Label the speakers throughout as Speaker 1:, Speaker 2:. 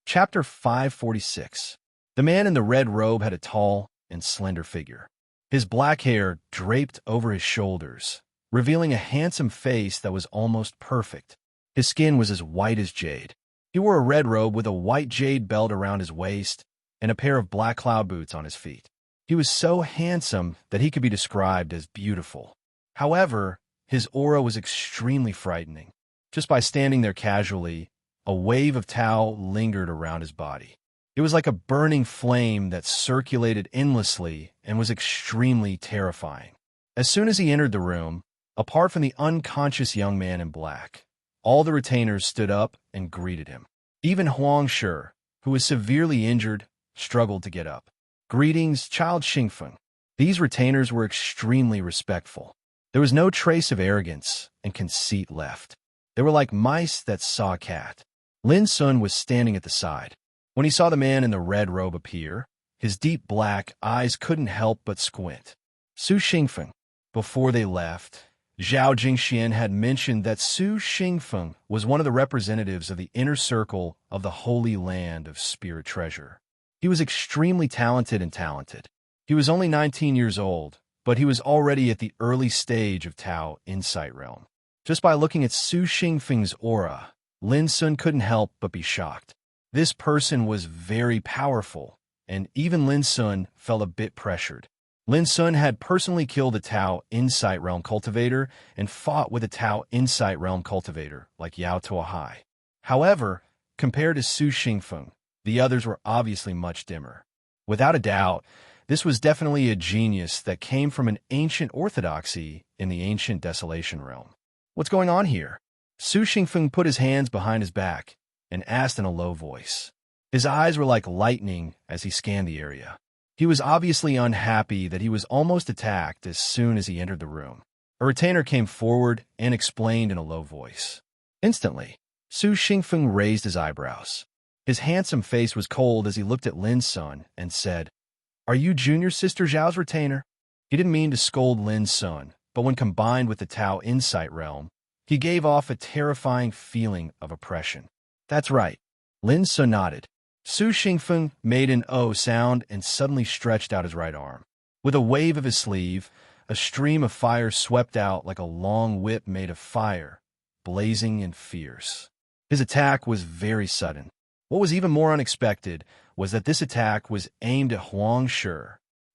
Speaker 1: Chapter 546. The man in the red robe had a tall and slender figure. His black hair draped over his shoulders, revealing a handsome face that was almost perfect. His skin was as white as jade. He wore a red robe with a white jade belt around his waist and a pair of black cloud boots on his feet. He was so handsome that he could be described as beautiful. However, his aura was extremely frightening. Just by standing there casually, a wave of Tao lingered around his body. It was like a burning flame that circulated endlessly and was extremely terrifying. As soon as he entered the room, apart from the unconscious young man in black, all the retainers stood up and greeted him. Even Huang Shi, who was severely injured, struggled to get up. "Greetings, Child Xingfeng." These retainers were extremely respectful. There was no trace of arrogance and conceit left. They were like mice that saw a cat. Lin Sun was standing at the side. When he saw the man in the red robe appear, his deep black eyes couldn't help but squint. Su Xingfeng. Before they left, Zhao Jingxian had mentioned that Su Xingfeng was one of the representatives of the inner circle of the Holy Land of Spirit Treasure. He was extremely talented. He was only 19 years old, but he was already at the early stage of Tao Insight Realm. Just by looking at Su Xingfeng's aura, Lin Sun couldn't help but be shocked. This person was very powerful, and even Lin Sun felt a bit pressured. Lin Sun had personally killed a Tao Insight Realm cultivator and fought with a Tao Insight Realm cultivator like Yao Tuahai. However, compared to Su Xingfeng, the others were obviously much dimmer. Without a doubt, this was definitely a genius that came from an ancient orthodoxy in the ancient desolation realm. "What's going on here?" Su Xingfeng put his hands behind his back and asked in a low voice. His eyes were like lightning as he scanned the area. He was obviously unhappy that he was almost attacked as soon as he entered the room. A retainer came forward and explained in a low voice. Instantly, Su Xingfeng raised his eyebrows. His handsome face was cold as he looked at Lin Sun and said, "Are you junior sister Zhao's retainer?" He didn't mean to scold Lin Sun, but when combined with the Tao Insight Realm, he gave off a terrifying feeling of oppression. "That's right." Lin Sun nodded. Su Xingfeng made an "oh" sound and suddenly stretched out his right arm. With a wave of his sleeve, a stream of fire swept out like a long whip made of fire, blazing and fierce. His attack was very sudden. What was even more unexpected was that this attack was aimed at Huang Shi.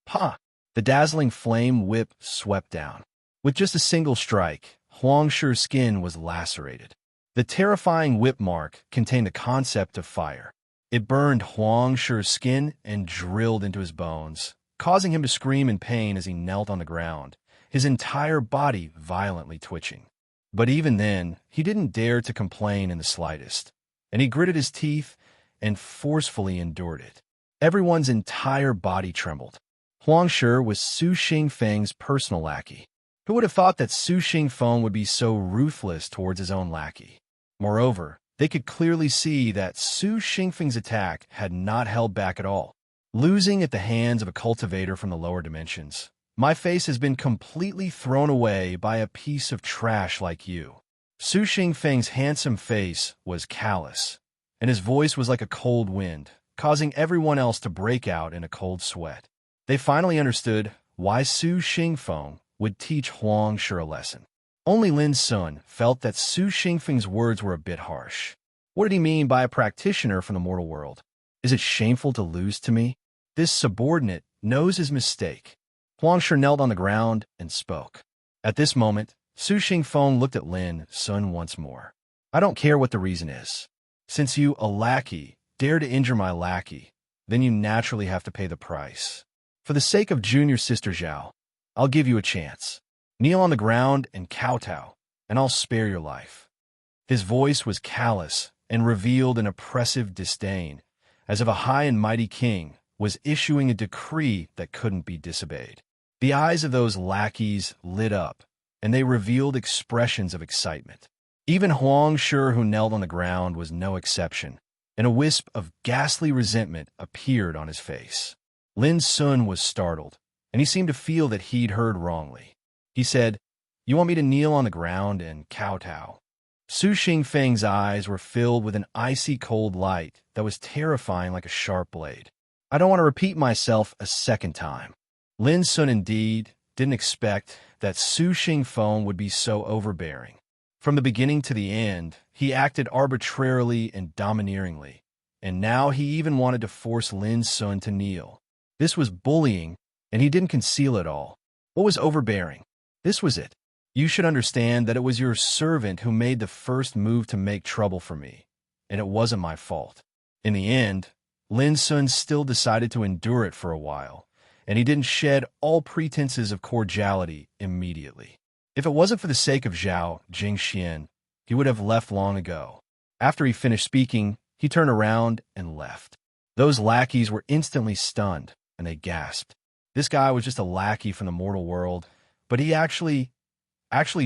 Speaker 1: "Ha!" The dazzling flame whip swept down. With just a single strike, Huang Shi's skin was lacerated. The terrifying whip mark contained the concept of fire. It burned Huang Shi's skin and drilled into his bones, causing him to scream in pain as he knelt on the ground, his entire body violently twitching. But even then, he didn't dare to complain in the slightest, and he gritted his teeth and forcefully endured it. Everyone's entire body trembled. Huang Shi was Su Xingfeng's personal lackey. Who would have thought that Su Xingfeng would be so ruthless towards his own lackey? Moreover, they could clearly see that Su Xingfeng's attack had not held back at all. "Losing at the hands of a cultivator from the lower dimensions. My face has been completely thrown away by a piece of trash like you." Su Xingfeng's handsome face was callous, and his voice was like a cold wind, causing everyone else to break out in a cold sweat. They finally understood why Su Xingfeng would teach Huang Shi a lesson. Only Lin Sun felt that Su Xingfeng's words were a bit harsh. What did he mean by a practitioner from the mortal world? Is it shameful to lose to me? This subordinate knows his mistake. Huang Shi knelt on the ground and spoke. At this moment, Su Xingfeng looked at Lin Sun once more. "I don't care what the reason is. Since you, a lackey, dare to injure my lackey, then you naturally have to pay the price. For the sake of junior sister Zhao, I'll give you a chance. Kneel on the ground and kowtow, and I'll spare your life." His voice was callous and revealed an oppressive disdain, as if a high and mighty king was issuing a decree that couldn't be disobeyed. The eyes of those lackeys lit up, and they revealed expressions of excitement. Even Huang Shi, who knelt on the ground, was no exception, and a wisp of ghastly resentment appeared on his face. Lin Sun was startled, and he seemed to feel that he'd heard wrongly. He said, "You want me to kneel on the ground and kowtow?" Su Xingfeng's eyes were filled with an icy cold light that was terrifying like a sharp blade. I don't want to repeat myself a second time. Lin Sun indeed didn't expect that Su Xingfeng would be so overbearing. From the beginning to the end, he acted arbitrarily and domineeringly, and now he even wanted to force Lin Sun to kneel. This was bullying, and he didn't conceal it all. What was overbearing? This was it. You should understand that it was your servant who made the first move to make trouble for me, and it wasn't my fault. In the end, Lin Sun still decided to endure it for a while, and he didn't shed all pretenses of cordiality immediately. If it wasn't for the sake of Zhao Jingxian, he would have left long ago. After he finished speaking, he turned around and left. Those lackeys were instantly stunned, and they gasped. This guy was just a lackey from the mortal world, but he actually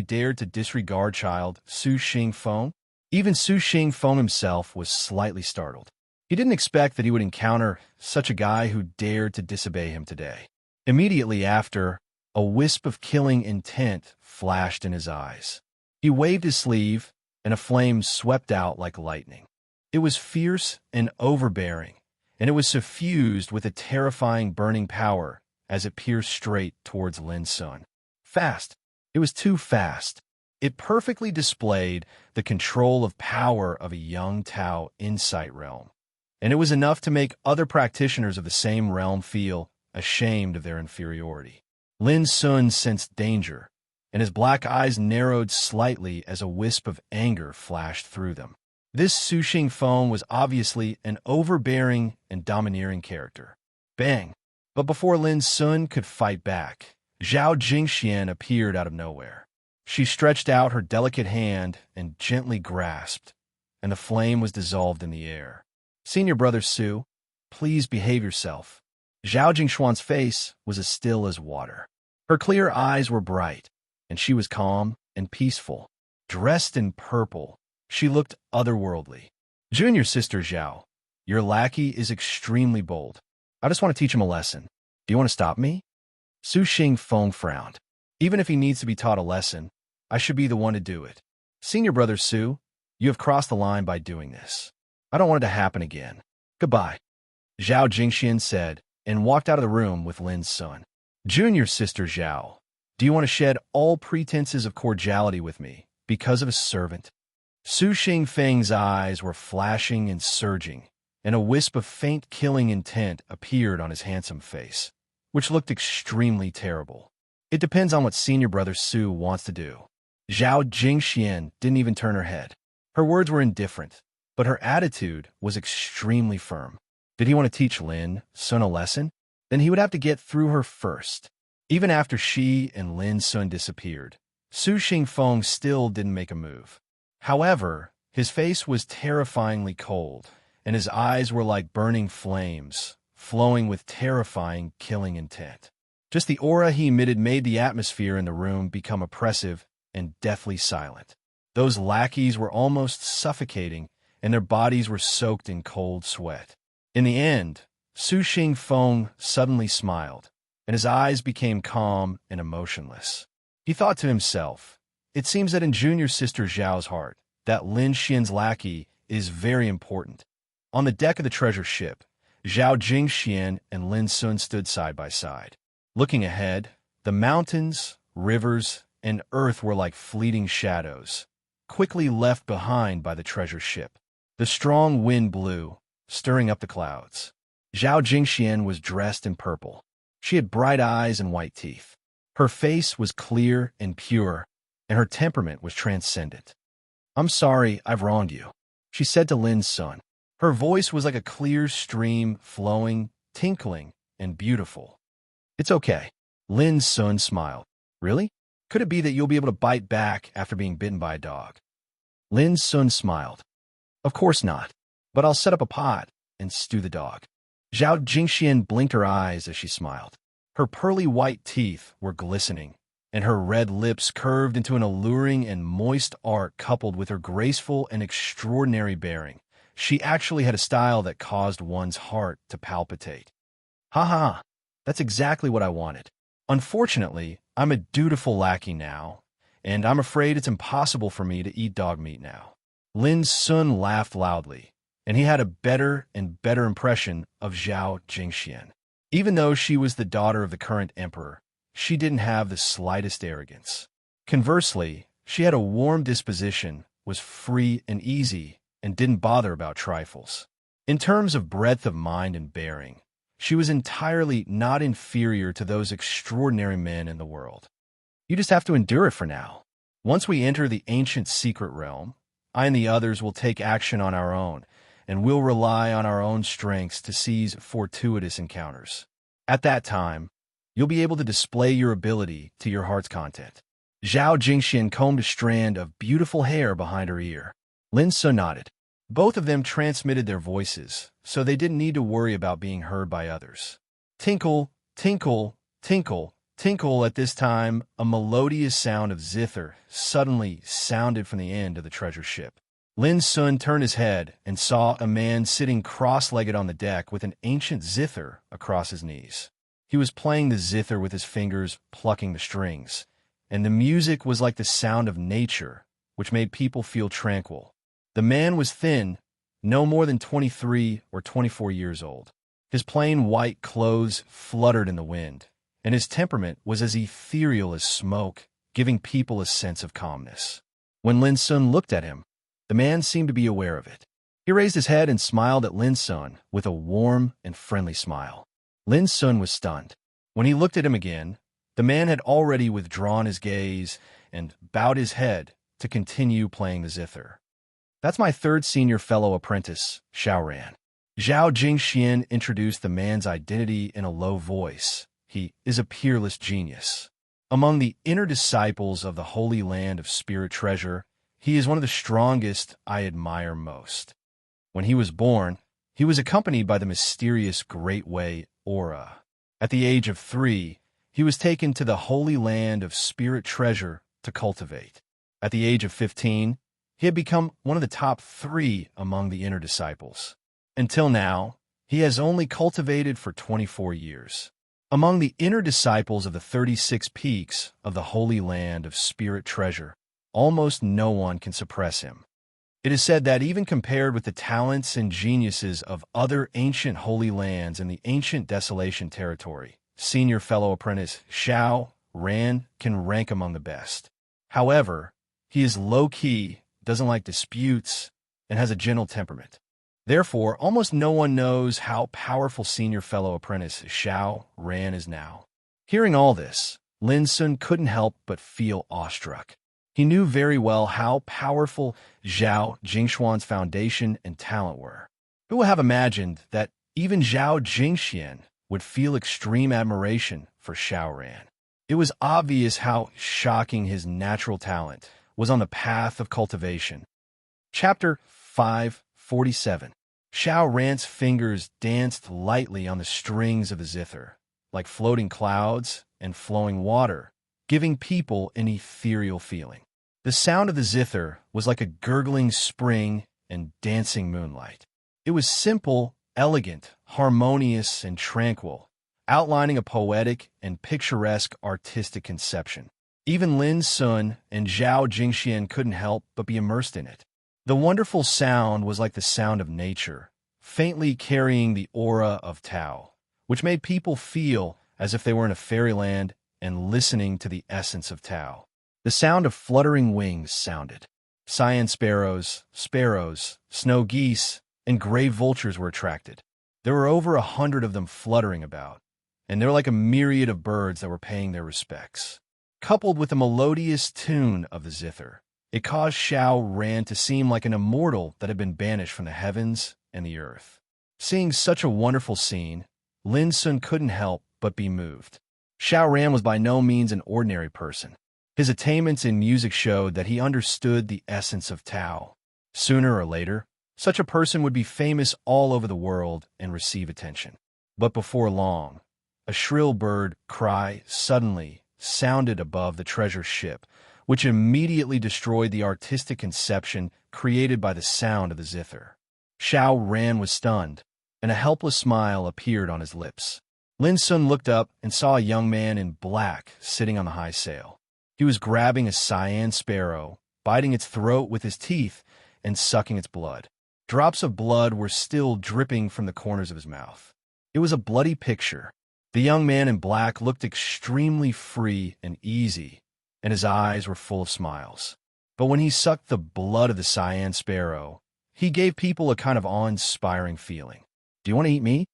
Speaker 1: dared to disregard child Su Xingfeng? Even Su Xingfeng himself was slightly startled. He didn't expect that he would encounter such a guy who dared to disobey him today. Immediately after, a wisp of killing intent flashed in his eyes. He waved his sleeve, and a flame swept out like lightning. It was fierce and overbearing, and it was suffused with a terrifying burning power as it pierced straight towards Lin Sun. Fast. It was too fast. It perfectly displayed the control of power of a young Tao insight realm, and it was enough to make other practitioners of the same realm feel ashamed of their inferiority. Lin Sun sensed danger, and his black eyes narrowed slightly as a wisp of anger flashed through them. This Su Xingfeng was obviously an overbearing and domineering character. Bang! But before Lin Sun could fight back, Zhao Jingxian appeared out of nowhere. She stretched out her delicate hand and gently grasped, and the flame was dissolved in the air. Senior brother Su, please behave yourself. Zhao Jingxuan's face was as still as water. Her clear eyes were bright, and she was calm and peaceful. Dressed in purple, she looked otherworldly. Junior sister Zhao, your lackey is extremely bold. I just want to teach him a lesson. Do you want to stop me? Su Xingfeng frowned. Even if he needs to be taught a lesson, I should be the one to do it. Senior brother Su, you have crossed the line by doing this. I don't want it to happen again. Goodbye, Zhao Jingxian said, and walked out of the room with Lin Sun. Junior sister Zhao, do you want to shed all pretenses of cordiality with me because of a servant? Su Xingfeng's eyes were flashing and surging, and a wisp of faint killing intent appeared on his handsome face, which looked extremely terrible. It depends on what senior brother Su wants to do. Zhao Jingxian didn't even turn her head. Her words were indifferent, but her attitude was extremely firm. Did he want to teach Lin Sun a lesson? Then he would have to get through her first. Even after she and Lin Sun disappeared, Su Xingfeng still didn't make a move. However, his face was terrifyingly cold, and his eyes were like burning flames, flowing with terrifying, killing intent. Just the aura he emitted made the atmosphere in the room become oppressive and deathly silent. Those lackeys were almost suffocating, and their bodies were soaked in cold sweat. In the end, Su Xingfeng suddenly smiled, and his eyes became calm and emotionless. He thought to himself, it seems that in junior sister Zhao's heart, that Lin Xian's lackey is very important. On the deck of the treasure ship, Zhao Jingxian and Lin Sun stood side by side. Looking ahead, the mountains, rivers, and earth were like fleeting shadows, quickly left behind by the treasure ship. The strong wind blew, stirring up the clouds. Zhao Jingxian was dressed in purple. She had bright eyes and white teeth. Her face was clear and pure, and her temperament was transcendent. I'm sorry I've wronged you, she said to Lin Sun. Her voice was like a clear stream, flowing, tinkling, and beautiful. It's okay. Lin Sun smiled. Really? Could it be that you'll be able to bite back after being bitten by a dog? Lin Sun smiled. Of course not, but I'll set up a pot and stew the dog. Zhao Jingxian blinked her eyes as she smiled. Her pearly white teeth were glistening, and her red lips curved into an alluring and moist arc coupled with her graceful and extraordinary bearing. She actually had a style that caused one's heart to palpitate. Ha ha, that's exactly what I wanted. Unfortunately, I'm a dutiful lackey now, and I'm afraid it's impossible for me to eat dog meat now." Lin Sun laughed loudly, and he had a better and better impression of Zhao Jingxian. Even though she was the daughter of the current emperor, she didn't have the slightest arrogance. Conversely, she had a warm disposition, was free and easy, and didn't bother about trifles. In terms of breadth of mind and bearing, she was entirely not inferior to those extraordinary men in the world. You just have to endure it for now. Once we enter the ancient secret realm, I and the others will take action on our own, and we'll rely on our own strengths to seize fortuitous encounters. At that time, you'll be able to display your ability to your heart's content. Zhao Jingxian combed a strand of beautiful hair behind her ear. Lin Sun nodded. Both of them transmitted their voices, so they didn't need to worry about being heard by others. Tinkle, tinkle, tinkle, tinkle. At this time, a melodious sound of zither suddenly sounded from the end of the treasure ship. Lin Sun turned his head and saw a man sitting cross-legged on the deck with an ancient zither across his knees. He was playing the zither with his fingers, plucking the strings, and the music was like the sound of nature, which made people feel tranquil. The man was thin, no more than 23 or 24 years old. His plain white clothes fluttered in the wind, and his temperament was as ethereal as smoke, giving people a sense of calmness. When Lin Sun looked at him, the man seemed to be aware of it. He raised his head and smiled at Lin Sun with a warm and friendly smile. Lin Sun was stunned. When he looked at him again, the man had already withdrawn his gaze and bowed his head to continue playing the zither. "That's my third senior fellow apprentice, Xiaoran." Zhao Jingxian introduced the man's identity in a low voice. "He is a peerless genius. Among the inner disciples of the Holy Land of Spirit Treasure, he is one of the strongest I admire most. When he was born, he was accompanied by the mysterious Great Way aura. At the age of 3, he was taken to the Holy Land of Spirit Treasure to cultivate. At the age of 15, he had become one of the top 3 among the inner disciples. Until now, he has only cultivated for 24 years. Among the inner disciples of the 36 peaks of the Holy Land of Spirit Treasure, almost no one can suppress him. It is said that even compared with the talents and geniuses of other ancient holy lands in the ancient Desolation territory, senior fellow apprentice Xiao Ran can rank among the best. However, he is low-key, doesn't like disputes, and has a gentle temperament. Therefore, almost no one knows how powerful senior fellow apprentice Xiao Ran is now. Hearing all this, Lin Sun couldn't help but feel awestruck. He knew very well how powerful Zhao Jingxuan's foundation and talent were. Who would have imagined that even Zhao Jingxian would feel extreme admiration for Xiaoran? It was obvious how shocking his natural talent was on the path of cultivation. Chapter 547. Xiaoran's fingers danced lightly on the strings of the zither, like floating clouds and flowing water, giving people an ethereal feeling. The sound of the zither was like a gurgling spring and dancing moonlight. It was simple, elegant, harmonious, and tranquil, outlining a poetic and picturesque artistic conception. Even Lin Sun and Zhao Jingxian couldn't help but be immersed in it. The wonderful sound was like the sound of nature, faintly carrying the aura of Tao, which made people feel as if they were in a fairyland and listening to the essence of Tao. The sound of fluttering wings sounded. Cyan sparrows, snow geese, and gray vultures were attracted. There were over 100 of them fluttering about, and they were like a myriad of birds that were paying their respects. Coupled with the melodious tune of the zither, it caused Xiao Ran to seem like an immortal that had been banished from the heavens and the earth. Seeing such a wonderful scene, Lin Sun couldn't help but be moved. Xiao Ran was by no means an ordinary person. His attainments in music showed that he understood the essence of Tao. Sooner or later, such a person would be famous all over the world and receive attention. But before long, a shrill bird cry suddenly sounded above the treasure ship, which immediately destroyed the artistic conception created by the sound of the zither. Xiao Ran was stunned, and a helpless smile appeared on his lips. Lin Sun looked up and saw a young man in black sitting on the high sail. He was grabbing a cyan sparrow, biting its throat with his teeth, and sucking its blood. Drops of blood were still dripping from the corners of his mouth. It was a bloody picture. The young man in black looked extremely free and easy, and his eyes were full of smiles. But when he sucked the blood of the cyan sparrow, he gave people a kind of awe-inspiring feeling. "Do you want to eat me?"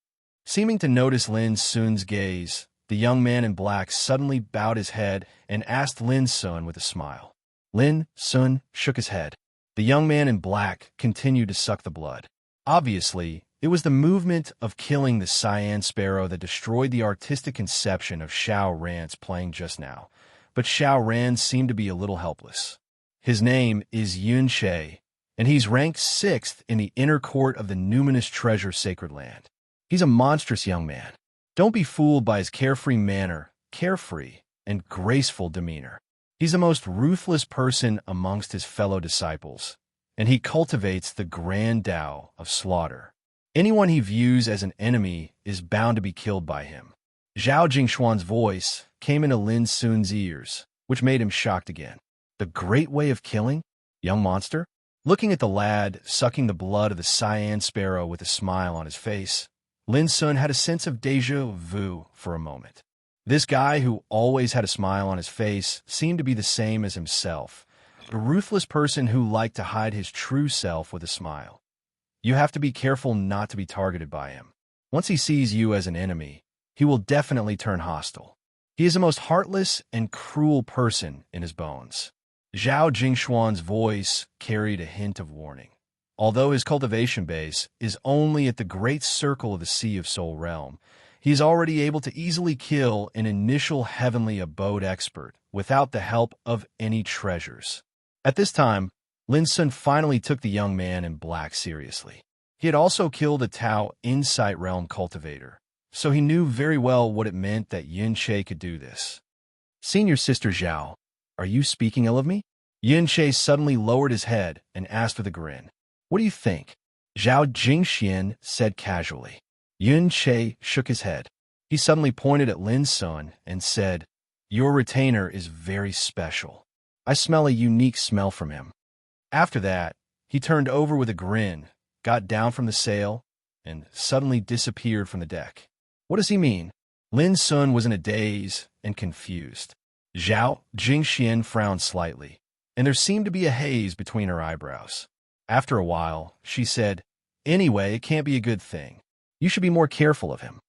Speaker 1: Seeming to notice Lin Sun's gaze, the young man in black suddenly bowed his head and asked Lin Sun with a smile. Lin Sun shook his head. The young man in black continued to suck the blood. Obviously, it was the movement of killing the cyan sparrow that destroyed the artistic conception of Xiao Ran's playing just now, but Xiao Ran seemed to be a little helpless. His name is Yun Che, and he's ranked 6th in the inner court of the numinous treasure sacred land. He's a monstrous young man. Don't be fooled by his carefree manner, carefree and graceful demeanor. He's the most ruthless person amongst his fellow disciples, and he cultivates the grand Tao of slaughter. Anyone he views as an enemy is bound to be killed by him. Zhao Jingshuan's voice came into Lin Sun's ears, which made him shocked again. The great way of killing? Young monster? Looking at the lad, sucking the blood of the cyan sparrow with a smile on his face, Lin Sun had a sense of déjà vu for a moment. This guy who always had a smile on his face seemed to be the same as himself, a ruthless person who liked to hide his true self with a smile. You have to be careful not to be targeted by him. Once he sees you as an enemy, he will definitely turn hostile. He is the most heartless and cruel person in his bones. Zhao Jingshuan's voice carried a hint of warning. Although his cultivation base is only at the great circle of the Sea of Soul realm, he is already able to easily kill an initial heavenly abode expert without the help of any treasures. At this time, Lin Sun finally took the young man in black seriously. He had also killed a Tao Insight Realm cultivator, so he knew very well what it meant that Yun Che could do this. "Senior Sister Zhao, are you speaking ill of me?" Yun Che suddenly lowered his head and asked with a grin. "What do you think?" Zhao Jingxian said casually. Yun Che shook his head. He suddenly pointed at Lin Sun and said, "Your retainer is very special. I smell a unique smell from him." After that, he turned over with a grin, got down from the sail, and suddenly disappeared from the deck. What does he mean? Lin Sun was in a daze and confused. Zhao Jingxian frowned slightly, and there seemed to be a haze between her eyebrows. After a while, she said, "Anyway, it can't be a good thing. You should be more careful of him."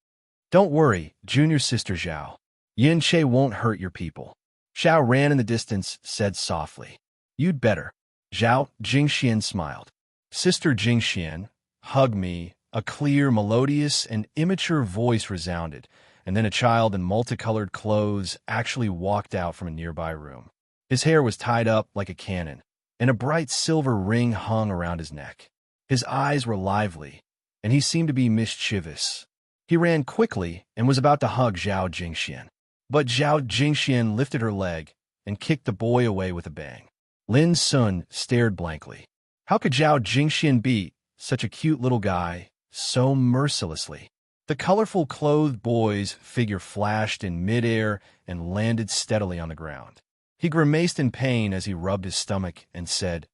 Speaker 1: "Don't worry, Junior Sister Zhao. Yun Che won't hurt your people." Xiao Ran in the distance said softly. "You'd better." Zhao Jingxian smiled. "Sister Jingxian, hug me." A clear, melodious, and immature voice resounded, and then a child in multicolored clothes actually walked out from a nearby room. His hair was tied up like a cannon, and a bright silver ring hung around his neck. His eyes were lively, and he seemed to be mischievous. He ran quickly and was about to hug Zhao Jingxian. But Zhao Jingxian lifted her leg and kicked the boy away with a bang. Lin Sun stared blankly. How could Zhao Jingxian beat such a cute little guy so mercilessly? The colorful clothed boy's figure flashed in midair and landed steadily on the ground. He grimaced in pain as he rubbed his stomach and said,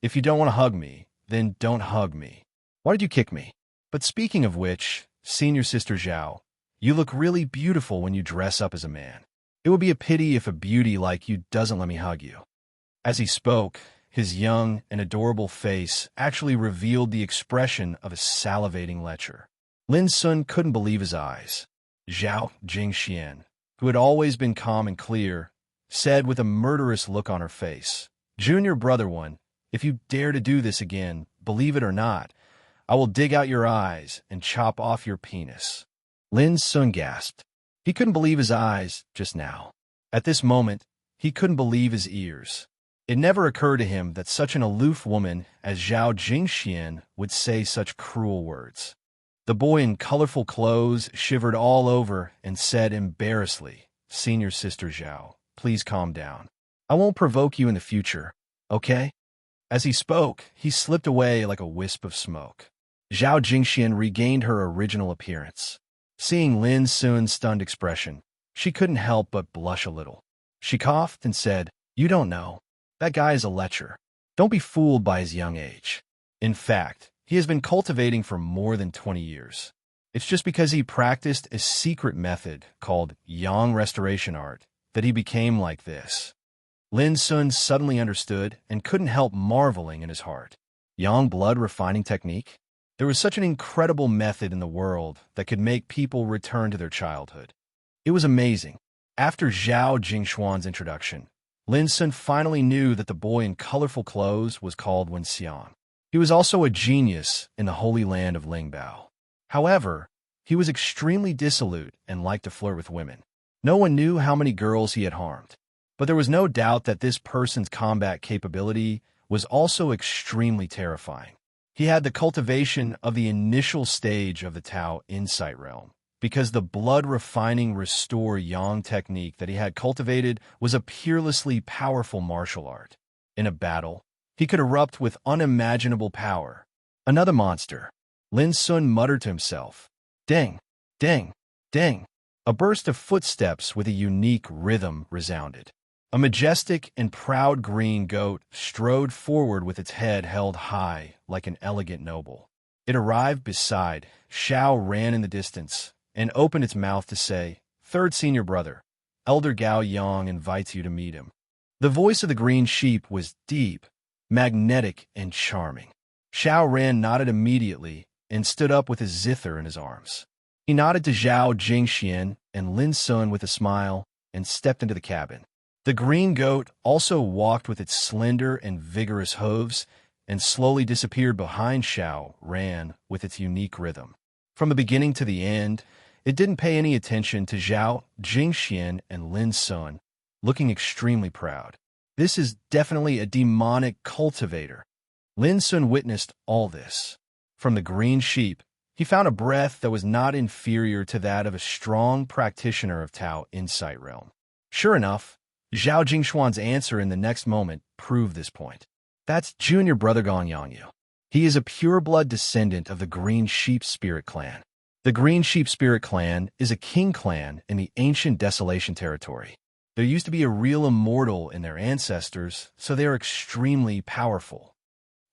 Speaker 1: "If you don't want to hug me, then don't hug me. Why did you kick me? But speaking of which, Senior Sister Zhao, you look really beautiful when you dress up as a man. It would be a pity if a beauty like you doesn't let me hug you." As he spoke, his young and adorable face actually revealed the expression of a salivating lecher. Lin Sun couldn't believe his eyes. Zhao Jingxian, who had always been calm and clear, said with a murderous look on her face, "Junior brother one, if you dare to do this again, believe it or not, I will dig out your eyes and chop off your penis." Lin Sun gasped. He couldn't believe his eyes just now. At this moment, he couldn't believe his ears. It never occurred to him that such an aloof woman as Zhao Jingxian would say such cruel words. The boy in colorful clothes shivered all over and said embarrassedly, "Senior Sister Zhao, please calm down. I won't provoke you in the future, okay?" As he spoke, he slipped away like a wisp of smoke. Zhao Jingxian regained her original appearance. Seeing Lin Sun's stunned expression, she couldn't help but blush a little. She coughed and said, "You don't know. That guy is a lecher. Don't be fooled by his young age. In fact, he has been cultivating for more than 20 years. It's just because he practiced a secret method called yang restoration art that he became like this." Lin Sun suddenly understood and couldn't help marveling in his heart. Yang blood refining technique? There was such an incredible method in the world that could make people return to their childhood. It was amazing. After Zhao Jingxuan's introduction, Lin Sun finally knew that the boy in colorful clothes was called Wen Xiang. He was also a genius in the holy land of Lingbao. However, he was extremely dissolute and liked to flirt with women. No one knew how many girls he had harmed. But there was no doubt that this person's combat capability was also extremely terrifying. He had the cultivation of the initial stage of the Tao insight realm, because the blood-refining restore yang technique that he had cultivated was a peerlessly powerful martial art. In a battle, he could erupt with unimaginable power. Another monster. Lin Sun muttered to himself. Ding, ding, ding. A burst of footsteps with a unique rhythm resounded. A majestic and proud green goat strode forward with its head held high like an elegant noble. It arrived beside, Xiao ran in the distance, and opened its mouth to say, "Third senior brother, Elder Gao Yang invites you to meet him." The voice of the green sheep was deep, magnetic, and charming. Xiao Ran nodded immediately and stood up with his zither in his arms. He nodded to Zhao Jingxian and Lin Sun with a smile and stepped into the cabin. The green goat also walked with its slender and vigorous hooves and slowly disappeared behind Xiao Ran with its unique rhythm. From the beginning to the end, it didn't pay any attention to Zhao Jingxian and Lin Sun, looking extremely proud. This is definitely a demonic cultivator. Lin Sun witnessed all this. From the green sheep, he found a breath that was not inferior to that of a strong practitioner of Tao insight realm. Sure enough, Zhao Jingxuan's answer in the next moment proved this point. That's junior brother Gong Yangyu. He is a pure-blood descendant of the Green Sheep Spirit Clan. The Green Sheep Spirit Clan is a king clan in the ancient Desolation territory. There used to be a real immortal in their ancestors, so they are extremely powerful.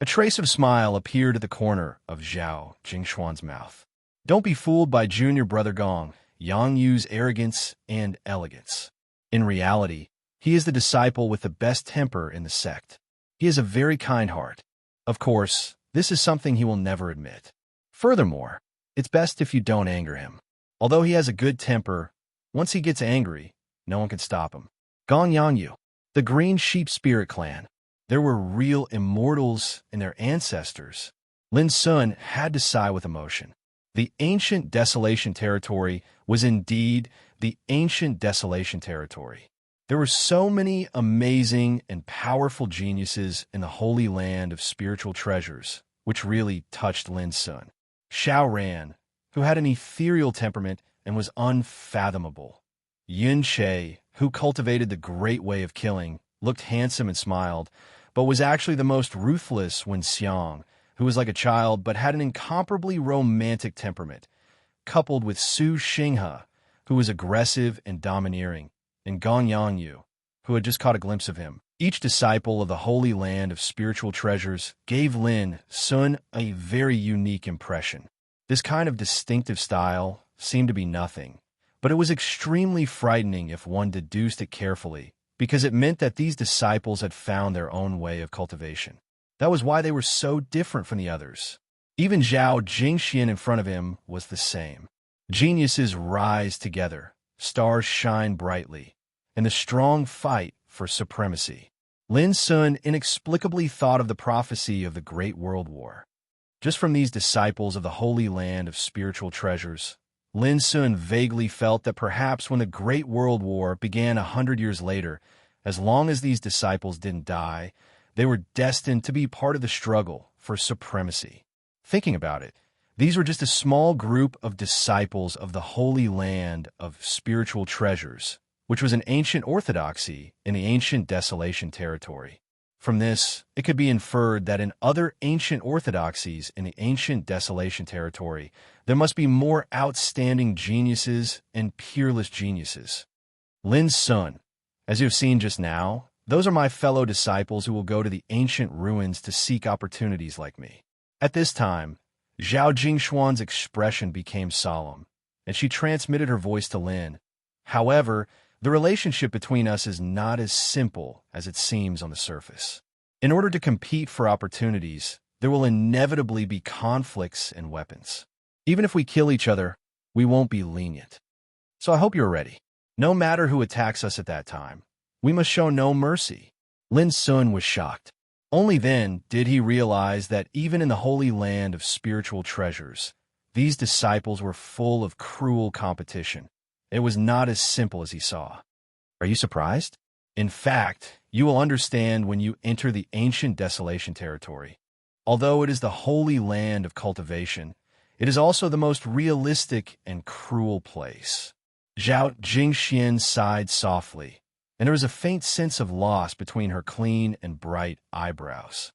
Speaker 1: A trace of smile appeared at the corner of Zhao Jingxuan's mouth. Don't be fooled by junior brother Gong Yangyu's arrogance and elegance. In reality, he is the disciple with the best temper in the sect. He has a very kind heart. Of course, this is something he will never admit. Furthermore, it's best if you don't anger him. Although he has a good temper, once he gets angry, no one can stop him. Gong Yangyu, the Green Sheep Spirit Clan. There were real immortals in their ancestors. Lin Sun had to sigh with emotion. The ancient Desolation territory was indeed the ancient Desolation territory. There were so many amazing and powerful geniuses in the holy land of spiritual treasures, which really touched Lin Sun. Xiao Ran, who had an ethereal temperament and was unfathomable. Yun Che, who cultivated the great way of killing, looked handsome and smiled, but was actually the most ruthless Wen Xiang, who was like a child but had an incomparably romantic temperament, coupled with Su Xinghe, who was aggressive and domineering, and Gong Yangyu, who had just caught a glimpse of him. Each disciple of the holy land of spiritual treasures gave Lin Sun a very unique impression. This kind of distinctive style seemed to be nothing, but it was extremely frightening if one deduced it carefully, because it meant that these disciples had found their own way of cultivation. That was why they were so different from the others. Even Zhao Jingxian in front of him was the same. Geniuses rise together, stars shine brightly, in the strong fight for supremacy. Lin Sun inexplicably thought of the prophecy of the Great World War. Just from these disciples of the holy land of spiritual treasures, Lin Sun vaguely felt that perhaps when the Great World War began 100 years later, as long as these disciples didn't die, they were destined to be part of the struggle for supremacy. Thinking about it, these were just a small group of disciples of the holy land of spiritual treasures, which was an ancient orthodoxy in the ancient Desolation territory. From this, it could be inferred that in other ancient orthodoxies in the ancient Desolation territory, there must be more outstanding geniuses and peerless geniuses. Lin Sun, As you have seen just now, those are my fellow disciples who will go to the ancient ruins to seek opportunities like me." At this time, Zhao Jingshuan's expression became solemn, and she transmitted her voice to Lin. "However, the relationship between us is not as simple as it seems on the surface. In order to compete for opportunities, there will inevitably be conflicts and weapons. Even if we kill each other, we won't be lenient. So I hope you're ready. No matter who attacks us at that time, we must show no mercy." Lin Sun was shocked. Only then did he realize that even in the holy land of spiritual treasures, these disciples were full of cruel competition. It was not as simple as he saw. Are you surprised? In fact, you will understand when you enter the ancient desolation territory. Although it is the holy land of cultivation, it is also the most realistic and cruel place. Zhao Jingxian sighed softly, and there was a faint sense of loss between her clean and bright eyebrows.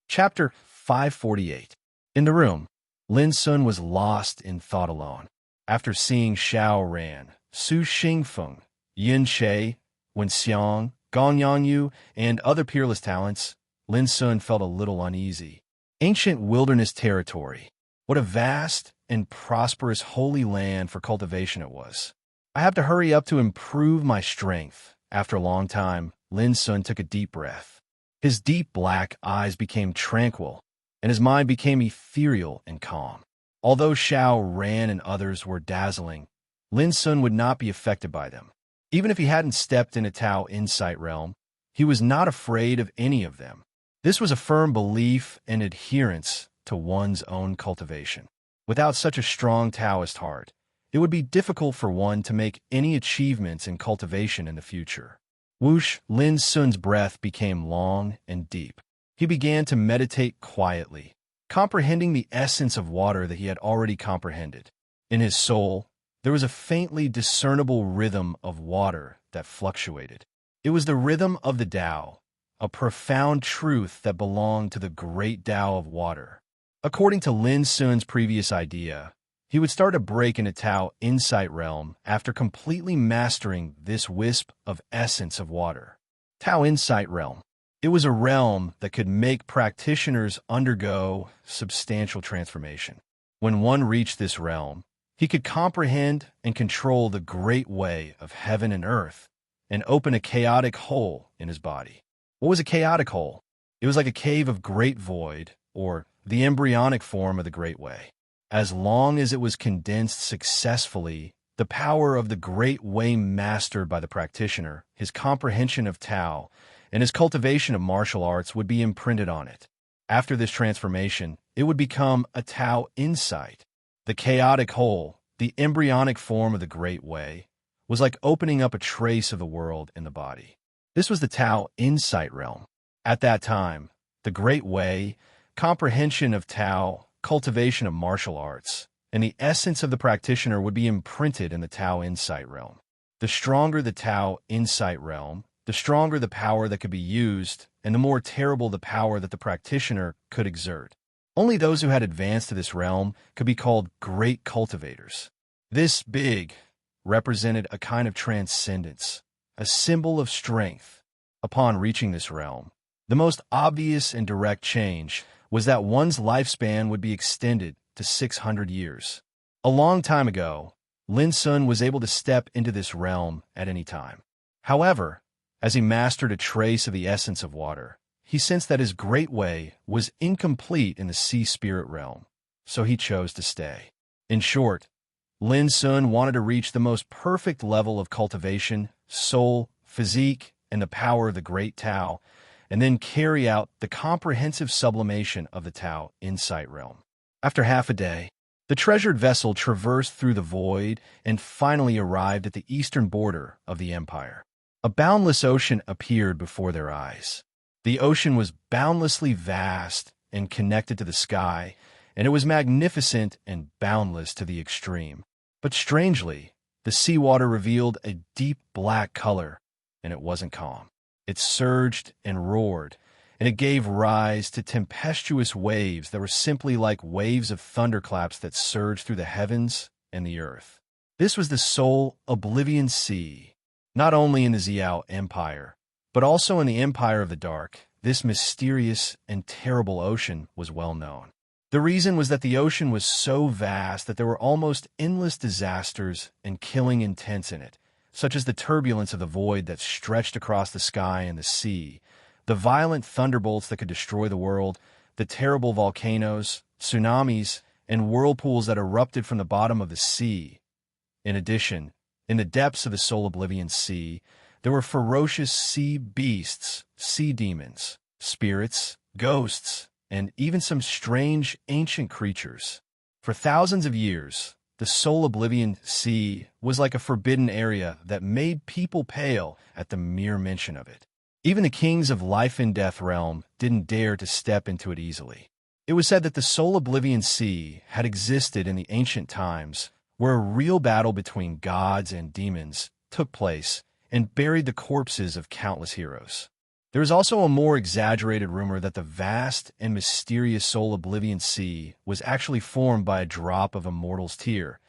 Speaker 1: Chapter 548. In the room, Lin Sun was lost in thought alone. After seeing Xiao Ran, Su Xingfeng, Yin Che, Wen Xiang, Gong Yangyu, and other peerless talents, Lin Sun felt a little uneasy. Ancient wilderness territory. What a vast and prosperous holy land for cultivation it was. I have to hurry up to improve my strength. After a long time, Lin Sun took a deep breath. His deep black eyes became tranquil, and his mind became ethereal and calm. Although Xiao Ran and others were dazzling, Lin Sun would not be affected by them. Even if he hadn't stepped into Tao Insight Realm, he was not afraid of any of them. This was a firm belief and adherence to one's own cultivation. Without such a strong Taoist heart, it would be difficult for one to make any achievements in cultivation in the future. Whoosh, Lin Sun's breath became long and deep. He began to meditate quietly, comprehending the essence of water that he had already comprehended. In his soul, there was a faintly discernible rhythm of water that fluctuated. It was the rhythm of the Tao, a profound truth that belonged to the great Tao of water. According to Lin Sun's previous idea, he would start to break into Tao Insight Realm after completely mastering this wisp of essence of water. Tao Insight Realm. It was a realm that could make practitioners undergo substantial transformation. When one reached this realm, he could comprehend and control the great way of heaven and earth and open a chaotic hole in his body. What was a chaotic hole? It was like a cave of great void, or the embryonic form of the great way. As long as it was condensed successfully, the power of the great way mastered by the practitioner, his comprehension of Tao, and his cultivation of martial arts would be imprinted on it. After this transformation, it would become a Tao insight. The chaotic whole, the embryonic form of the great way, was like opening up a trace of the world in the body. This was the Tao insight realm. At that time, the great way, comprehension of Tao, cultivation of martial arts, and the essence of the practitioner would be imprinted in the Tao insight realm. The stronger the Tao insight realm, the stronger the power that could be used, and the more terrible the power that the practitioner could exert. Only those who had advanced to this realm could be called great cultivators. This big represented a kind of transcendence, a symbol of strength. Upon reaching this realm, the most obvious and direct change was that one's lifespan would be extended to 600 years. A long time ago, Lin Sun was able to step into this realm at any time. However, as he mastered a trace of the essence of water, he sensed that his great way was incomplete in the sea spirit realm, so he chose to stay. In short, Lin Sun wanted to reach the most perfect level of cultivation, soul, physique, and the power of the great Tao, and then carry out the comprehensive sublimation of the Tao insight realm. After half a day, the treasured vessel traversed through the void and finally arrived at the eastern border of the empire. A boundless ocean appeared before their eyes. The ocean was boundlessly vast and connected to the sky, and it was magnificent and boundless to the extreme. But strangely, the seawater revealed a deep black color, and it wasn't calm. It surged and roared, and it gave rise to tempestuous waves that were simply like waves of thunderclaps that surged through the heavens and the earth. This was the sole Oblivion Sea. Not only in the Xiao Empire, but also in the Empire of the Dark, this mysterious and terrible ocean was well known. The reason was that the ocean was so vast that there were almost endless disasters and killing intents in it, such as the turbulence of the void that stretched across the sky and the sea, the violent thunderbolts that could destroy the world, the terrible volcanoes, tsunamis, and whirlpools that erupted from the bottom of the sea. In addition, in the depths of the soul oblivion sea, there were ferocious sea beasts, sea demons, spirits, ghosts, and even some strange ancient creatures. For thousands of years, the soul oblivion sea was like a forbidden area that made people pale at the mere mention of it. Even the kings of life and death realm didn't dare to step into it easily. It was said that the soul oblivion sea had existed in the ancient times, where a real battle between gods and demons took place and buried the corpses of countless heroes. There is also a more exaggerated rumor that the vast and mysterious soul oblivion sea was actually formed by a drop of a mortal's tear,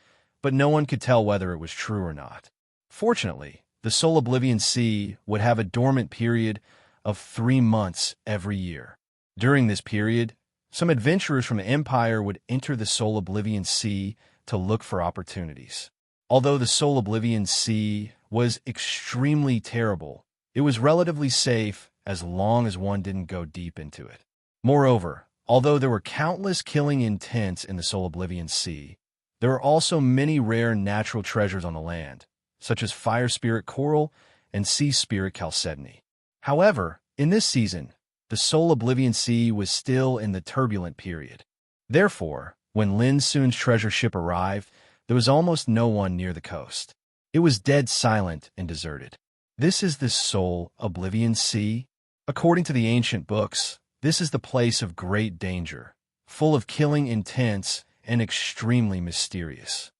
Speaker 1: but no one could tell whether it was true or not. Fortunately, the soul oblivion sea would have a dormant period of 3 months every year. During this period, some adventurers from the Empire would enter the soul oblivion sea to look for opportunities. Although the soul oblivion sea was extremely terrible, it was relatively safe as long as one didn't go deep into it. Moreover, although there were countless killing intents in the soul oblivion sea, there were also many rare natural treasures on the land, such as fire spirit coral and sea spirit chalcedony. However, in this season, the soul oblivion sea was still in the turbulent period. Therefore, when Lin Sun's treasure ship arrived, there was almost no one near the coast. It was dead silent and deserted. This is the soul oblivion sea? According to the ancient books, this is the place of great danger, full of killing intents and extremely mysterious.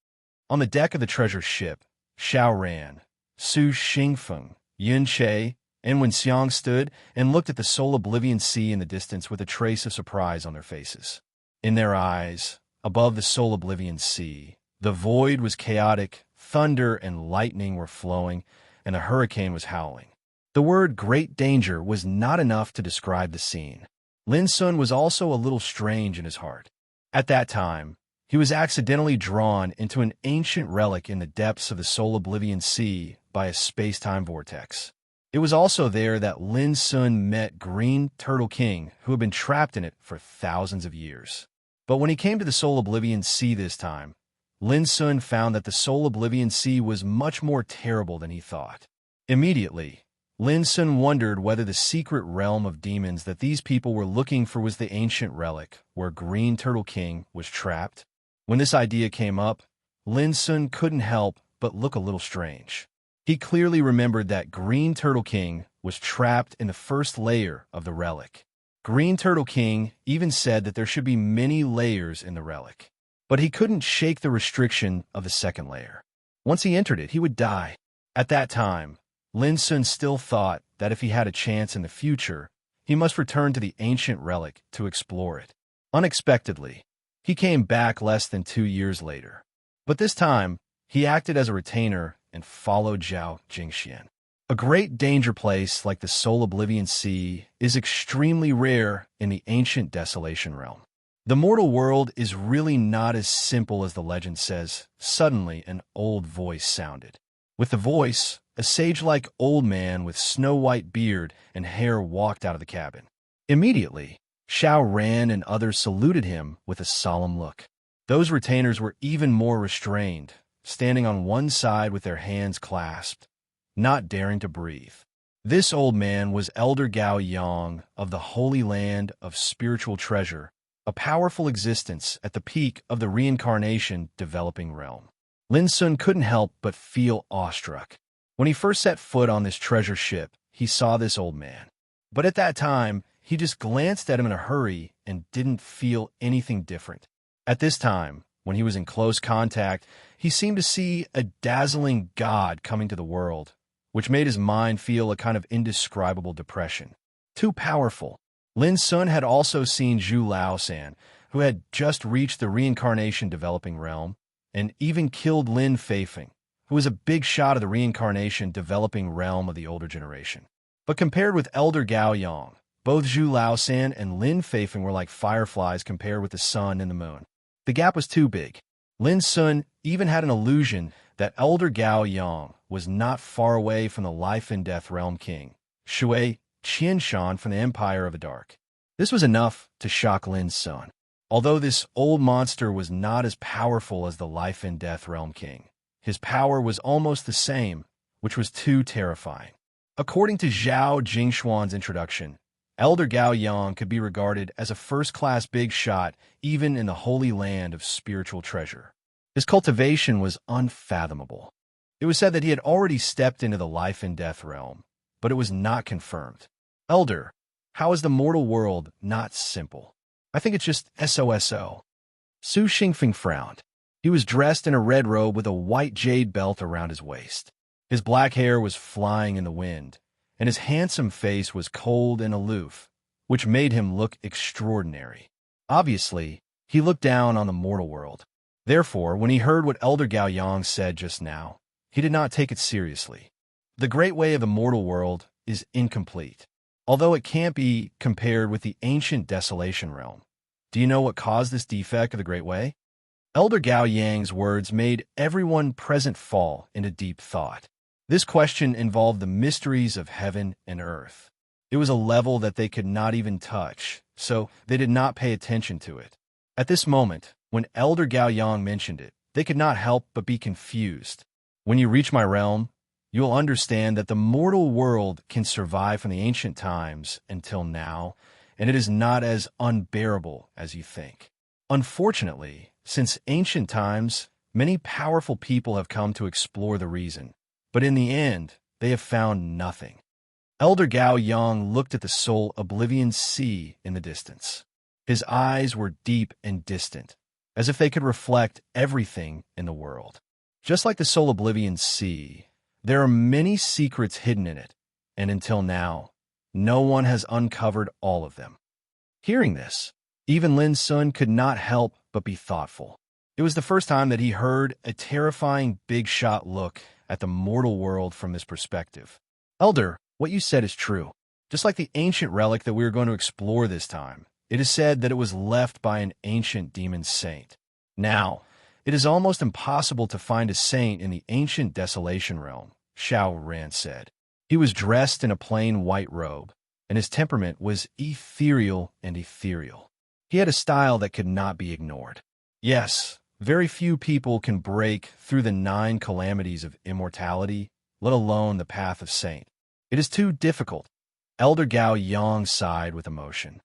Speaker 1: On the deck of the treasure ship, Xiao Ran, Su Xingfeng, Yun Che, and Wen Xiang stood and looked at the soul oblivion sea in the distance with a trace of surprise on their faces. In their eyes, above the soul oblivion sea, the void was chaotic, thunder and lightning were flowing, and a hurricane was howling. The word great danger was not enough to describe the scene. Lin Sun was also a little strange in his heart. At that time, he was accidentally drawn into an ancient relic in the depths of the soul oblivion sea by a space-time vortex. It was also there that Lin Sun met Green Turtle King, who had been trapped in it for thousands of years. But when he came to the soul oblivion sea this time, Lin Sun found that the soul oblivion sea was much more terrible than he thought. Immediately, Lin Sun wondered whether the secret realm of demons that these people were looking for was the ancient relic where Green Turtle King was trapped. When this idea came up, Lin Sun couldn't help but look a little strange. He clearly remembered that Green Turtle King was trapped in the first layer of the relic. Green Turtle King even said that there should be many layers in the relic, but he couldn't shake the restriction of the second layer. Once he entered it, he would die. At that time, Lin Sun still thought that if he had a chance in the future, he must return to the ancient relic to explore it. Unexpectedly, he came back less than 2 years later. But this time, he acted as a retainer and followed Zhao Jingxian. A great danger place like the soul oblivion sea is extremely rare in the ancient desolation realm. The mortal world is really not as simple as the legend says. Suddenly, an old voice sounded. With the voice, a sage-like old man with snow-white beard and hair walked out of the cabin. Immediately, Xiao Ran and others saluted him with a solemn look. Those retainers were even more restrained, standing on one side with their hands clasped, not daring to breathe. This old man was Elder Gao Yang of the Holy Land of Spiritual Treasure, a powerful existence at the peak of the reincarnation developing realm. Lin Sun couldn't help but feel awestruck. When he first set foot on this treasure ship, he saw this old man. But at that time, he just glanced at him in a hurry and didn't feel anything different. At this time, when he was in close contact, he seemed to see a dazzling god coming to the world, which made his mind feel a kind of indescribable depression. Too powerful. Lin Sun had also seen Zhu Laosan, who had just reached the reincarnation developing realm, and even killed Lin Feifeng, who was a big shot of the reincarnation developing realm of the older generation. But compared with Elder Gao Yang, both Zhu Laosan and Lin Feifeng were like fireflies compared with the sun and the moon. The gap was too big. Lin Sun even had an illusion that Elder Gao Yang was not far away from the life and death realm king, Shui Qianshan from the Empire of the Dark. This was enough to shock Lin Sun. Although this old monster was not as powerful as the life and death realm king, his power was almost the same, which was too terrifying. According to Zhao Jingshuan's introduction, Elder Gao Yang could be regarded as a first-class big shot even in the holy land of spiritual treasure. His cultivation was unfathomable. It was said that he had already stepped into the life and death realm, but it was not confirmed. Elder, how is the mortal world not simple? I think it's just SOSO. Su Xingfeng frowned. He was dressed in a red robe with a white jade belt around his waist. His black hair was flying in the wind, and his handsome face was cold and aloof, which made him look extraordinary. Obviously, he looked down on the mortal world. Therefore, when he heard what Elder Gao Yang said just now, he did not take it seriously. The great way of the mortal world is incomplete, although it can't be compared with the ancient desolation realm. Do you know what caused this defect of the great way? Elder Gao Yang's words made everyone present fall into deep thought. This question involved the mysteries of heaven and earth. It was a level that they could not even touch, so they did not pay attention to it. At this moment, when Elder Gao Yang mentioned it, they could not help but be confused. When you reach my realm, you will understand that the mortal world can survive from the ancient times until now, and it is not as unbearable as you think. Unfortunately, since ancient times, many powerful people have come to explore the reason, but in the end, they have found nothing. Elder Gao Yang looked at the soul oblivion sea in the distance. His eyes were deep and distant, as if they could reflect everything in the world. Just like the soul oblivion sea, there are many secrets hidden in it, and until now, no one has uncovered all of them. Hearing this, even Lin Sun could not help but be thoughtful. It was the first time that he heard a terrifying big shot look at the mortal world from this perspective. Elder, what you said is true. Just like the ancient relic that we are going to explore this time, it is said that it was left by an ancient demon saint. Now, it is almost impossible to find a saint in the ancient desolation realm, Xiao Ran said. He was dressed in a plain white robe, and his temperament was ethereal and ethereal. He had a style that could not be ignored. Yes, very few people can break through the 9 calamities of immortality, let alone the path of saint. It is too difficult. Elder Gao Yang sighed with emotion.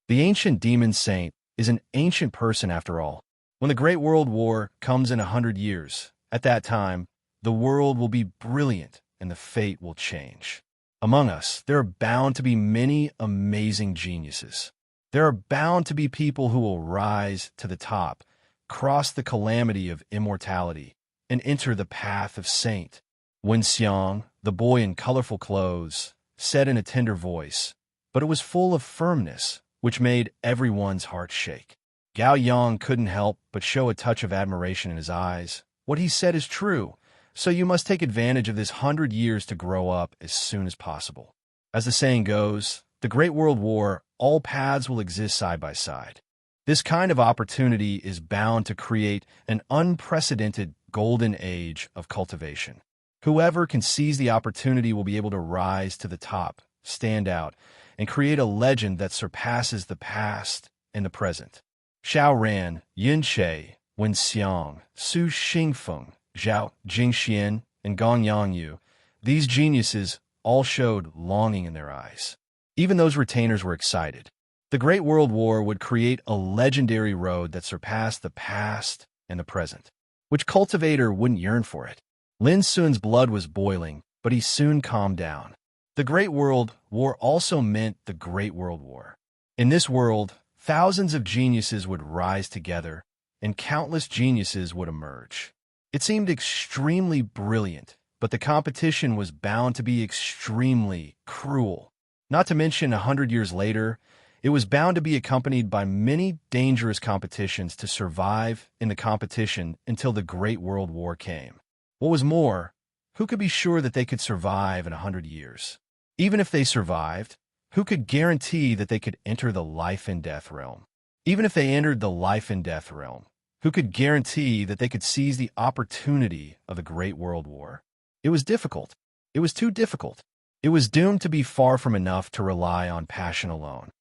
Speaker 1: The ancient demon saint is an ancient person after all. When the Great World War comes in 100 years, at that time, the world will be brilliant and the fate will change. Among us, there are bound to be many amazing geniuses. There are bound to be people who will rise to the top, cross the calamity of immortality, and enter the path of saint. Wen Xiang, the boy in colorful clothes, said in a tender voice, but it was full of firmness, which made everyone's heart shake. Gao Yang couldn't help but show a touch of admiration in his eyes. What he said is true, so you must take advantage of this 100 years to grow up as soon as possible. As the saying goes, the Great World War, all paths will exist side by side. This kind of opportunity is bound to create an unprecedented golden age of cultivation. Whoever can seize the opportunity will be able to rise to the top, stand out, and create a legend that surpasses the past and the present. Xiao Ran, Yin Che, Wen Xiang, Su Xingfeng, Zhao Jingxian, and Gong Yangyu, these geniuses all showed longing in their eyes. Even those retainers were excited. The Great World War would create a legendary road that surpassed the past and the present. Which cultivator wouldn't yearn for it? Lin Sun's blood was boiling, but he soon calmed down. The Great World War also meant the Great World War. In this world, thousands of geniuses would rise together, and countless geniuses would emerge. It seemed extremely brilliant, but the competition was bound to be extremely cruel. Not to mention 100 years later, it was bound to be accompanied by many dangerous competitions to survive in the competition until the Great World War came. What was more, who could be sure that they could survive in 100 years? Even if they survived, who could guarantee that they could enter the life and death realm? Even if they entered the life and death realm, who could guarantee that they could seize the opportunity of the Great World War? It was difficult. It was too difficult. It was doomed to be far from enough to rely on passion alone.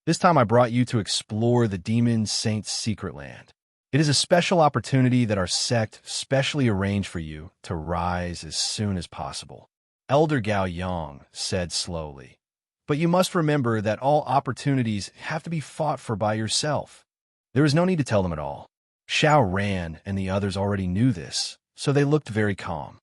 Speaker 1: This time I brought you to explore the demon saint's secret land. It is a special opportunity that our sect specially arranged for you to rise as soon as possible. Elder Gao Yang said slowly, but you must remember that all opportunities have to be fought for by yourself. There is no need to tell them at all. Xiao Ran and the others already knew this, so they looked very calm.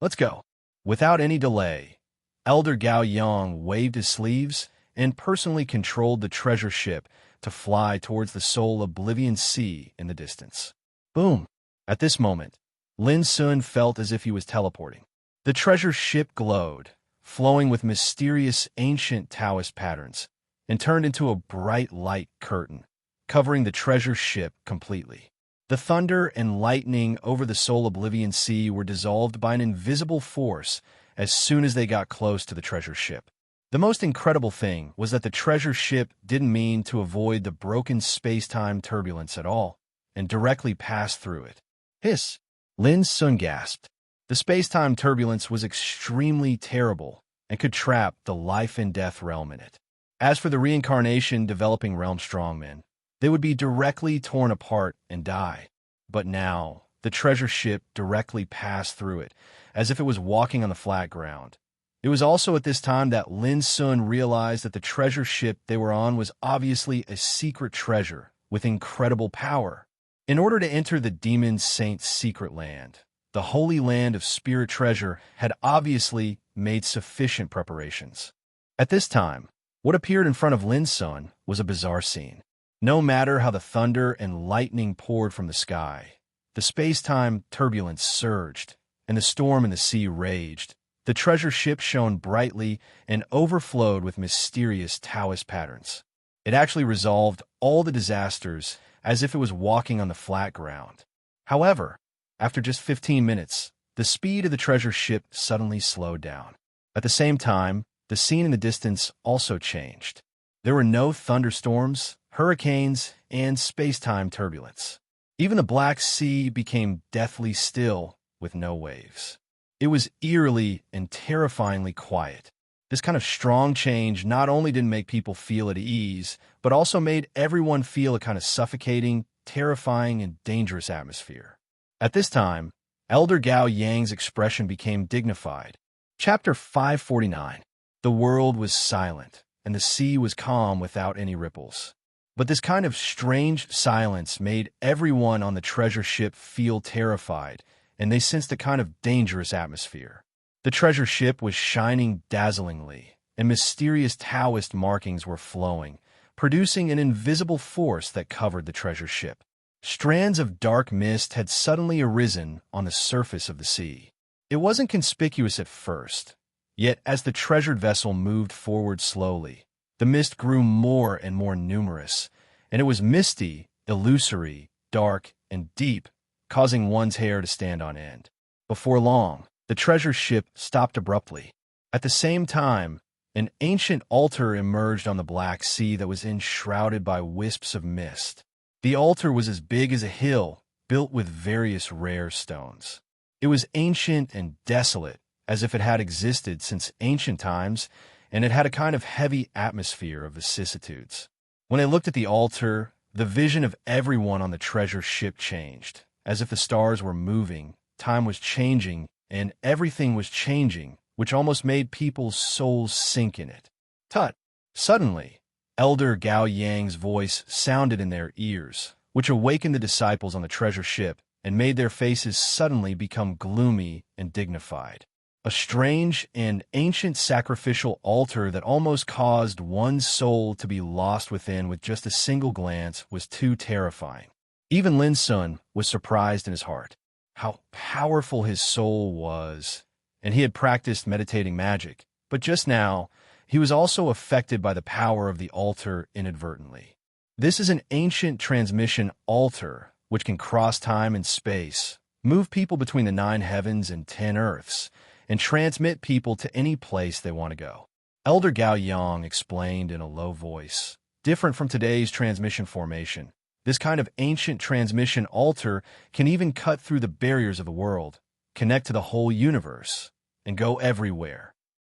Speaker 1: Let's go. Without any delay, Elder Gao Yang waved his sleeves and personally controlled the treasure ship to fly towards the Soul Oblivion Sea in the distance. Boom! At this moment, Lin Sun felt as if he was teleporting. The treasure ship glowed, flowing with mysterious ancient Taoist patterns, and turned into a bright light curtain, covering the treasure ship completely. The thunder and lightning over the Soul Oblivion Sea were dissolved by an invisible force as soon as they got close to the treasure ship. The most incredible thing was that the treasure ship didn't mean to avoid the broken space-time turbulence at all, and directly passed through it. Hiss! Lin Sun gasped. The space-time turbulence was extremely terrible and could trap the life and death realm in it. As for the reincarnation developing realm strongmen, they would be directly torn apart and die. But now, the treasure ship directly passed through it, as if it was walking on the flat ground. It was also at this time that Lin Sun realized that the treasure ship they were on was obviously a secret treasure with incredible power. In order to enter the demon saint's secret land, the Holy Land of Spirit Treasure had obviously made sufficient preparations. At this time, what appeared in front of Lin Sun was a bizarre scene. No matter how the thunder and lightning poured from the sky, the space-time turbulence surged, and the storm in the sea raged. The treasure ship shone brightly and overflowed with mysterious Taoist patterns. It actually resolved all the disasters as if it was walking on the flat ground. However, after just 15 minutes, the speed of the treasure ship suddenly slowed down. At the same time, the scene in the distance also changed. There were no thunderstorms, hurricanes, and space-time turbulence. Even the Black Sea became deathly still with no waves. It was eerily and terrifyingly quiet. This kind of strong change not only didn't make people feel at ease, but also made everyone feel a kind of suffocating, terrifying, and dangerous atmosphere. At this time, Elder Gao Yang's expression became dignified. Chapter 549. The world was silent, and the sea was calm without any ripples. But this kind of strange silence made everyone on the treasure ship feel terrified, and they sensed a kind of dangerous atmosphere. The treasure ship was shining dazzlingly, and mysterious Taoist markings were flowing, producing an invisible force that covered the treasure ship. Strands of dark mist had suddenly arisen on the surface of the sea. It wasn't conspicuous at first, yet as the treasured vessel moved forward slowly, the mist grew more and more numerous, and it was misty, illusory, dark, and deep, causing one's hair to stand on end. Before long, the treasure ship stopped abruptly. At the same time, an ancient altar emerged on the Black Sea that was enshrouded by wisps of mist. The altar was as big as a hill, built with various rare stones. It was ancient and desolate, as if it had existed since ancient times, and it had a kind of heavy atmosphere of vicissitudes. When I looked at the altar, the vision of everyone on the treasure ship changed, as if the stars were moving, time was changing, and everything was changing, which almost made people's souls sink in it. Tut! Suddenly, Elder Gao Yang's voice sounded in their ears, which awakened the disciples on the treasure ship and made their faces suddenly become gloomy and dignified. A strange and ancient sacrificial altar that almost caused one's soul to be lost within with just a single glance was too terrifying. Even Lin Sun was surprised in his heart. How powerful his soul was, and he had practiced meditating magic, but just now, he was also affected by the power of the altar inadvertently. This is an ancient transmission altar which can cross time and space, move people between the 9 heavens and 10 earths, and transmit people to any place they want to go. Elder Gao Yang explained in a low voice, different from today's transmission formation. This kind of ancient transmission altar can even cut through the barriers of the world, connect to the whole universe, and go everywhere.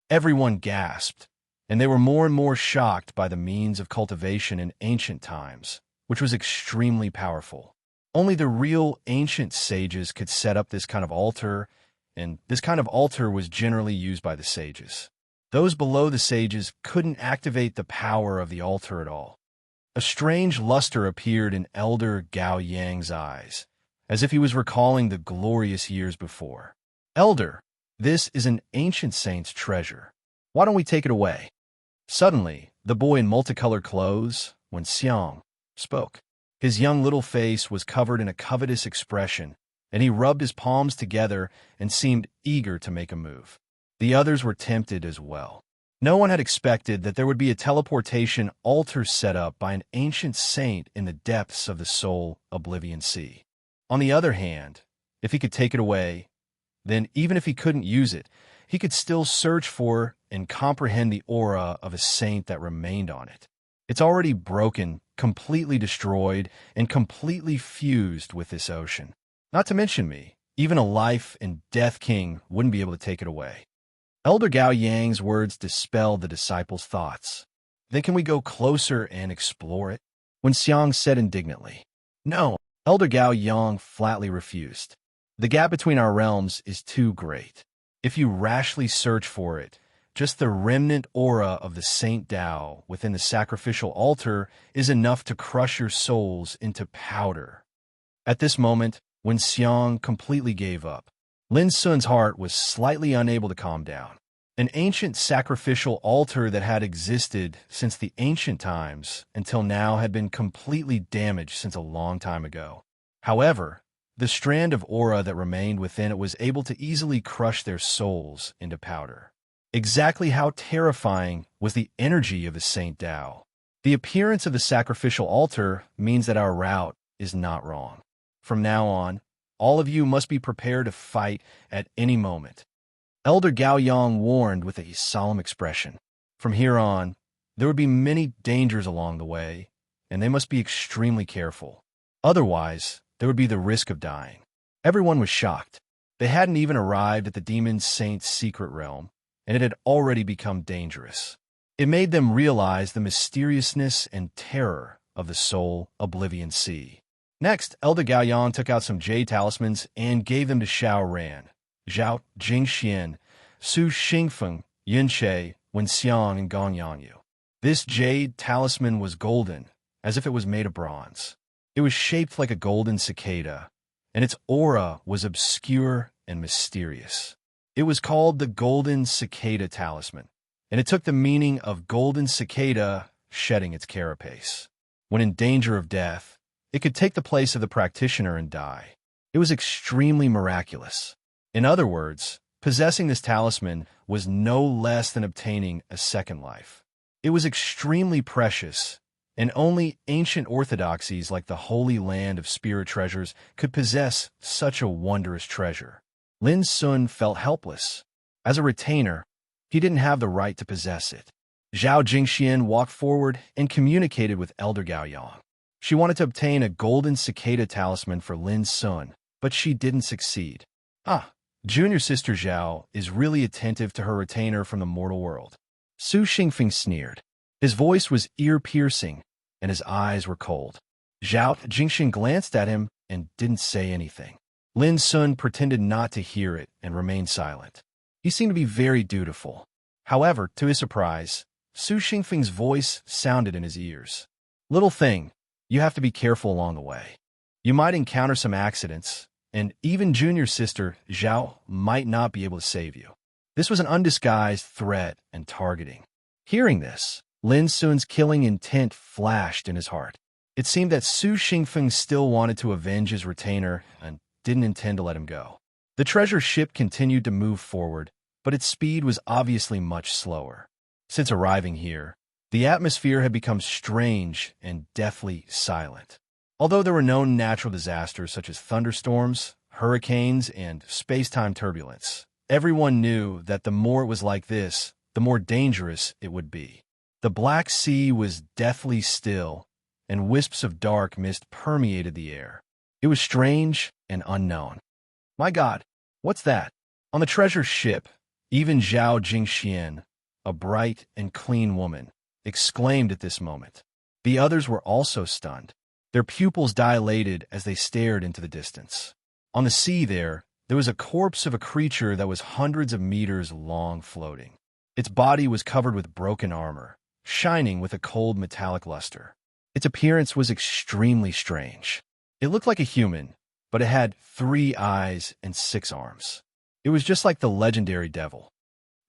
Speaker 1: Everyone gasped, and they were more and more shocked by the means of cultivation in ancient times, which was extremely powerful. Only the real ancient sages could set up this kind of altar, and this kind of altar was generally used by the sages. Those below the sages couldn't activate the power of the altar at all. A strange luster appeared in Elder Gao Yang's eyes, as if he was recalling the glorious years before. "Elder, this is an ancient saint's treasure. Why don't we take it away?" Suddenly, the boy in multicolored clothes, Wen Xiang, spoke. His young little face was covered in a covetous expression, and he rubbed his palms together and seemed eager to make a move. The others were tempted as well. No one had expected that there would be a teleportation altar set up by an ancient saint in the depths of the soul Oblivion Sea. On the other hand, if he could take it away, then even if he couldn't use it, he could still search for and comprehend the aura of a saint that remained on it. It's already broken, completely destroyed, and completely fused with this ocean. Not to mention me, even a life and death king wouldn't be able to take it away. Elder Gao Yang's words dispelled the disciples' thoughts. "Then can we go closer and explore it?" Wen Xiang said indignantly. "No," Elder Gao Yang flatly refused. "The gap between our realms is too great. If you rashly search for it, just the remnant aura of the Saint Tao within the sacrificial altar is enough to crush your souls into powder." At this moment, Wen Xiang completely gave up. Lin Sun's heart was slightly unable to calm down. An ancient sacrificial altar that had existed since the ancient times until now had been completely damaged since a long time ago. However, the strand of aura that remained within it was able to easily crush their souls into powder. Exactly how terrifying was the energy of the Saint Tao? The appearance of the sacrificial altar means that our route is not wrong. From now on, all of you must be prepared to fight at any moment. Elder Gao Yang warned with a solemn expression. From here on, there would be many dangers along the way, and they must be extremely careful. Otherwise, there would be the risk of dying. Everyone was shocked. They hadn't even arrived at the demon saint's secret realm, and it had already become dangerous. It made them realize the mysteriousness and terror of the soul Oblivion Sea. Next, Elder Gao Yang took out some jade talismans and gave them to Xiao Ran, Zhao Jingxian, Su Xingfeng, Yunshe, Wen Xiang, and Gong Yangyu. This jade talisman was golden, as if it was made of bronze. It was shaped like a golden cicada, and its aura was obscure and mysterious. It was called the Golden Cicada Talisman, and it took the meaning of golden cicada shedding its carapace. When in danger of death, it could take the place of the practitioner and die. It was extremely miraculous. In other words, possessing this talisman was no less than obtaining a second life. It was extremely precious, and only ancient orthodoxies like the Holy Land of Spirit Treasures could possess such a wondrous treasure. Lin Sun felt helpless. As a retainer, he didn't have the right to possess it. Zhao Jingxian walked forward and communicated with Elder Gao Yang. She wanted to obtain a golden cicada talisman for Lin Sun, but she didn't succeed. Junior sister Zhao is really attentive to her retainer from the mortal world. Su Xingfeng sneered. His voice was ear-piercing, and his eyes were cold. Zhao Jingxian glanced at him and didn't say anything. Lin Sun pretended not to hear it and remained silent. He seemed to be very dutiful. However, to his surprise, Su Xingfeng's voice sounded in his ears. "Little thing, you have to be careful along the way. You might encounter some accidents, and even junior sister Zhao might not be able to save you." This was an undisguised threat and targeting. Hearing this, Lin Sun's killing intent flashed in his heart. It seemed that Su Xingfeng still wanted to avenge his retainer and didn't intend to let him go. The treasure ship continued to move forward, but its speed was obviously much slower. Since arriving here, the atmosphere had become strange and deathly silent. Although there were no natural disasters such as thunderstorms, hurricanes, and space-time turbulence. Everyone knew that the more it was like this, the more dangerous it would be. The Black Sea was deathly still, and wisps of dark mist permeated the air. It was strange and unknown. My God, what's that? On the treasure ship, even Zhao Jingxian, a bright and clean woman, exclaimed at this moment. The others were also stunned. Their pupils dilated as they stared into the distance. On the sea there was a corpse of a creature that was hundreds of meters long floating. Its body was covered with broken armor, shining with a cold metallic luster. Its appearance was extremely strange. It looked like a human, but it had 3 eyes and 6 arms. It was just like the legendary devil.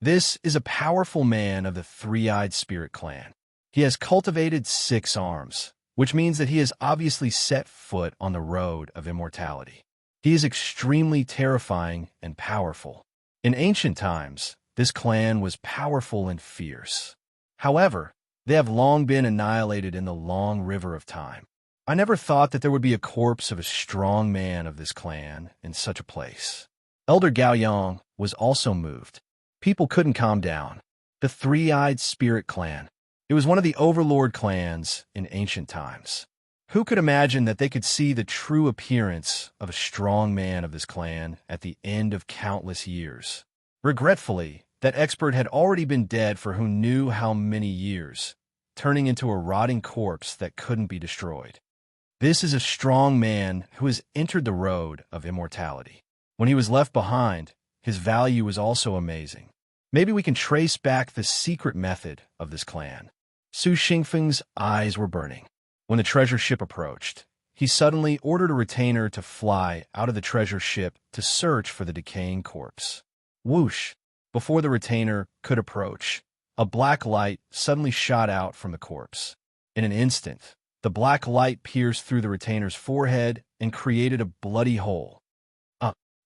Speaker 1: This is a powerful man of the three-eyed spirit clan. He has cultivated 6 arms, which means that he has obviously set foot on the road of immortality. He is extremely terrifying and powerful. In ancient times, this clan was powerful and fierce. However, they have long been annihilated in the long river of time. I never thought that there would be a corpse of a strong man of this clan in such a place. Elder Gao Yang was also moved. People couldn't calm down. The three-eyed spirit clan. It was one of the overlord clans in ancient times. Who could imagine that they could see the true appearance of a strong man of this clan at the end of countless years? Regretfully, that expert had already been dead for who knew how many years, turning into a rotting corpse that couldn't be destroyed. This is a strong man who has entered the road of immortality. When he was left behind, his value was also amazing. Maybe we can trace back the secret method of this clan. Su Xingfeng's eyes were burning. When the treasure ship approached, he suddenly ordered a retainer to fly out of the treasure ship to search for the decaying corpse. Whoosh! Before the retainer could approach, a black light suddenly shot out from the corpse. In an instant, the black light pierced through the retainer's forehead and created a bloody hole.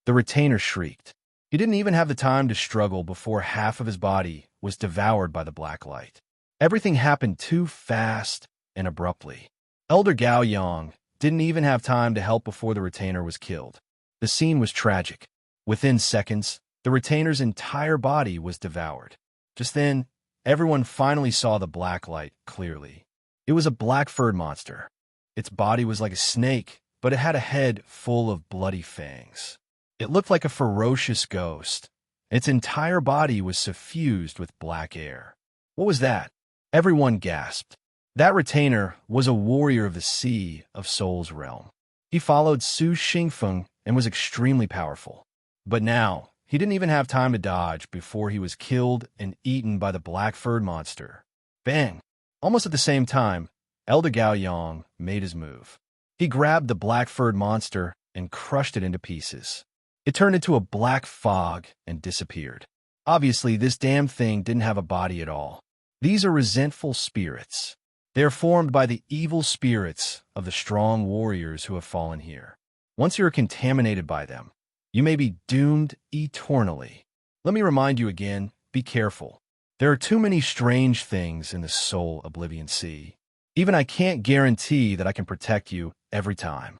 Speaker 1: The retainer shrieked. He didn't even have the time to struggle before half of his body was devoured by the black light. Everything happened too fast and abruptly. Elder Gao Yang didn't even have time to help before the retainer was killed. The scene was tragic. Within seconds, the retainer's entire body was devoured. Just then, everyone finally saw the black light clearly. It was a black-furred monster. Its body was like a snake, but it had a head full of bloody fangs. It looked like a ferocious ghost. Its entire body was suffused with black air. What was that? Everyone gasped. That retainer was a warrior of the Sea of Souls realm. He followed Su Xingfeng and was extremely powerful. But now, he didn't even have time to dodge before he was killed and eaten by the black-furred monster. Bang! Almost at the same time, Elder Gao Yang made his move. He grabbed the black-furred monster and crushed it into pieces. It turned into a black fog and disappeared. Obviously, this damn thing didn't have a body at all. These are resentful spirits. They are formed by the evil spirits of the strong warriors who have fallen here. Once you are contaminated by them, you may be doomed eternally. Let me remind you again, be careful. There are too many strange things in the Soul Oblivion Sea. Even I can't guarantee that I can protect you every time.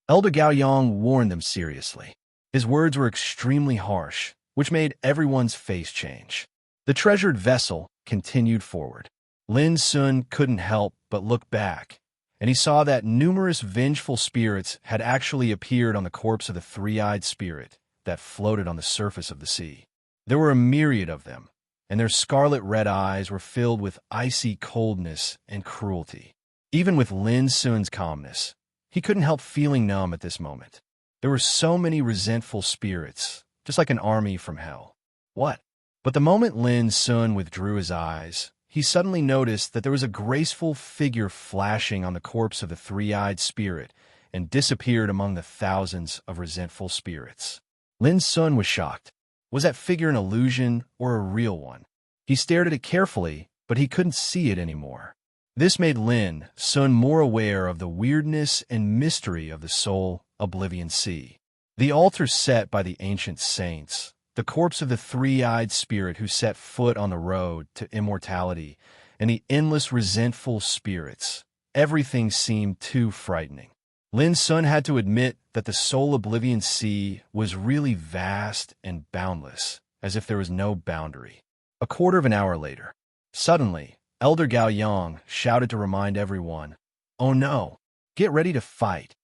Speaker 1: Elder Gao Yang warned them seriously. His words were extremely harsh, which made everyone's face change. The treasured vessel continued forward. Lin Sun couldn't help but look back, and he saw that numerous vengeful spirits had actually appeared on the corpse of the three-eyed spirit that floated on the surface of the sea. There were a myriad of them, and their scarlet red eyes were filled with icy coldness and cruelty. Even with Lin Sun's calmness, he couldn't help feeling numb at this moment. There were so many resentful spirits, just like an army from hell. What? But the moment Lin Sun withdrew his eyes, he suddenly noticed that there was a graceful figure flashing on the corpse of the three-eyed spirit and disappeared among the thousands of resentful spirits. Lin Sun was shocked. Was that figure an illusion or a real one? He stared at it carefully, but he couldn't see it anymore. This made Lin Sun more aware of the weirdness and mystery of the Soul Oblivion Sea. The altar set by the ancient saints, the corpse of the three-eyed spirit who set foot on the road to immortality, and the endless resentful spirits. Everything seemed too frightening. Lin Sun had to admit that the Soul Oblivion Sea was really vast and boundless, as if there was no boundary. A quarter of an hour later, suddenly, Elder Gao Yang shouted to remind everyone, "Oh no, get ready to fight."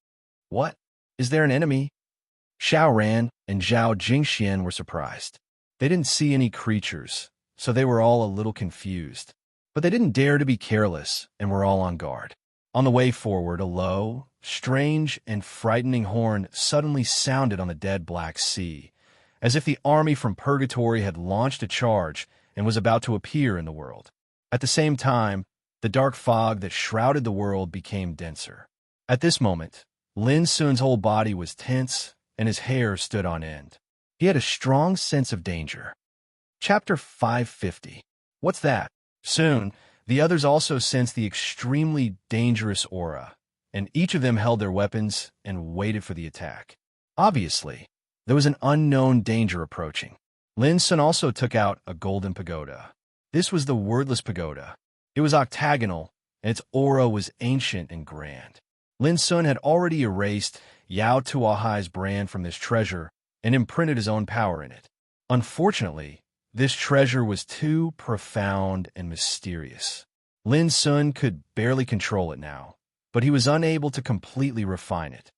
Speaker 1: "What? Is there an enemy?" Xiao Ran and Zhao Jingxian were surprised. They didn't see any creatures, so they were all a little confused. But they didn't dare to be careless and were all on guard. On the way forward, a low, strange, and frightening horn suddenly sounded on the dead Black Sea, as if the army from Purgatory had launched a charge and was about to appear in the world. At the same time, the dark fog that shrouded the world became denser. At this moment, Lin Sun's whole body was tense and his hair stood on end. He had a strong sense of danger. Chapter 550. What's that? Soon, the others also sensed the extremely dangerous aura, and each of them held their weapons and waited for the attack. Obviously, there was an unknown danger approaching. Lin Sun also took out a golden pagoda. This was the Wordless Pagoda. It was octagonal, and its aura was ancient and grand. Lin Sun had already erased Yao Tuahai's brand from this treasure and imprinted his own power in it. Unfortunately, this treasure was too profound and mysterious. Lin Sun could barely control it now, but he was unable to completely refine it.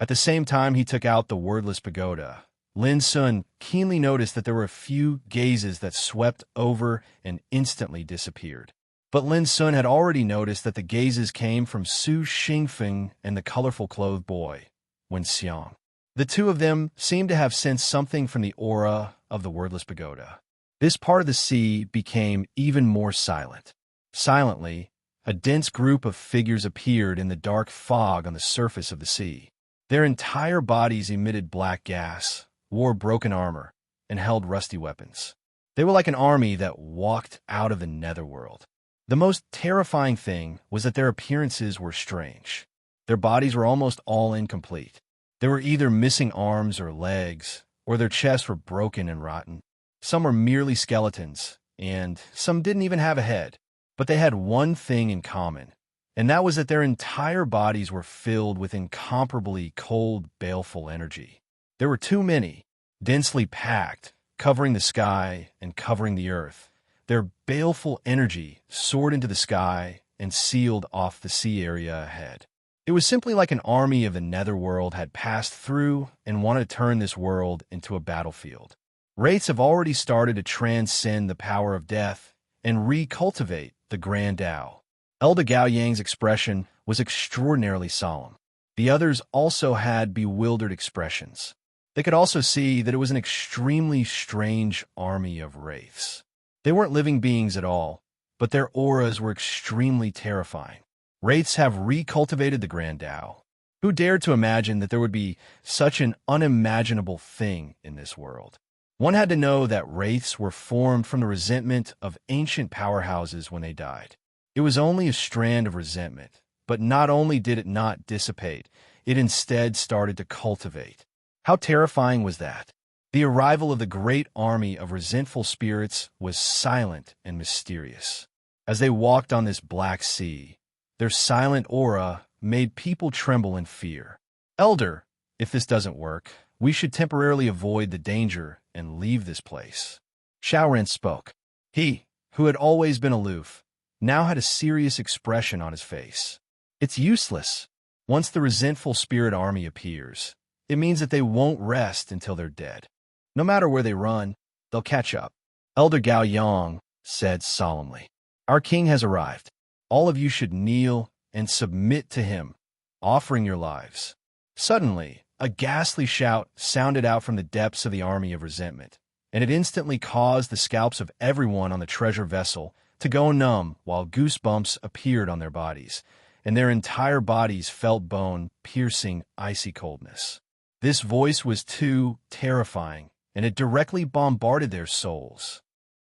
Speaker 1: At the same time he took out the Wordless Pagoda, Lin Sun keenly noticed that there were a few gazes that swept over and instantly disappeared. But Lin Sun had already noticed that the gazes came from Su Xingfeng and the colorful clothed boy, Wen Xiang. The two of them seemed to have sensed something from the aura of the Wordless Pagoda. This part of the sea became even more silent. Silently, a dense group of figures appeared in the dark fog on the surface of the sea. Their entire bodies emitted black gas, wore broken armor, and held rusty weapons. They were like an army that walked out of the netherworld. The most terrifying thing was that their appearances were strange. Their bodies were almost all incomplete. They were either missing arms or legs, or their chests were broken and rotten. Some were merely skeletons, and some didn't even have a head. But they had one thing in common, and that was that their entire bodies were filled with incomparably cold, baleful energy. There were too many, densely packed, covering the sky and covering the earth. Their baleful energy soared into the sky and sealed off the sea area ahead. It was simply like an army of the netherworld had passed through and wanted to turn this world into a battlefield. Wraiths have already started to transcend the power of death and recultivate the Grand Tao. Elder Gao Yang's expression was extraordinarily solemn. The others also had bewildered expressions. They could also see that it was an extremely strange army of wraiths. They weren't living beings at all, but their auras were extremely terrifying. Wraiths have recultivated the Grand Tao. Who dared to imagine that there would be such an unimaginable thing in this world? One had to know that wraiths were formed from the resentment of ancient powerhouses when they died. It was only a strand of resentment, but not only did it not dissipate, it instead started to cultivate. How terrifying was that? The arrival of the great army of resentful spirits was silent and mysterious. As they walked on this black sea, their silent aura made people tremble in fear. Elder, if this doesn't work, we should temporarily avoid the danger and leave this place. Xiaoran spoke. He, who had always been aloof, now had a serious expression on his face. It's useless. Once the resentful spirit army appears, it means that they won't rest until they're dead. No matter where they run, they'll catch up. Elder Gao Yang said solemnly, Our king has arrived. All of you should kneel and submit to him, offering your lives. Suddenly, a ghastly shout sounded out from the depths of the army of resentment, and it instantly caused the scalps of everyone on the treasure vessel to go numb while goosebumps appeared on their bodies, and their entire bodies felt bone-piercing icy coldness. This voice was too terrifying, and it directly bombarded their souls.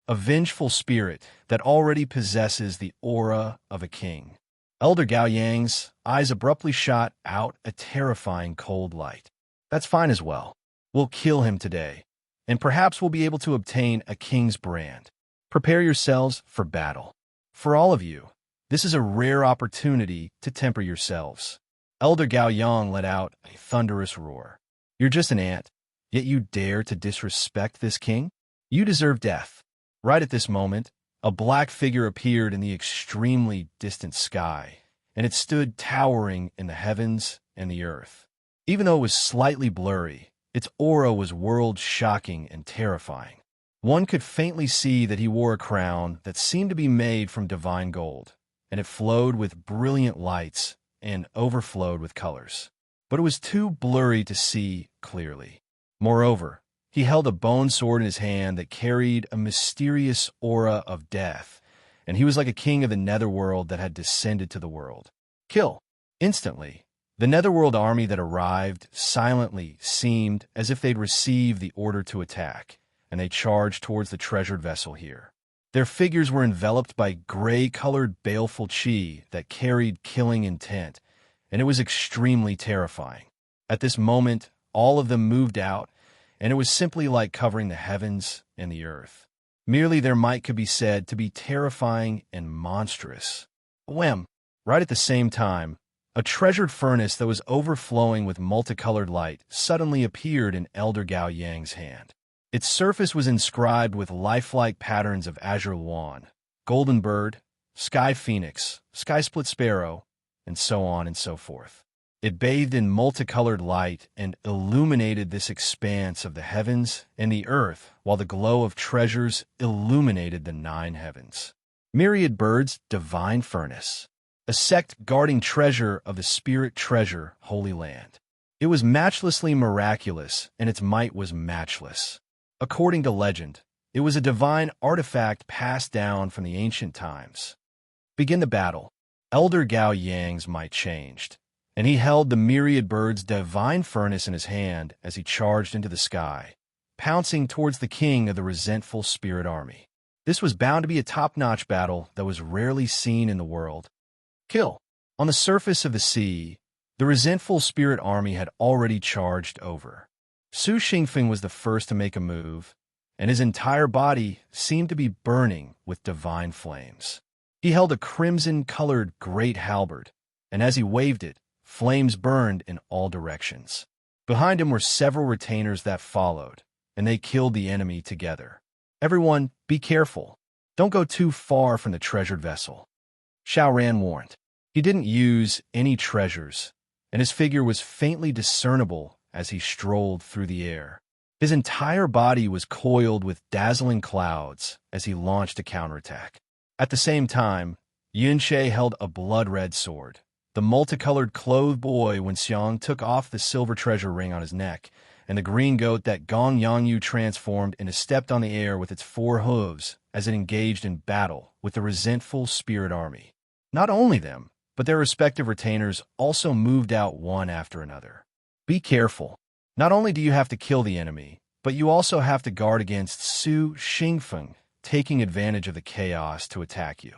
Speaker 1: A vengeful spirit that already possesses the aura of a king. Elder Gao Yang's eyes abruptly shot out a terrifying cold light. That's fine as well. We'll kill him today, and perhaps we'll be able to obtain a king's brand. Prepare yourselves for battle. For all of you, this is a rare opportunity to temper yourselves. Elder Gao Yang let out a thunderous roar. You're just an ant, yet you dare to disrespect this king? You deserve death. Right at this moment, a black figure appeared in the extremely distant sky, and it stood towering in the heavens and the earth. Even though it was slightly blurry, its aura was world-shocking and terrifying. One could faintly see that he wore a crown that seemed to be made from divine gold, and it flowed with brilliant lights and overflowed with colors. But it was too blurry to see clearly. Moreover, he held a bone sword in his hand that carried a mysterious aura of death, and he was like a king of the netherworld that had descended to the world. Kill! Instantly, the netherworld army that arrived silently seemed as if they'd received the order to attack, and they charged towards the treasured vessel here. Their figures were enveloped by gray-colored baleful chi that carried killing intent, and it was extremely terrifying. At this moment, all of them moved out, and it was simply like covering the heavens and the earth. Merely their might could be said to be terrifying and monstrous. Wham! Right at the same time, a treasured furnace that was overflowing with multicolored light suddenly appeared in Elder Gao Yang's hand. Its surface was inscribed with lifelike patterns of azure swan, golden bird, sky phoenix, sky split sparrow, and so on and so forth. It bathed in multicolored light and illuminated this expanse of the heavens and the earth, while the glow of treasures illuminated the 9 heavens. Myriad birds, divine furnace. A sect guarding treasure of the spirit treasure, Holy Land. It was matchlessly miraculous, and its might was matchless. According to legend, it was a divine artifact passed down from the ancient times. Begin the battle. Elder Gao Yang's might changed, and he held the myriad bird's divine furnace in his hand as he charged into the sky, pouncing towards the king of the resentful spirit army. This was bound to be a top-notch battle that was rarely seen in the world. Kill. On the surface of the sea, the resentful spirit army had already charged over. Su Xingfeng was the first to make a move, and his entire body seemed to be burning with divine flames. He held a crimson-colored great halberd, and as he waved it, flames burned in all directions. Behind him were several retainers that followed, and they killed the enemy together. Everyone, be careful. Don't go too far from the treasured vessel. Xiao Ran warned. He didn't use any treasures, and his figure was faintly discernible as he strolled through the air. His entire body was coiled with dazzling clouds as he launched a counterattack. At the same time, Yunshe held a blood-red sword. The multicolored clothed boy when Xiang took off the silver treasure ring on his neck, and the green goat that Gong Yangyu transformed into stepped on the air with its 4 hooves as it engaged in battle with the resentful spirit army. Not only them, but their respective retainers also moved out one after another. Be careful. Not only do you have to kill the enemy, but you also have to guard against Su Xingfeng taking advantage of the chaos to attack you.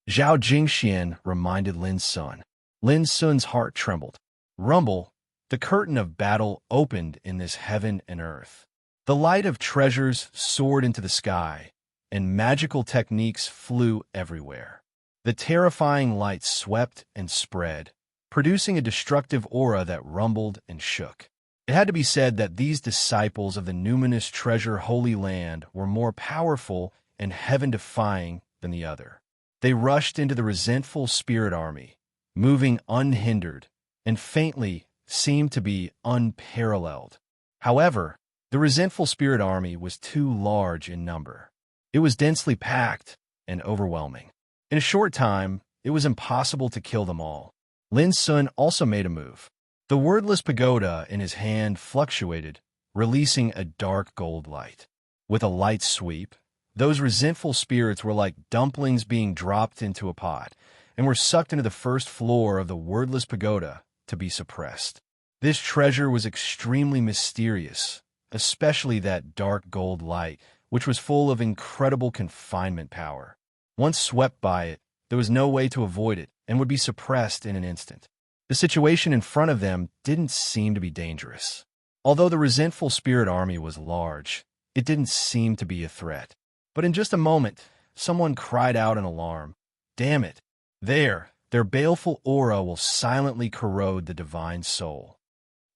Speaker 1: Zhao Jingxian reminded Lin Sun. Lin Sun's heart trembled. Rumble, the curtain of battle opened in this heaven and earth. The light of treasures soared into the sky, and magical techniques flew everywhere. The terrifying light swept and spread, producing a destructive aura that rumbled and shook. It had to be said that these disciples of the numinous treasure Holy Land were more powerful and heaven-defying than the other. They rushed into the resentful spirit army, moving unhindered, and faintly seemed to be unparalleled. However, the resentful spirit army was too large in number. It was densely packed and overwhelming. In a short time, it was impossible to kill them all. Lin Sun also made a move. The wordless pagoda in his hand fluctuated, releasing a dark gold light. With a light sweep, those resentful spirits were like dumplings being dropped into a pot, and were sucked into the first floor of the wordless pagoda to be suppressed. This treasure was extremely mysterious, especially that dark gold light, which was full of incredible confinement power. Once swept by it, there was no way to avoid it and would be suppressed in an instant. The situation in front of them didn't seem to be dangerous. Although the resentful spirit army was large, it didn't seem to be a threat. But in just a moment, someone cried out in alarm. Damn it! There, their baleful aura will silently corrode the divine soul.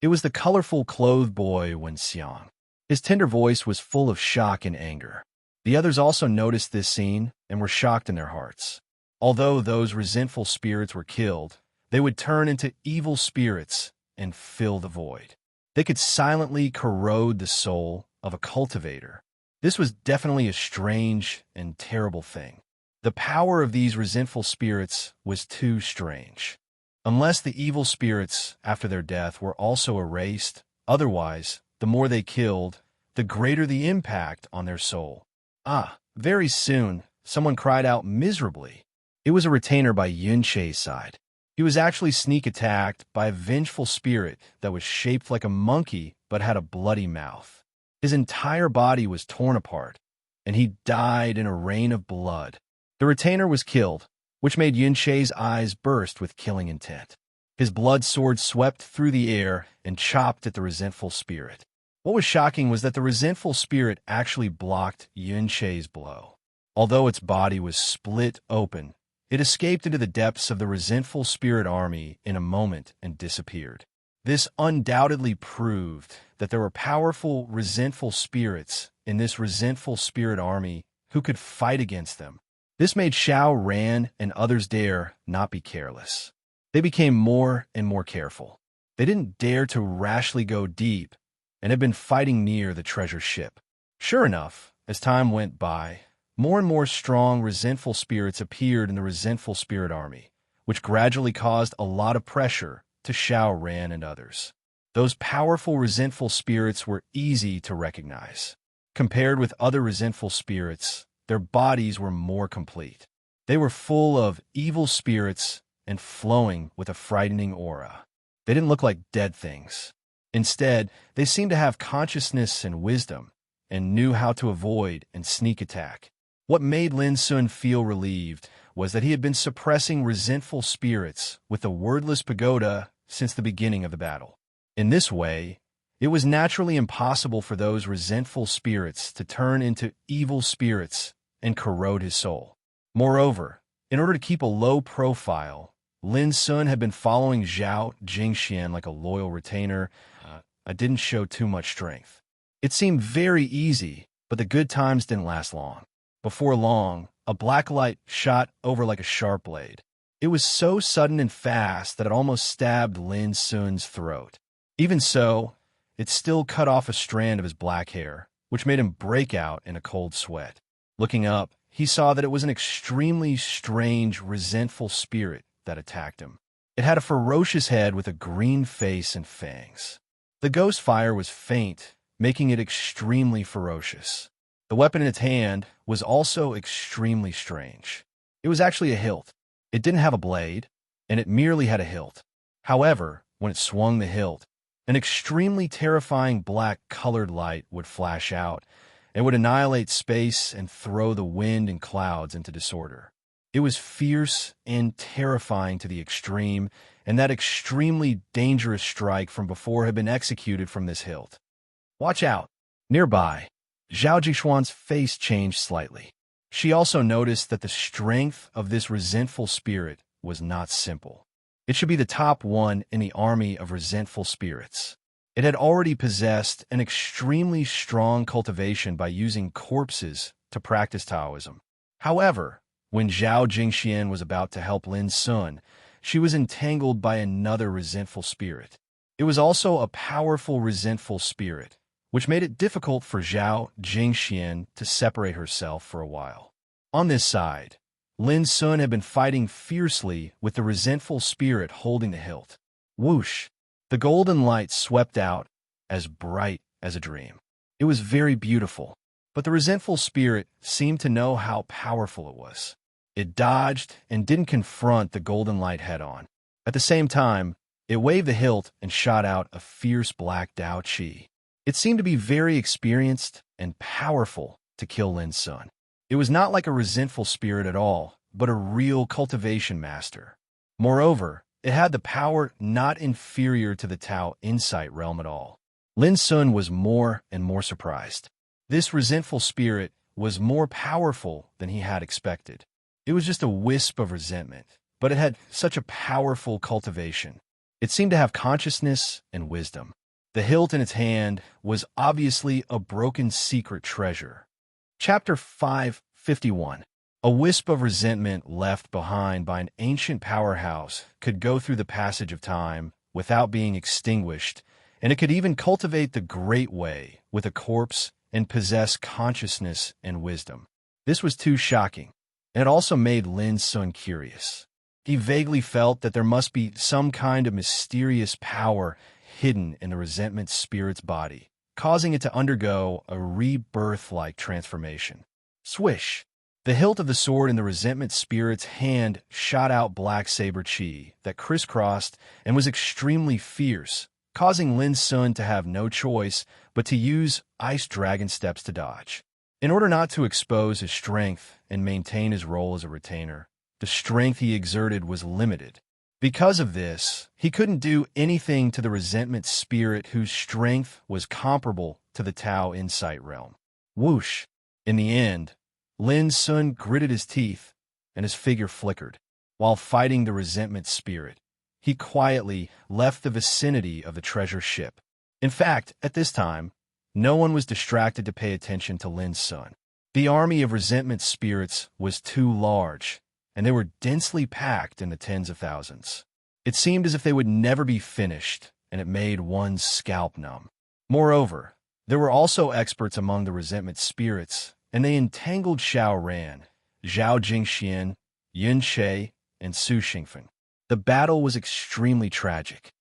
Speaker 1: It was the colorful clothed boy Wen Xiang. His tender voice was full of shock and anger. The others also noticed this scene and were shocked in their hearts. Although those resentful spirits were killed, they would turn into evil spirits and fill the void. They could silently corrode the soul of a cultivator. This was definitely a strange and terrible thing. The power of these resentful spirits was too strange. Unless the evil spirits, after their death, were also erased, otherwise, the more they killed, the greater the impact on their soul. Very soon, someone cried out miserably. It was a retainer by Yunche's side. He was actually sneak attacked by a vengeful spirit that was shaped like a monkey but had a bloody mouth. His entire body was torn apart, and he died in a rain of blood. The retainer was killed, which made Yunche's eyes burst with killing intent. His blood sword swept through the air and chopped at the resentful spirit. What was shocking was that the resentful spirit actually blocked Yunche's blow. Although its body was split open, it escaped into the depths of the resentful spirit army in a moment and disappeared. This undoubtedly proved that there were powerful, resentful spirits in this resentful spirit army who could fight against them. This made Xiao Ran and others dare not be careless. They became more and more careful. They didn't dare to rashly go deep and had been fighting near the treasure ship. Sure enough, as time went by, more and more strong, resentful spirits appeared in the resentful spirit army, which gradually caused a lot of pressure to Xiao Ran and others. Those powerful, resentful spirits were easy to recognize. Compared with other resentful spirits, their bodies were more complete. They were full of evil spirits and flowing with a frightening aura. They didn't look like dead things. Instead, they seemed to have consciousness and wisdom, and knew how to avoid and sneak attack. What made Lin Sun feel relieved was that he had been suppressing resentful spirits with the wordless pagoda since the beginning of the battle. In this way, it was naturally impossible for those resentful spirits to turn into evil spirits and corrode his soul. Moreover, in order to keep a low profile, Lin Sun had been following Zhao Jingxian like a loyal retainer. Didn't show too much strength. It seemed very easy, but the good times didn't last long. Before long, a black light shot over like a sharp blade. It was so sudden and fast that it almost stabbed Lin Sun's throat. Even so, it still cut off a strand of his black hair, which made him break out in a cold sweat. Looking up, he saw that it was an extremely strange, resentful spirit that attacked him. It had a ferocious head with a green face and fangs. The ghost fire was faint, making it extremely ferocious. The weapon in its hand was also extremely strange. It was actually a hilt. It didn't have a blade, and it merely had a hilt. However, when it swung the hilt, an extremely terrifying black-colored light would flash out and would annihilate space and throw the wind and clouds into disorder. It was fierce and terrifying to the extreme, and that extremely dangerous strike from before had been executed from this hilt. Watch out! Nearby, Zhao Jixuan's face changed slightly. She also noticed that the strength of this resentful spirit was not simple. It should be the top one in the army of resentful spirits. It had already possessed an extremely strong cultivation by using corpses to practice Taoism. However, when Zhao Jingxian was about to help Lin Sun, she was entangled by another resentful spirit. It was also a powerful resentful spirit, which made it difficult for Zhao Jingxian to separate herself for a while. On this side, Lin Sun had been fighting fiercely with the resentful spirit holding the hilt. Whoosh! The golden light swept out, as bright as a dream. It was very beautiful, but the resentful spirit seemed to know how powerful it was. It dodged and didn't confront the golden light head-on. At the same time, it waved the hilt and shot out a fierce black Dao Qi. It seemed to be very experienced and powerful to kill Lin Sun. It was not like a resentful spirit at all, but a real cultivation master. Moreover, it had the power not inferior to the Tao Insight realm at all. Lin Sun was more and more surprised. This resentful spirit was more powerful than he had expected. It was just a wisp of resentment, but it had such a powerful cultivation. It seemed to have consciousness and wisdom. The hilt in its hand was obviously a broken secret treasure. Chapter 551. A wisp of resentment left behind by an ancient powerhouse could go through the passage of time without being extinguished, and it could even cultivate the great way with a corpse and possess consciousness and wisdom. This was too shocking, and it also made Lin Sun curious. He vaguely felt that there must be some kind of mysterious power hidden in the resentment spirit's body, causing it to undergo a rebirth-like transformation. Swish! The hilt of the sword in the resentment spirit's hand shot out black saber chi that crisscrossed and was extremely fierce, causing Lin Sun to have no choice but to use ice dragon steps to dodge. In order not to expose his strength and maintain his role as a retainer, the strength he exerted was limited. Because of this, he couldn't do anything to the resentment spirit whose strength was comparable to the Tao Insight realm. Whoosh! In the end, Lin Sun gritted his teeth, and his figure flickered. While fighting the resentment spirit, he quietly left the vicinity of the treasure ship. In fact, at this time, no one was distracted to pay attention to Lin Sun. The army of resentment spirits was too large, and they were densely packed in the tens of thousands. It seemed as if they would never be finished, and it made one's scalp numb. Moreover, there were also experts among the resentment spirits, and they entangled Xiao Ran, Zhao Jingxian, Yun She, and Su Xingfen. The battle was extremely tragic.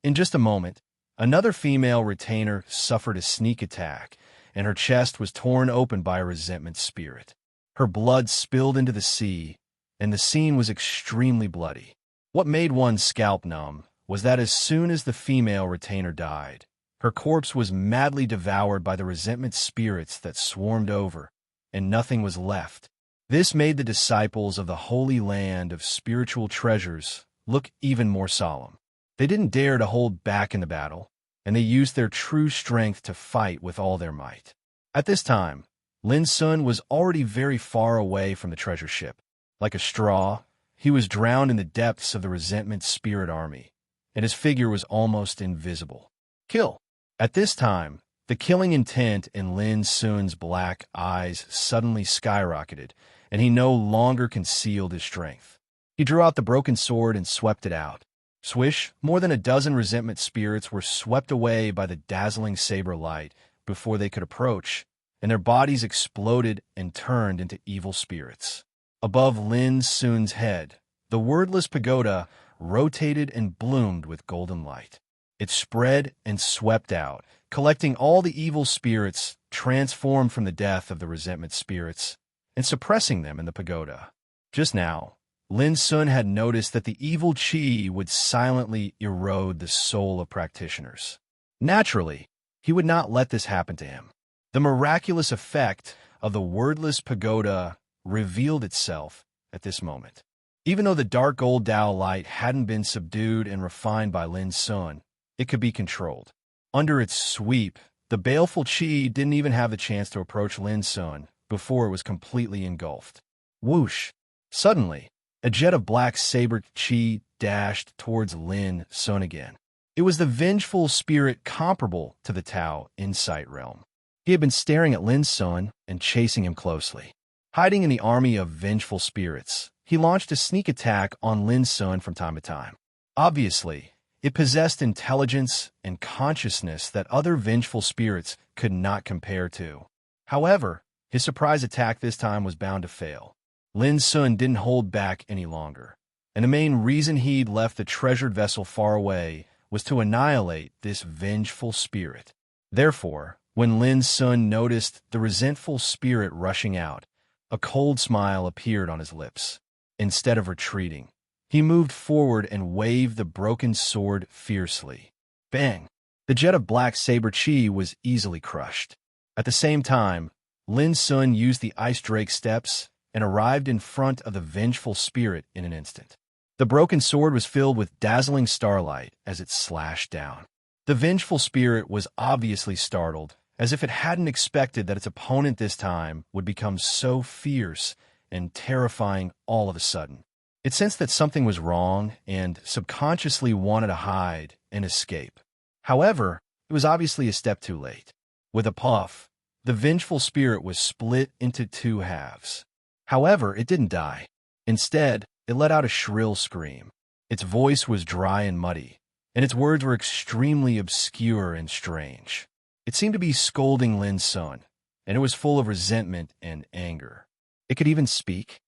Speaker 1: In just a moment, another female retainer suffered a sneak attack, and her chest was torn open by a resentment spirit. Her blood spilled into the sea, and the scene was extremely bloody. What made one's scalp numb was that as soon as the female retainer died, her corpse was madly devoured by the resentment spirits that swarmed over, and nothing was left. This made the disciples of the Holy Land of spiritual treasures look even more solemn. They didn't dare to hold back in the battle, and they used their true strength to fight with all their might. At this time, Lin Sun was already very far away from the treasure ship. Like a straw, he was drowned in the depths of the resentment spirit army, and his figure was almost invisible. Kill! At this time, the killing intent in Lin Sun's black eyes suddenly skyrocketed, and he no longer concealed his strength. He drew out the broken sword and swept it out. Swish! More than a dozen resentment spirits were swept away by the dazzling saber light before they could approach, and their bodies exploded and turned into evil spirits. Above Lin Sun's head, the wordless pagoda rotated and bloomed with golden light. It spread and swept out, collecting all the evil spirits transformed from the death of the resentment spirits and suppressing them in the pagoda. Just now, Lin Sun had noticed that the evil chi would silently erode the soul of practitioners. Naturally, he would not let this happen to him. The miraculous effect of the wordless pagoda revealed itself at this moment. Even though the dark gold Tao light hadn't been subdued and refined by Lin Sun, it could be controlled. Under its sweep, the baleful chi didn't even have the chance to approach Lin Sun before it was completely engulfed. Whoosh! Suddenly, a jet of black saber chi dashed towards Lin Sun again. It was the vengeful spirit comparable to the Tao Insight realm. He had been staring at Lin Sun and chasing him closely. Hiding in the army of vengeful spirits, he launched a sneak attack on Lin Sun from time to time. Obviously, it possessed intelligence and consciousness that other vengeful spirits could not compare to. However, his surprise attack this time was bound to fail. Lin Sun didn't hold back any longer, and the main reason he'd left the treasured vessel far away was to annihilate this vengeful spirit. Therefore, when Lin Sun noticed the resentful spirit rushing out, a cold smile appeared on his lips. Instead of retreating, he moved forward and waved the broken sword fiercely. Bang! The jet of black saber chi was easily crushed. At the same time, Lin Sun used the ice drake steps and arrived in front of the vengeful spirit in an instant. The broken sword was filled with dazzling starlight as it slashed down. The vengeful spirit was obviously startled, as if it hadn't expected that its opponent this time would become so fierce and terrifying all of a sudden. It sensed that something was wrong and subconsciously wanted to hide and escape. However, it was obviously a step too late. With a puff, the vengeful spirit was split into two halves. However, it didn't die. Instead, it let out a shrill scream. Its voice was dry and muddy, and its words were extremely obscure and strange. It seemed to be scolding Lin's son, and it was full of resentment and anger. It could even speak.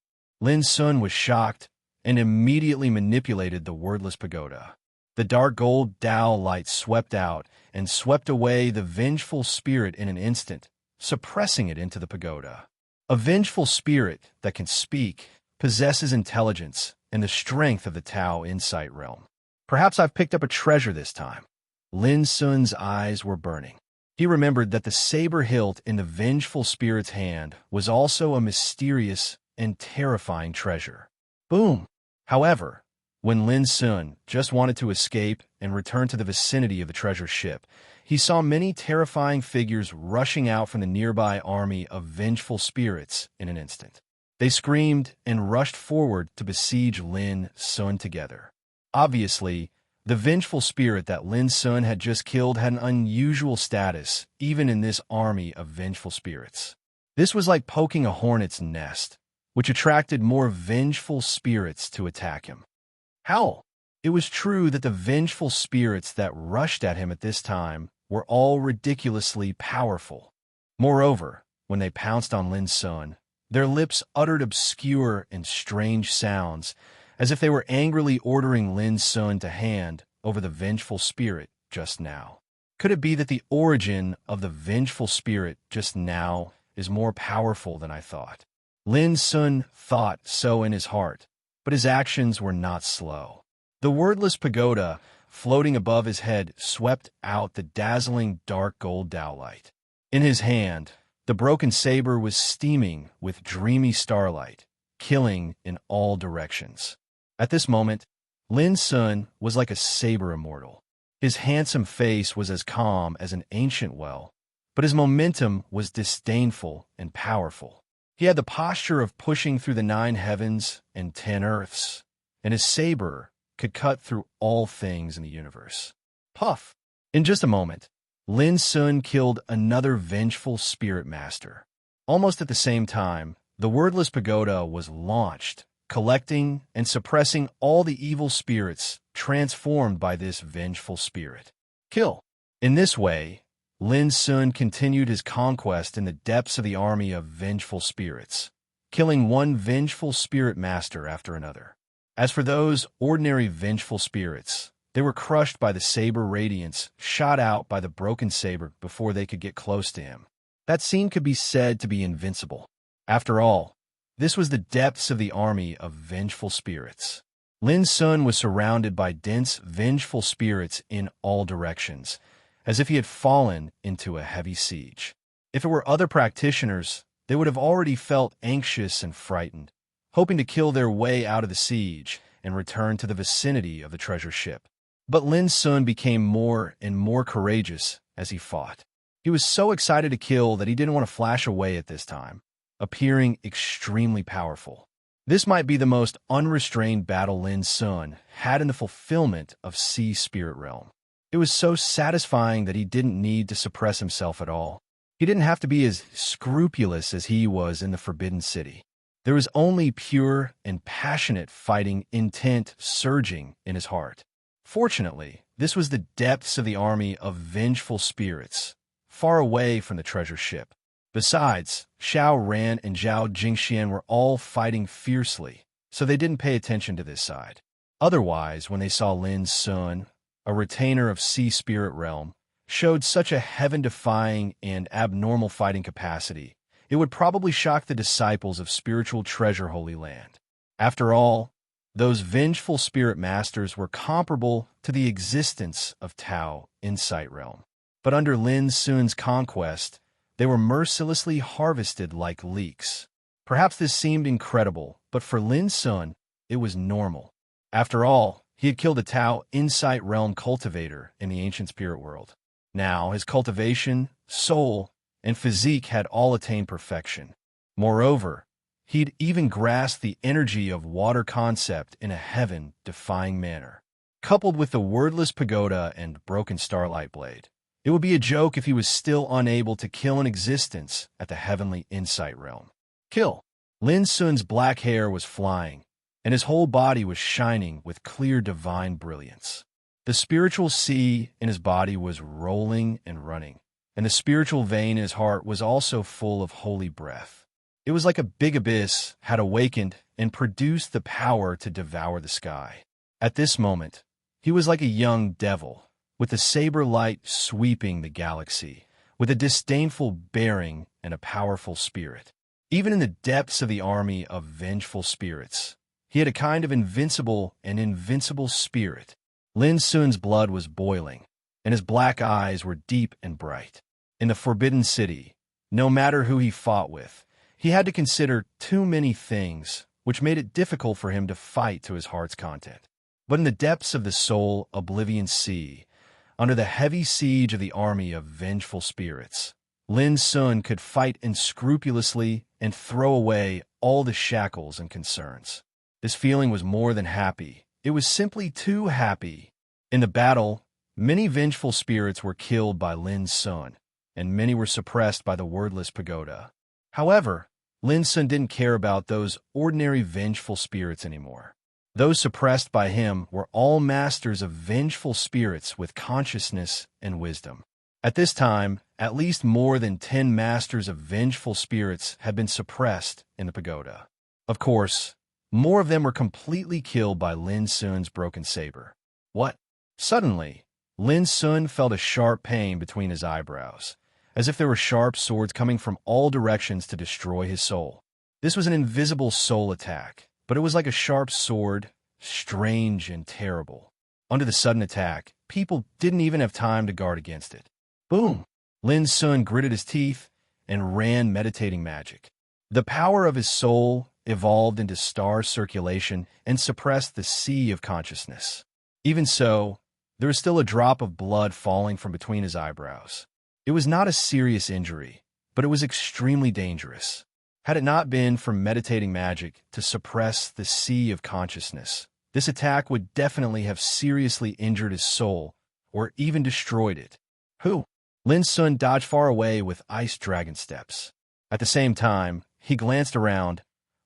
Speaker 1: Lin's son was shocked and immediately manipulated the wordless pagoda. The dark gold Tao light swept out and swept away the vengeful spirit in an instant, suppressing it into the pagoda. A vengeful spirit that can speak possesses intelligence and the strength of the Tao insight realm. Perhaps I've picked up a treasure this time. Lin Sun's eyes were burning. He remembered that the saber hilt in the vengeful spirit's hand was also a mysterious and terrifying treasure. Boom! However, when Lin Sun just wanted to escape and return to the vicinity of the treasure ship, he saw many terrifying figures rushing out from the nearby army of vengeful spirits in an instant. They screamed and rushed forward to besiege Lin Sun together. Obviously, the vengeful spirit that Lin Sun had just killed had an unusual status, even in this army of vengeful spirits. This was like poking a hornet's nest, which attracted more vengeful spirits to attack him. How? It was true that the vengeful spirits that rushed at him at this time were all ridiculously powerful. Moreover, when they pounced on Lin Sun, their lips uttered obscure and strange sounds, as if they were angrily ordering Lin Sun to hand over the vengeful spirit just now. Could it be that the origin of the vengeful spirit just now is more powerful than I thought? Lin Sun thought so in his heart, but his actions were not slow. The wordless pagoda floating above his head swept out the dazzling dark gold dowlight. In his hand, the broken saber was steaming with dreamy starlight, killing in all directions. At this moment, Lin Sun was like a saber immortal. His handsome face was as calm as an ancient well, but his momentum was disdainful and powerful. He had the posture of pushing through the 9 heavens and 10 earths, and his saber could cut through all things in the universe. Puff! In just a moment, Lin Sun killed another vengeful spirit master. Almost at the same time, the wordless pagoda was launched, collecting and suppressing all the evil spirits transformed by this vengeful spirit. Kill! In this way, Lin Sun continued his conquest in the depths of the army of vengeful spirits, killing one vengeful spirit master after another. As for those ordinary vengeful spirits, they were crushed by the saber radiance shot out by the broken saber before they could get close to him. That scene could be said to be invincible. After all, this was the depths of the army of vengeful spirits. Lin Sun was surrounded by dense, vengeful spirits in all directions, as if he had fallen into a heavy siege. If it were other practitioners, they would have already felt anxious and frightened, hoping to kill their way out of the siege and return to the vicinity of the treasure ship. But Lin Sun became more and more courageous as he fought. He was so excited to kill that he didn't want to flash away at this time, appearing extremely powerful. This might be the most unrestrained battle Lin Sun had in the fulfillment of Sea Spirit Realm. It was so satisfying that he didn't need to suppress himself at all. He didn't have to be as scrupulous as he was in the Forbidden City. There was only pure and passionate fighting intent surging in his heart. Fortunately, this was the depths of the army of vengeful spirits, far away from the treasure ship. Besides, Xiao Ran and Zhao Jingxian were all fighting fiercely, so they didn't pay attention to this side. Otherwise, when they saw Lin Sun, a retainer of Sea Spirit Realm, showed such a heaven-defying and abnormal fighting capacity, it would probably shock the disciples of spiritual treasure Holy Land. After all, those vengeful spirit masters were comparable to the existence of Tao Insight Realm. But under Lin Sun's conquest, they were mercilessly harvested like leeks. Perhaps this seemed incredible, but for Lin Sun, it was normal. After all, he had killed a Tao Insight Realm cultivator in the ancient spirit world. Now, his cultivation, soul, and physique had all attained perfection. Moreover, He'd even grasped the energy of water concept in a heaven-defying manner. Coupled with the wordless pagoda and broken starlight blade, it would be a joke if he was still unable to kill an existence at the heavenly insight realm. Kill! Lin Sun's black hair was flying, and his whole body was shining with clear divine brilliance. The spiritual sea in his body was rolling and running, and the spiritual vein in his heart was also full of holy breath. It was like a big abyss had awakened and produced the power to devour the sky. At this moment, he was like a young devil, with the saber light sweeping the galaxy, with a disdainful bearing and a powerful spirit. Even in the depths of the army of vengeful spirits, he had a kind of invincible and invincible spirit. Lin Sun's blood was boiling, and his black eyes were deep and bright. In the Forbidden City, no matter who he fought with, he had to consider too many things, which made it difficult for him to fight to his heart's content. But in the depths of the soul Oblivion Sea, under the heavy siege of the army of vengeful spirits, Lin Sun could fight unscrupulously and throw away all the shackles and concerns. This feeling was more than happy. It was simply too happy. In the battle, many vengeful spirits were killed by Lin Sun, and many were suppressed by the wordless pagoda. However, Lin Sun didn't care about those ordinary vengeful spirits anymore. Those suppressed by him were all masters of vengeful spirits with consciousness and wisdom. At this time, at least more than 10 masters of vengeful spirits had been suppressed in the pagoda. Of course, more of them were completely killed by Lin Sun's broken saber. What? Suddenly, Lin Sun felt a sharp pain between his eyebrows, as if there were sharp swords coming from all directions to destroy his soul. This was an invisible soul attack, but it was like a sharp sword, strange and terrible. Under the sudden attack, people didn't even have time to guard against it. Boom! Lin Sun gritted his teeth and ran meditating magic. The power of his soul evolved into star circulation and suppressed the sea of consciousness. Even so, there was still a drop of blood falling from between his eyebrows. It was not a serious injury, but it was extremely dangerous. Had it not been for meditating magic to suppress the sea of consciousness, this attack would definitely have seriously injured his soul or even destroyed it. Who? Lin Sun dodged far away with ice dragon steps. At the same time, he glanced around,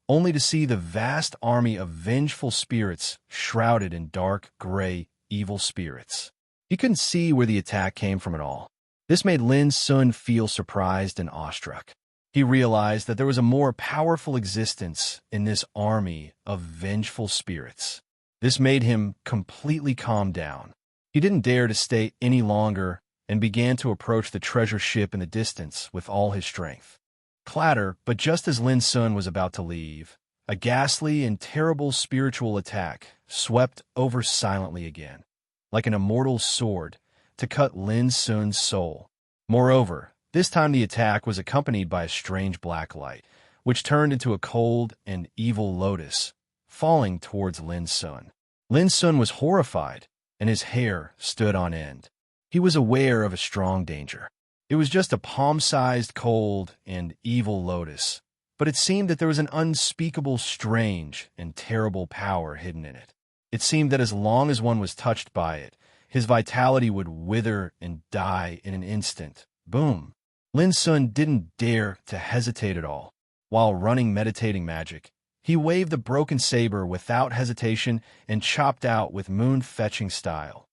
Speaker 1: only to see the vast army of vengeful spirits shrouded in dark, gray, evil spirits. He couldn't see where the attack came from at all. This made Lin Sun feel surprised and awestruck. He realized that there was a more powerful existence in this army of vengeful spirits. This made him completely calm down. He didn't dare to stay any longer and began to approach the treasure ship in the distance with all his strength. Clatter, but just as Lin Sun was about to leave, a ghastly and terrible spiritual attack swept over silently again, like an immortal sword, to cut Lin Sun's soul. Moreover, this time the attack was accompanied by a strange black light, which turned into a cold and evil lotus, falling towards Lin Sun. Lin Sun was horrified, and his hair stood on end. He was aware of a strong danger. It was just a palm-sized cold and evil lotus, but it seemed that there was an unspeakable, strange, and terrible power hidden in it. It seemed that as long as one was touched by it, his vitality would wither and die in an instant. Boom! Lin Sun didn't dare to hesitate at all. While running meditating magic, he waved the broken saber without hesitation and chopped out with moon-fetching style.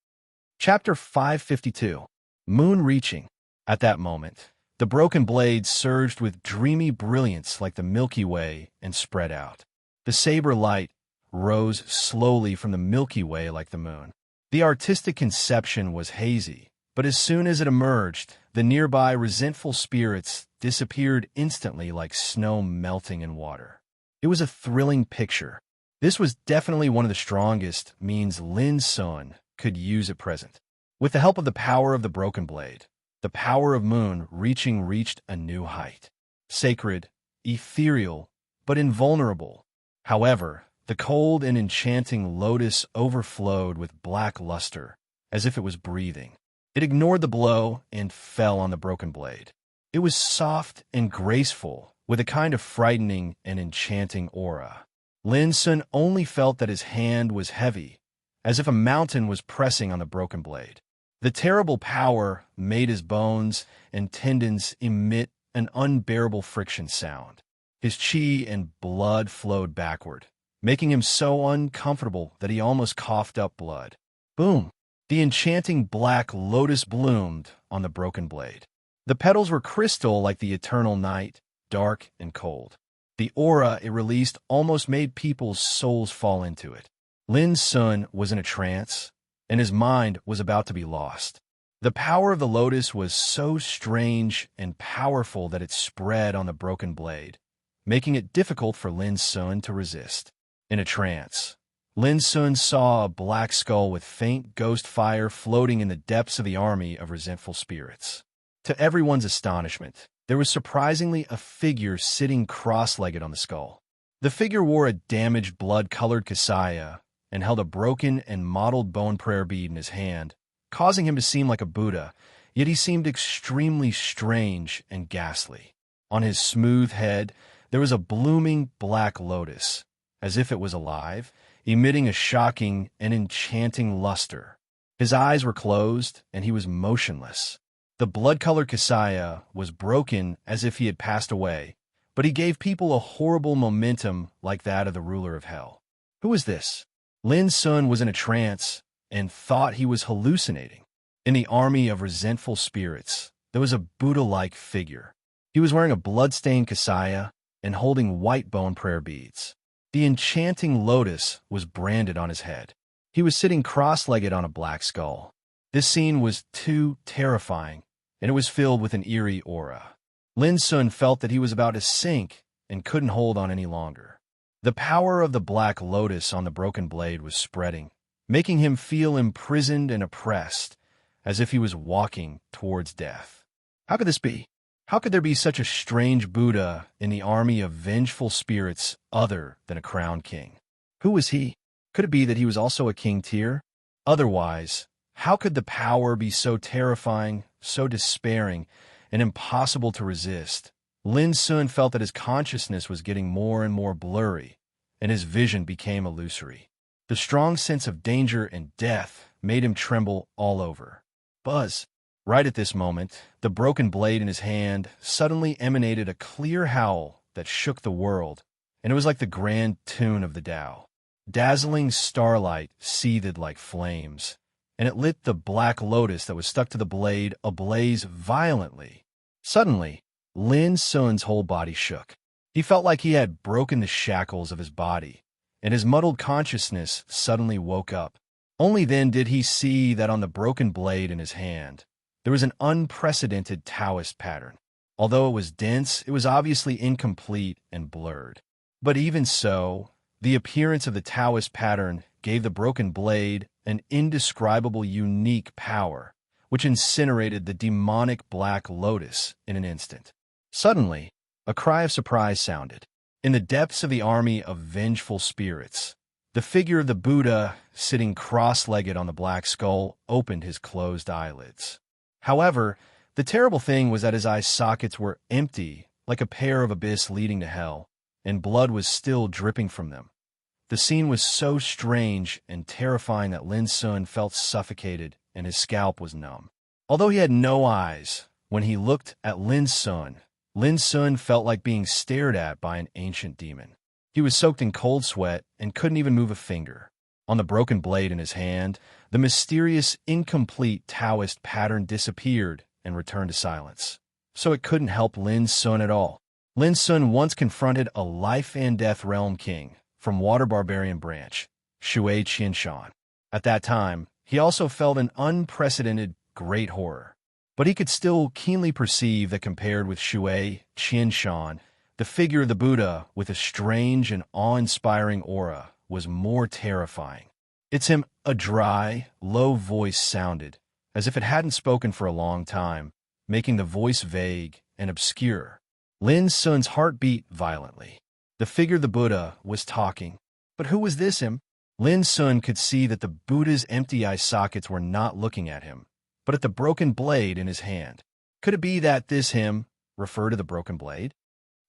Speaker 1: Chapter 552. Moon Reaching. At that moment, the broken blade surged with dreamy brilliance like the Milky Way and spread out. The saber light rose slowly from the Milky Way like the moon. The artistic conception was hazy, but as soon as it emerged, the nearby resentful spirits disappeared instantly like snow melting in water. It was a thrilling picture. This was definitely one of the strongest means Lin Sun could use at present. With the help of the power of the broken blade, the power of Moon reached a new height. Sacred, ethereal, but invulnerable. However, the cold and enchanting lotus overflowed with black luster, as if it was breathing. It ignored the blow and fell on the broken blade. It was soft and graceful, with a kind of frightening and enchanting aura. Lin Sun only felt that his hand was heavy, as if a mountain was pressing on the broken blade. The terrible power made his bones and tendons emit an unbearable friction sound. His chi and blood flowed backward, making him so uncomfortable that he almost coughed up blood. Boom! The enchanting black lotus bloomed on the broken blade. The petals were crystal like the eternal night, dark and cold. The aura it released almost made people's souls fall into it. Lin Sun was in a trance, and his mind was about to be lost. The power of the lotus was so strange and powerful that it spread on the broken blade, making it difficult for Lin Sun to resist. In a trance, Lin Sun saw a black skull with faint ghost fire floating in the depths of the army of resentful spirits. To everyone's astonishment, there was surprisingly a figure sitting cross-legged on the skull. The figure wore a damaged blood-colored kasaya and held a broken and mottled bone prayer bead in his hand, causing him to seem like a Buddha, yet he seemed extremely strange and ghastly. On his smooth head, there was a blooming black lotus, as if it was alive, emitting a shocking and enchanting luster. His eyes were closed, and he was motionless. The blood-colored kasaya was broken as if he had passed away, but he gave people a horrible momentum like that of the ruler of hell. Who was this? Lin Sun was in a trance and thought he was hallucinating. In the army of resentful spirits, there was a Buddha-like figure. He was wearing a blood-stained kasaya and holding white bone prayer beads. The enchanting lotus was branded on his head. He was sitting cross-legged on a black skull. This scene was too terrifying, and it was filled with an eerie aura. Lin Sun felt that he was about to sink and couldn't hold on any longer. The power of the black lotus on the broken blade was spreading, making him feel imprisoned and oppressed, as if he was walking towards death. How could this be? How could there be such a strange Buddha in the army of vengeful spirits other than a crowned king? Who was he? Could it be that he was also a king tier? Otherwise, how could the power be so terrifying, so despairing, and impossible to resist? Lin Sun felt that his consciousness was getting more and more blurry, and his vision became illusory. The strong sense of danger and death made him tremble all over. Buzz! Right at this moment, the broken blade in his hand suddenly emanated a clear howl that shook the world, and it was like the grand tune of the Tao. Dazzling starlight seethed like flames, and it lit the black lotus that was stuck to the blade ablaze violently. Suddenly, Lin Sun's whole body shook. He felt like he had broken the shackles of his body, and his muddled consciousness suddenly woke up. Only then did he see that on the broken blade in his hand, there was an unprecedented Taoist pattern. Although it was dense, it was obviously incomplete and blurred. But even so, the appearance of the Taoist pattern gave the broken blade an indescribable unique power, which incinerated the demonic black lotus in an instant. Suddenly, a cry of surprise sounded. In the depths of the army of vengeful spirits, the figure of the Buddha, sitting cross-legged on the black skull, opened his closed eyelids. However, the terrible thing was that his eye sockets were empty, like a pair of abyss leading to hell, and blood was still dripping from them. The scene was so strange and terrifying that Lin Sun felt suffocated and his scalp was numb. Although he had no eyes, when he looked at Lin Sun felt like being stared at by an ancient demon. He was soaked in cold sweat and couldn't even move a finger. On the broken blade in his hand, the mysterious, incomplete Taoist pattern disappeared and returned to silence. So it couldn't help Lin Sun at all. Lin Sun once confronted a life-and-death realm king from Water Barbarian Branch, Shui Qianshan. At that time, he also felt an unprecedented great horror. But he could still keenly perceive that compared with Shui Qianshan, the figure of the Buddha with a strange and awe-inspiring aura was more terrifying. It's him. A dry, low voice sounded, as if it hadn't spoken for a long time, making the voice vague and obscure. Lin Sun's heart beat violently. The figure of the Buddha was talking. But who was this him? Lin Sun could see that the Buddha's empty eye sockets were not looking at him, but at the broken blade in his hand. Could it be that this him referred to the broken blade?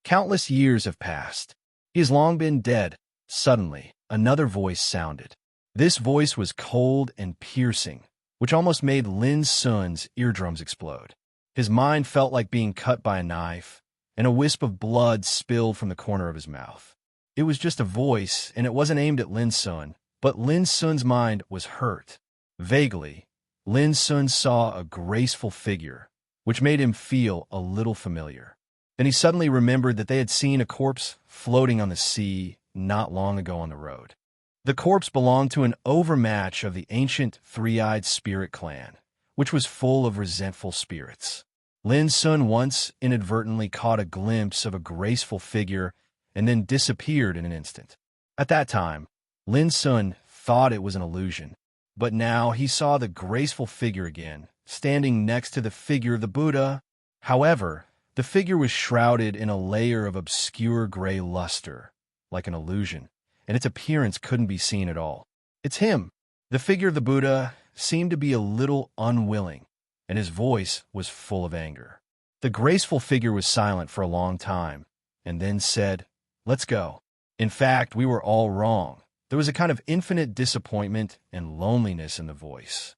Speaker 1: Countless years have passed. He has long been dead. Suddenly, another voice sounded. This voice was cold and piercing, which almost made Lin Sun's eardrums explode. His mind felt like being cut by a knife, and a wisp of blood spilled from the corner of his mouth. It was just a voice, and it wasn't aimed at Lin Sun, but Lin Sun's mind was hurt. Vaguely, Lin Sun saw a graceful figure, which made him feel a little familiar. Then he suddenly remembered that they had seen a corpse floating on the sea not long ago on the road. The corpse belonged to an overmatch of the ancient three-eyed spirit clan, which was full of resentful spirits. Lin Sun once inadvertently caught a glimpse of a graceful figure and then disappeared in an instant. At that time, Lin Sun thought it was an illusion, but now he saw the graceful figure again, standing next to the figure of the Buddha. However, the figure was shrouded in a layer of obscure gray luster, like an illusion, and its appearance couldn't be seen at all. It's him. The figure of the Buddha seemed to be a little unwilling, and his voice was full of anger. The graceful figure was silent for a long time, and then said, "Let's go." In fact, we were all wrong. There was a kind of infinite disappointment and loneliness in the voice.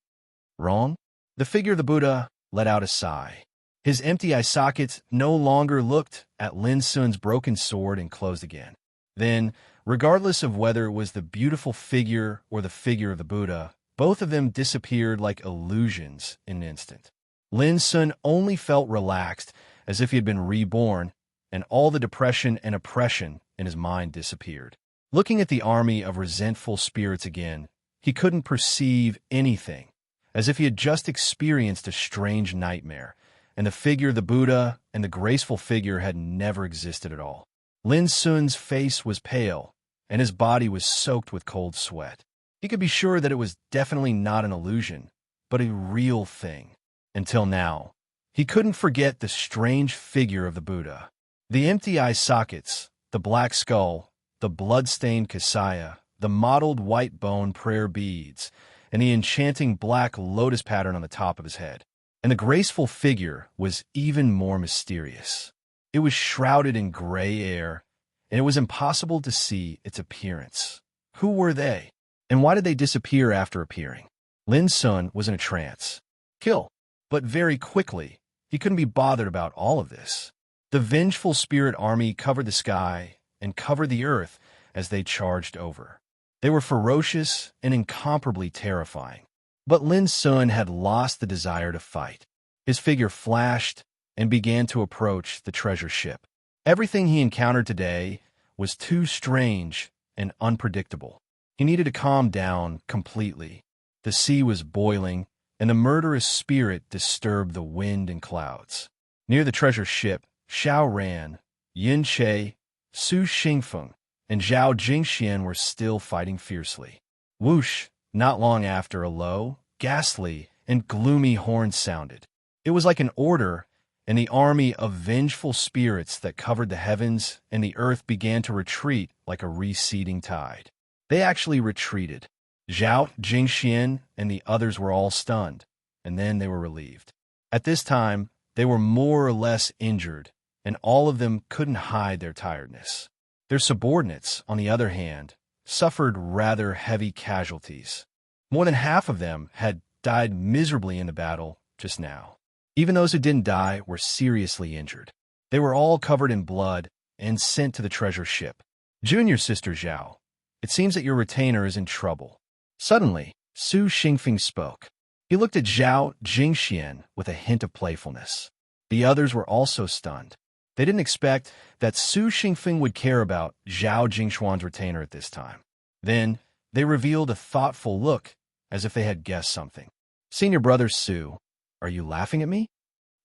Speaker 1: Wrong? The figure of the Buddha let out a sigh. His empty eye sockets no longer looked at Lin Sun's broken sword and closed again. Then, regardless of whether it was the beautiful figure or the figure of the Buddha, both of them disappeared like illusions in an instant. Lin Sun only felt relaxed, as if he had been reborn, and all the depression and oppression in his mind disappeared. Looking at the army of resentful spirits again, he couldn't perceive anything, as if he had just experienced a strange nightmare, and the figure of the Buddha and the graceful figure had never existed at all. Lin Sun's face was pale, and his body was soaked with cold sweat. He could be sure that it was definitely not an illusion, but a real thing. Until now, he couldn't forget the strange figure of the Buddha. The empty eye sockets, the black skull, the blood-stained kasaya, the mottled white bone prayer beads, and the enchanting black lotus pattern on the top of his head. And the graceful figure was even more mysterious. It was shrouded in gray air, and it was impossible to see its appearance. Who were they? And why did they disappear after appearing? Lin Sun was in a trance. Kill. But very quickly, he couldn't be bothered about all of this. The vengeful spirit army covered the sky and covered the earth as they charged over. They were ferocious and incomparably terrifying. But Lin Sun had lost the desire to fight. His figure flashed and began to approach the treasure ship. Everything he encountered today was too strange and unpredictable. He needed to calm down completely. The sea was boiling, and the murderous spirit disturbed the wind and clouds. Near the treasure ship, Xiao Ran, Yin Che, Su Xingfeng, and Zhao Jingxian were still fighting fiercely. Whoosh! Not long after, a low, ghastly, and gloomy horn sounded. It was like an order, and the army of vengeful spirits that covered the heavens and the earth began to retreat like a receding tide. They actually retreated. Zhao Jingxian and the others were all stunned, and then they were relieved. At this time, they were more or less injured, and all of them couldn't hide their tiredness. Their subordinates, on the other hand, suffered rather heavy casualties. More than half of them had died miserably in the battle just now. Even those who didn't die were seriously injured. They were all covered in blood and sent to the treasure ship. Junior Sister Zhao, it seems that your retainer is in trouble. Suddenly, Su Xingfeng spoke. He looked at Zhao Jingxian with a hint of playfulness. The others were also stunned. They didn't expect that Su Xingfeng would care about Zhao Jingxuan's retainer at this time. Then, they revealed a thoughtful look, as if they had guessed something. Senior brother Su, are you laughing at me?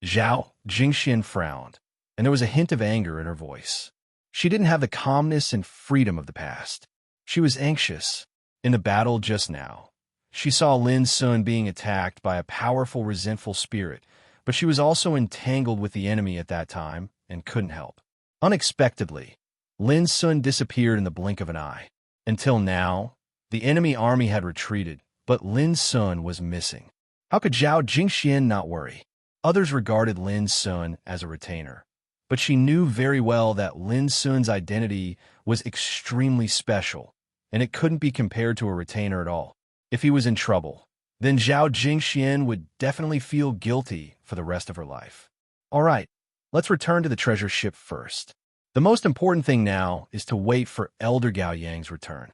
Speaker 1: Zhao Jingxian frowned, and there was a hint of anger in her voice. She didn't have the calmness and freedom of the past. She was anxious. In the battle just now, she saw Lin Sun being attacked by a powerful, resentful spirit, but she was also entangled with the enemy at that time and couldn't help. Unexpectedly, Lin Sun disappeared in the blink of an eye. Until now, the enemy army had retreated, but Lin Sun was missing. How could Zhao Jingxian not worry? Others regarded Lin Sun as a retainer, but she knew very well that Lin Sun's identity was extremely special, and it couldn't be compared to a retainer at all. If he was in trouble, then Zhao Jingxian would definitely feel guilty for the rest of her life. All right, let's return to the treasure ship first. The most important thing now is to wait for Elder Gao Yang's return.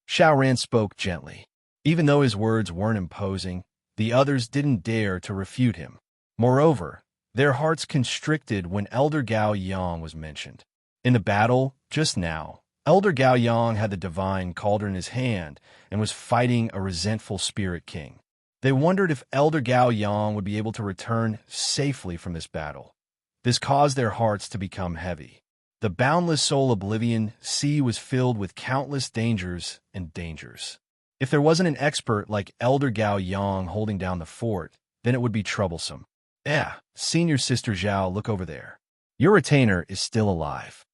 Speaker 1: Xiao Ran spoke gently. Even though his words weren't imposing, the others didn't dare to refute him. Moreover, their hearts constricted when Elder Gao Yang was mentioned. In the battle, just now, Elder Gao Yang had the divine cauldron in his hand and was fighting a resentful spirit king. They wondered if Elder Gao Yang would be able to return safely from this battle. This caused their hearts to become heavy. The boundless soul oblivion sea was filled with countless dangers and dangers. If there wasn't an expert like Elder Gao Yang holding down the fort, then it would be troublesome. Senior Sister Zhao, look over there. Your retainer is still alive.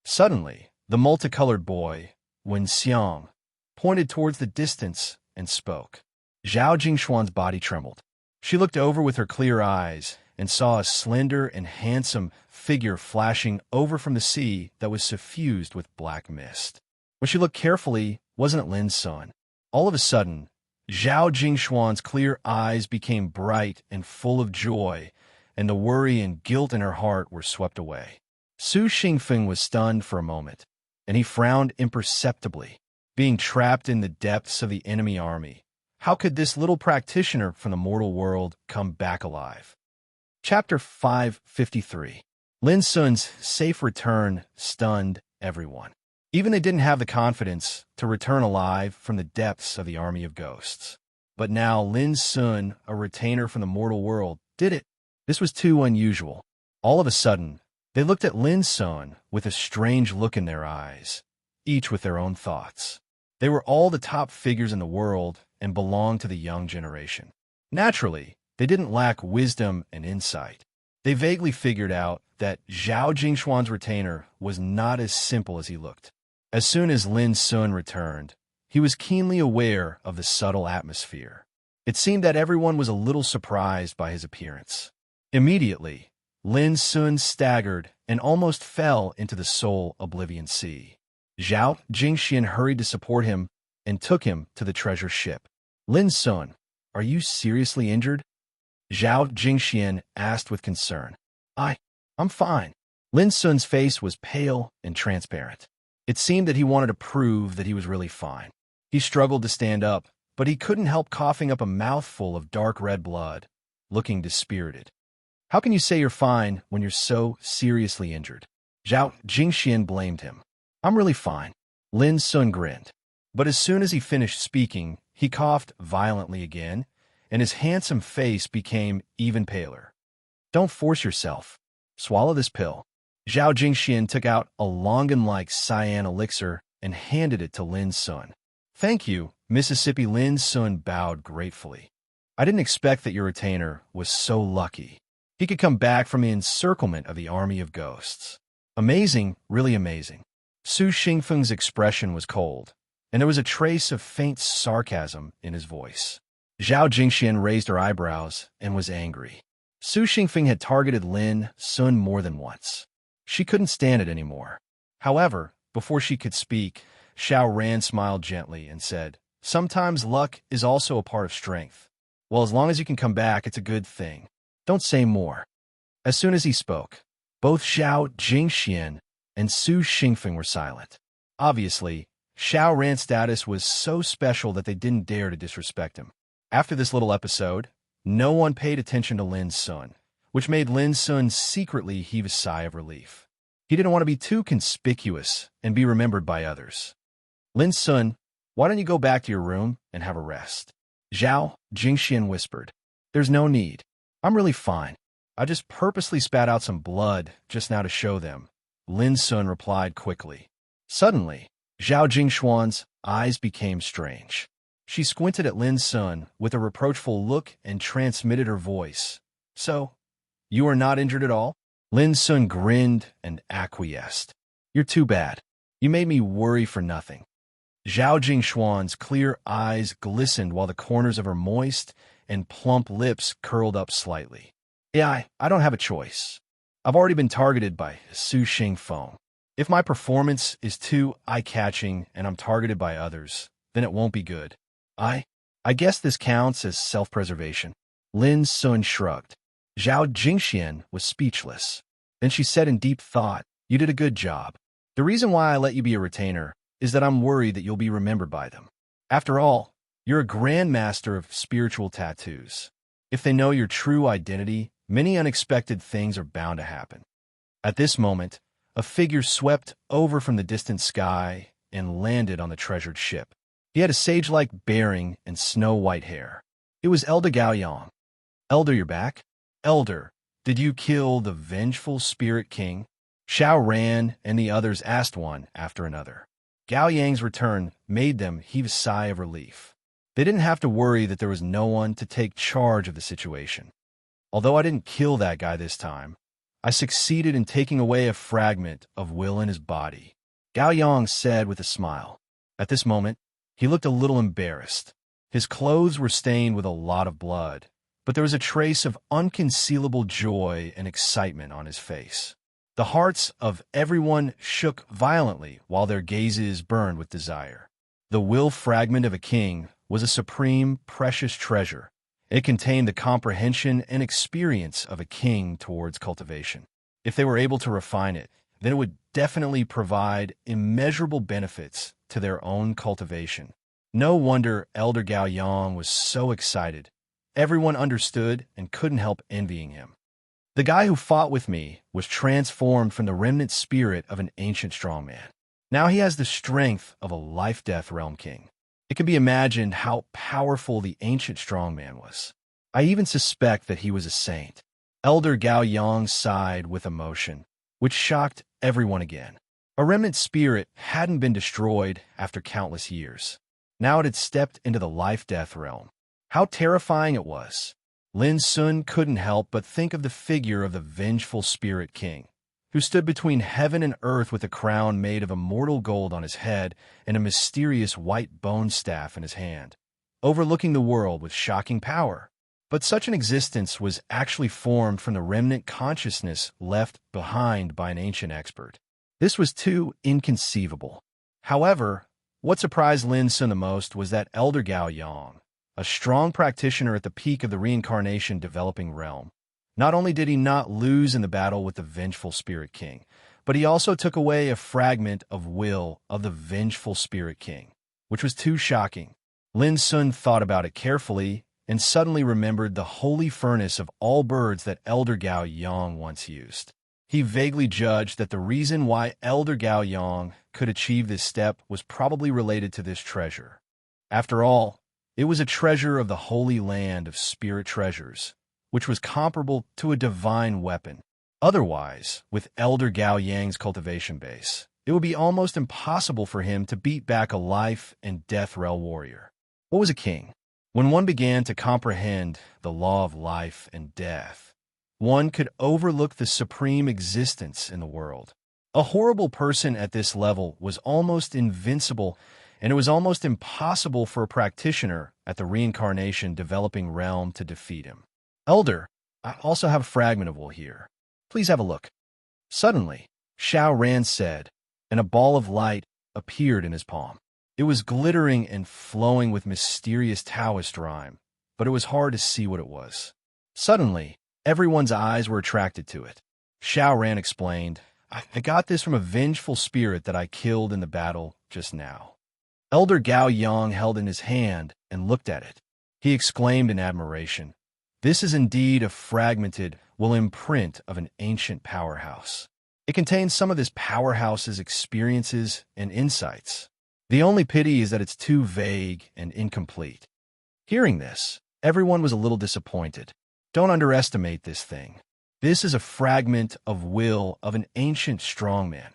Speaker 1: Suddenly, the multicolored boy, Wen Xiang, pointed towards the distance and spoke. Zhao Jingshuan's body trembled. She looked over with her clear eyes and saw a slender and handsome figure flashing over from the sea that was suffused with black mist. When she looked carefully, wasn't it Lin Sun? All of a sudden, Zhao Jingshuan's clear eyes became bright and full of joy, and the worry and guilt in her heart were swept away. Su Xingfeng was stunned for a moment, and he frowned imperceptibly. Being trapped in the depths of the enemy army, how could this little practitioner from the mortal world come back alive? Chapter 553. Lin Sun's safe return stunned everyone. Even they didn't have the confidence to return alive from the depths of the army of ghosts. But now Lin Sun, a retainer from the mortal world, did it. This was too unusual. All of a sudden, they looked at Lin Sun with a strange look in their eyes, each with their own thoughts. They were all the top figures in the world and belonged to the young generation. Naturally, they didn't lack wisdom and insight. They vaguely figured out that Zhao Jingshuan's retainer was not as simple as he looked. As soon as Lin Sun returned, he was keenly aware of the subtle atmosphere. It seemed that everyone was a little surprised by his appearance. Immediately, Lin Sun staggered and almost fell into the soul oblivion sea. Zhao Jingxian hurried to support him and took him to the treasure ship. Lin Sun, are you seriously injured? Zhao Jingxian asked with concern. I'm fine. Lin Sun's face was pale and transparent. It seemed that he wanted to prove that he was really fine. He struggled to stand up, but he couldn't help coughing up a mouthful of dark red blood, looking dispirited. How can you say you're fine when you're so seriously injured? Zhao Jingxian blamed him. I'm really fine. Lin Sun grinned. But as soon as he finished speaking, he coughed violently again, and his handsome face became even paler. Don't force yourself. Swallow this pill. Zhao Jingxian took out a longan-like cyan elixir and handed it to Lin Sun. Thank you, Mississippi. Lin Sun bowed gratefully. I didn't expect that your retainer was so lucky. He could come back from the encirclement of the army of ghosts. Amazing, really amazing. Su Xingfeng's expression was cold, and there was a trace of faint sarcasm in his voice. Zhao Jingxian raised her eyebrows and was angry. Su Xingfeng had targeted Lin Sun more than once. She couldn't stand it anymore. However, before she could speak, Xiao Ran smiled gently and said, Sometimes luck is also a part of strength. Well, as long as you can come back, it's a good thing. Don't say more. As soon as he spoke, both Zhao Jingxian and Su Xingfeng were silent. Obviously, Xiao Ran's status was so special that they didn't dare to disrespect him. After this little episode, no one paid attention to Lin Sun, which made Lin Sun secretly heave a sigh of relief. He didn't want to be too conspicuous and be remembered by others. Lin Sun, why don't you go back to your room and have a rest? Zhao Jingxian whispered. There's no need. I'm really fine. I just purposely spat out some blood just now to show them. Lin Sun replied quickly. Suddenly, Zhao Jingshuan's eyes became strange. She squinted at Lin Sun with a reproachful look and transmitted her voice. So, you are not injured at all? Lin Sun grinned and acquiesced. You're too bad. You made me worry for nothing. Zhao Jingshuan's clear eyes glistened while the corners of her moist and plump lips curled up slightly. Yeah, I don't have a choice. I've already been targeted by Su Xing Feng. If my performance is too eye-catching and I'm targeted by others, then it won't be good. I guess this counts as self-preservation. Lin Sun shrugged. Zhao Jingxian was speechless. Then she said in deep thought, "You did a good job. The reason why I let you be a retainer is that I'm worried that you'll be remembered by them. After all, you're a grandmaster of spiritual tattoos. If they know your true identity, many unexpected things are bound to happen." At this moment, a figure swept over from the distant sky and landed on the treasured ship. He had a sage-like bearing and snow-white hair. It was Elder Gao Yang. "Elder, you're back? Elder, did you kill the vengeful spirit king?" Xiao Ran and the others asked one after another. Gao Yang's return made them heave a sigh of relief. They didn't have to worry that there was no one to take charge of the situation. "Although I didn't kill that guy this time, I succeeded in taking away a fragment of will in his body," Gao Yang said with a smile. At this moment, he looked a little embarrassed. His clothes were stained with a lot of blood, but there was a trace of unconcealable joy and excitement on his face. The hearts of everyone shook violently while their gazes burned with desire. The will fragment of a king was a supreme, precious treasure. It contained the comprehension and experience of a king towards cultivation. If they were able to refine it, then it would definitely provide immeasurable benefits to their own cultivation. No wonder Elder Gao Yang was so excited. Everyone understood and couldn't help envying him. "The guy who fought with me was transformed from the remnant spirit of an ancient strongman. Now he has the strength of a life-death realm king." It can be imagined how powerful the ancient strongman was. "I even suspect that he was a saint." Elder Gao Yang sighed with emotion, which shocked everyone again. A remnant spirit hadn't been destroyed after countless years. Now it had stepped into the life-death realm. How terrifying it was. Lin Sun couldn't help but think of the figure of the vengeful spirit king, who stood between heaven and earth with a crown made of immortal gold on his head and a mysterious white bone staff in his hand, overlooking the world with shocking power. But such an existence was actually formed from the remnant consciousness left behind by an ancient expert. This was too inconceivable. However, what surprised Lin Sun the most was that Elder Gao Yang, a strong practitioner at the peak of the reincarnation developing realm, not only did he not lose in the battle with the vengeful spirit king, but he also took away a fragment of will of the vengeful spirit king, which was too shocking. Lin Sun thought about it carefully and suddenly remembered the holy furnace of all birds that Elder Gao Yang once used. He vaguely judged that the reason why Elder Gao Yang could achieve this step was probably related to this treasure. After all, it was a treasure of the holy land of spirit treasures, which was comparable to a divine weapon. Otherwise, with Elder Gao Yang's cultivation base, it would be almost impossible for him to beat back a life and death realm warrior. What was a king? When one began to comprehend the law of life and death, one could overlook the supreme existence in the world. A horrible person at this level was almost invincible, and it was almost impossible for a practitioner at the reincarnation developing realm to defeat him. "Elder, I also have a fragment of will here. Please have a look." Suddenly, Xiao Ran said, and a ball of light appeared in his palm. It was glittering and flowing with mysterious Taoist rhyme, but it was hard to see what it was. Suddenly, everyone's eyes were attracted to it. Xiao Ran explained, I got this from a vengeful spirit that I killed in the battle just now." Elder Gao Yang held in his hand and looked at it. He exclaimed in admiration, "This is indeed a fragmented will imprint of an ancient powerhouse. It contains some of this powerhouse's experiences and insights. The only pity is that it's too vague and incomplete." Hearing this, everyone was a little disappointed. Don't underestimate this thing. This is a fragment of will of an ancient strongman.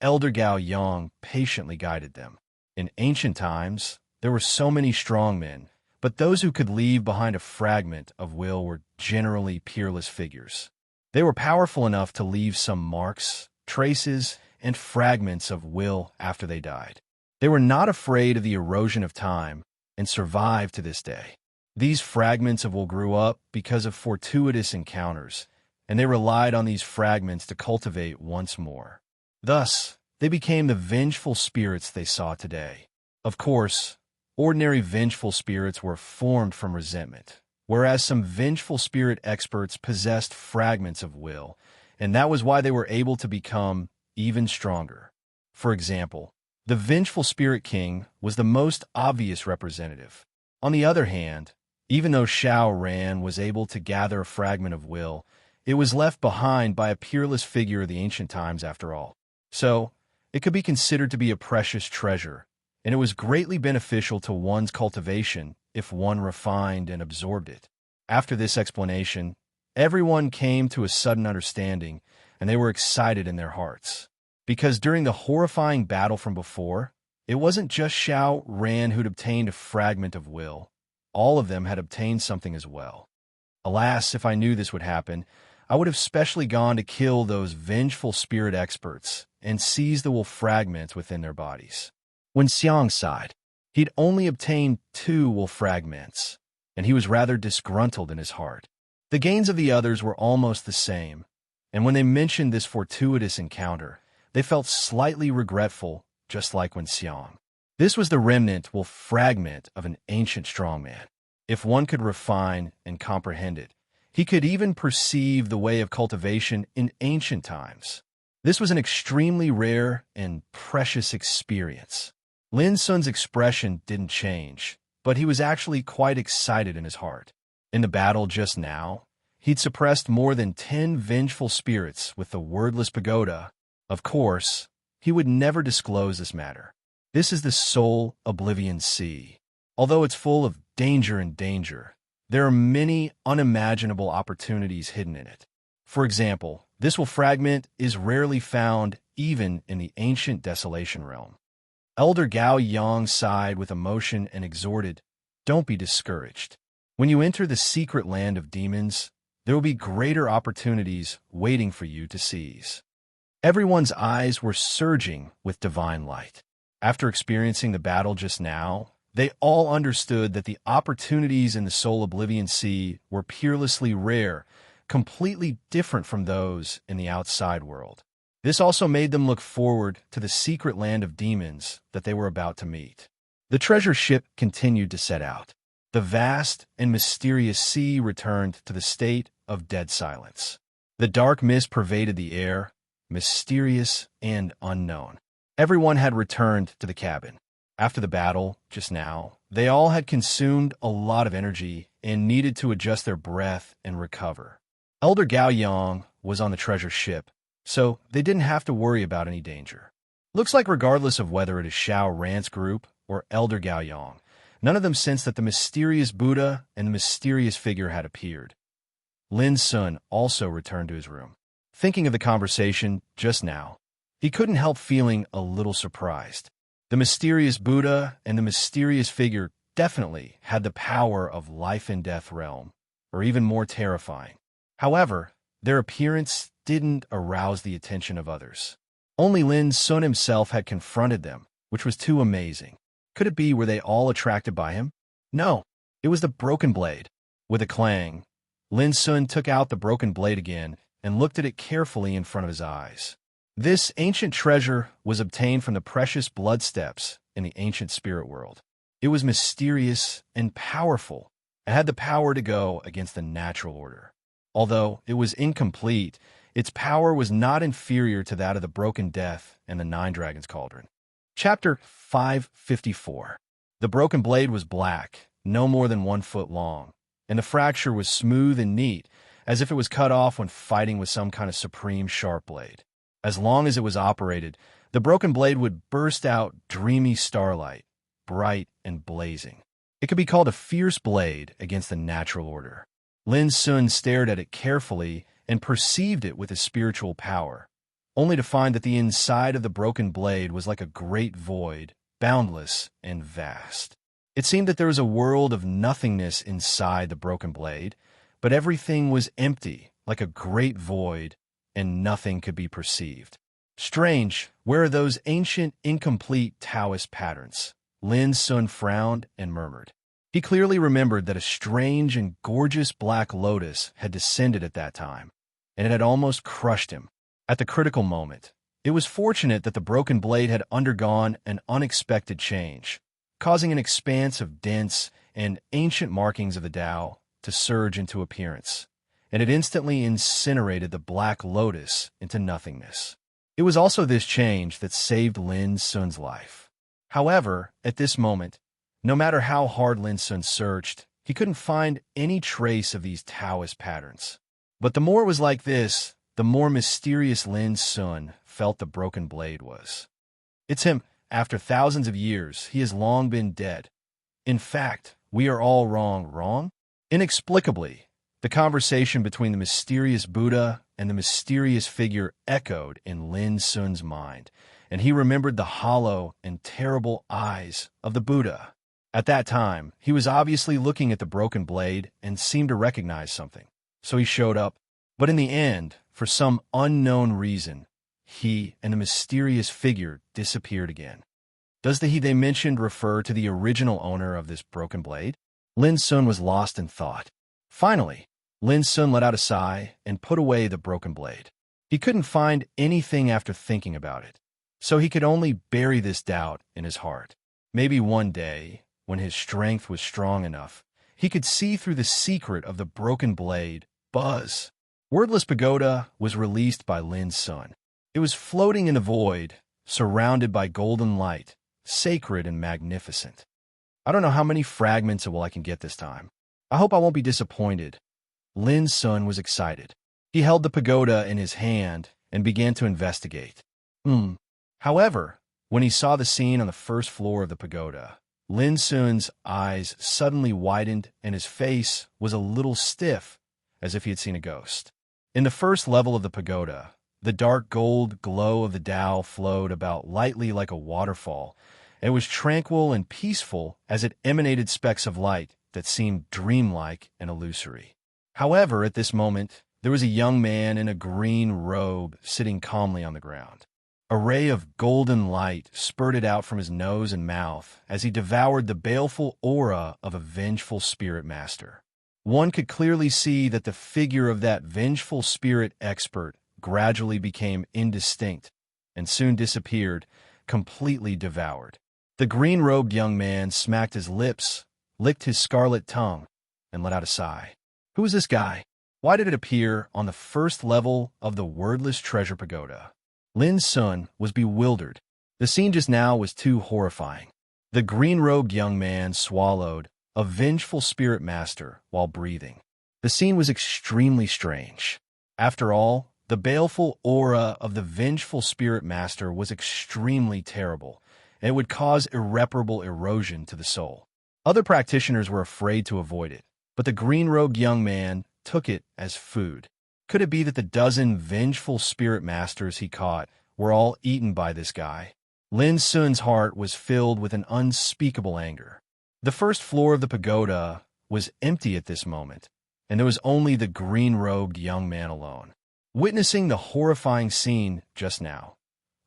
Speaker 1: Elder Gao Yang patiently guided them. In ancient times, there were so many strongmen, but those who could leave behind a fragment of will were generally peerless figures. They were powerful enough to leave some marks, traces, and fragments of will after they died. They were not afraid of the erosion of time and survived to this day. These fragments of will grew up because of fortuitous encounters, and they relied on these fragments to cultivate once more. Thus, they became the vengeful spirits they saw today. Of course, ordinary vengeful spirits were formed from resentment, whereas some vengeful spirit experts possessed fragments of will, and that was why they were able to become even stronger. For example, the vengeful spirit king was the most obvious representative. On the other hand, even though Xiao Ran was able to gather a fragment of will, it was left behind by a peerless figure of the ancient times after all. So, it could be considered to be a precious treasure, and it was greatly beneficial to one's cultivation if one refined and absorbed it. After this explanation, everyone came to a sudden understanding, and they were excited in their hearts. Because during the horrifying battle from before, it wasn't just Xiao Ran who'd obtained a fragment of will. All of them had obtained something as well. Alas, if I knew this would happen, I would have specially gone to kill those vengeful spirit experts and seize the will fragments within their bodies. When Xiang sighed, he'd only obtained 2 will fragments, and he was rather disgruntled in his heart. The gains of the others were almost the same, and when they mentioned this fortuitous encounter, they felt slightly regretful, just like when Xiang. This was the remnant will fragment of an ancient strongman. If one could refine and comprehend it, he could even perceive the way of cultivation in ancient times. This was an extremely rare and precious experience. Lin Sun's expression didn't change, but he was actually quite excited in his heart. In the battle just now, he'd suppressed more than 10 vengeful spirits with the wordless pagoda. Of course, he would never disclose this matter. This is the Soul Oblivion Sea. Although it's full of danger, there are many unimaginable opportunities hidden in it. For example, this will fragment is rarely found even in the ancient Desolation realm. Elder Gao Yang sighed with emotion and exhorted, "Don't be discouraged. When you enter the secret land of demons, there will be greater opportunities waiting for you to seize." Everyone's eyes were surging with divine light. After experiencing the battle just now, they all understood that the opportunities in the Soul Oblivion Sea were peerlessly rare, completely different from those in the outside world. This also made them look forward to the secret land of demons that they were about to meet. The treasure ship continued to set out. The vast and mysterious sea returned to the state of dead silence. The dark mist pervaded the air, mysterious and unknown. Everyone had returned to the cabin. After the battle, just now, they all had consumed a lot of energy and needed to adjust their breath and recover. Elder Gao Yang was on the treasure ship, so they didn't have to worry about any danger. Looks like regardless of whether it is Xiao Ran's group or Elder Gao Yang, none of them sensed that the mysterious Buddha and the mysterious figure had appeared. Lin Sun also returned to his room. Thinking of the conversation just now, he couldn't help feeling a little surprised. The mysterious Buddha and the mysterious figure definitely had the power of life and death realm, or even more terrifying. However, their appearance didn't arouse the attention of others. Only Lin Sun himself had confronted them, which was too amazing. Could it be were they all attracted by him? No, it was the broken blade. With a clang, Lin Sun took out the broken blade again and looked at it carefully in front of his eyes. This ancient treasure was obtained from the precious blood steps in the ancient spirit world. It was mysterious and powerful, and had the power to go against the natural order. Although it was incomplete, its power was not inferior to that of the Broken Death and the Nine Dragons Cauldron. Chapter 554. The broken blade was black, no more than 1 foot long, and the fracture was smooth and neat, as if it was cut off when fighting with some kind of supreme sharp blade. As long as it was operated, the broken blade would burst out dreamy starlight, bright and blazing. It could be called a fierce blade against the natural order. Lin Sun stared at it carefully and perceived it with his spiritual power, only to find that the inside of the broken blade was like a great void, boundless and vast. It seemed that there was a world of nothingness inside the broken blade, but everything was empty, like a great void, and nothing could be perceived. Strange, where are those ancient, incomplete Taoist patterns? Lin Sun frowned and murmured. He clearly remembered that a strange and gorgeous black lotus had descended at that time, and it had almost crushed him. At the critical moment, it was fortunate that the broken blade had undergone an unexpected change, causing an expanse of dense and ancient markings of the Tao to surge into appearance, and it instantly incinerated the Black Lotus into nothingness. It was also this change that saved Lin Sun's life. However, at this moment, no matter how hard Lin Sun searched, he couldn't find any trace of these Taoist patterns. But the more it was like this, the more mysterious Lin Sun felt the broken blade was. It's him. After thousands of years, he has long been dead. In fact, we are all wrong? Inexplicably, the conversation between the mysterious Buddha and the mysterious figure echoed in Lin Sun's mind, and he remembered the hollow and terrible eyes of the Buddha. At that time, he was obviously looking at the broken blade and seemed to recognize something. So he showed up, but in the end, for some unknown reason, he and the mysterious figure disappeared again. Does the he they mentioned refer to the original owner of this broken blade? Lin Sun was lost in thought. Finally, Lin Sun let out a sigh and put away the broken blade. He couldn't find anything after thinking about it, so he could only bury this doubt in his heart. Maybe one day, when his strength was strong enough, he could see through the secret of the broken blade. Buzz. Wordless Pagoda was released by Lin Sun. It was floating in the void, surrounded by golden light, sacred and magnificent. I don't know how many fragments of I can get this time. I hope I won't be disappointed. Lin Sun was excited. He held the pagoda in his hand and began to investigate. However, when he saw the scene on the first floor of the pagoda, Lin Sun's eyes suddenly widened and his face was a little stiff, as if he had seen a ghost. In the first level of the pagoda, the dark gold glow of the Tao flowed about lightly like a waterfall. It was tranquil and peaceful as it emanated specks of light that seemed dreamlike and illusory. However, at this moment, there was a young man in a green robe sitting calmly on the ground. A ray of golden light spurted out from his nose and mouth as he devoured the baleful aura of a vengeful spirit master. One could clearly see that the figure of that vengeful spirit expert gradually became indistinct and soon disappeared, completely devoured. The green-robed young man smacked his lips, licked his scarlet tongue, and let out a sigh. Who is this guy? Why did it appear on the first level of the wordless treasure pagoda? Lin Sun was bewildered. The scene just now was too horrifying. The green-robed young man swallowed a vengeful spirit master while breathing. The scene was extremely strange. After all, the baleful aura of the vengeful spirit master was extremely terrible, and it would cause irreparable erosion to the soul. Other practitioners were afraid to avoid it, but the green-robed young man took it as food. Could it be that the dozen vengeful spirit masters he caught were all eaten by this guy? Lin Sun's heart was filled with an unspeakable anger. The first floor of the pagoda was empty at this moment, and there was only the green-robed young man alone. Witnessing the horrifying scene just now,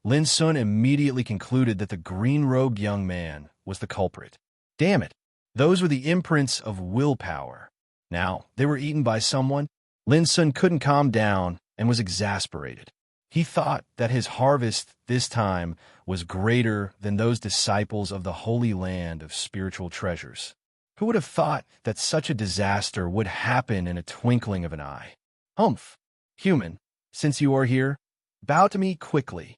Speaker 1: Lin Sun immediately concluded that the green-robed young man was the culprit. Damn it! Those were the imprints of willpower. Now, they were eaten by someone. Lin Sun couldn't calm down and was exasperated. He thought that his harvest this time was greater than those disciples of the Holy Land of spiritual treasures. Who would have thought that such a disaster would happen in a twinkling of an eye? Humph! Human, since you are here, bow to me quickly.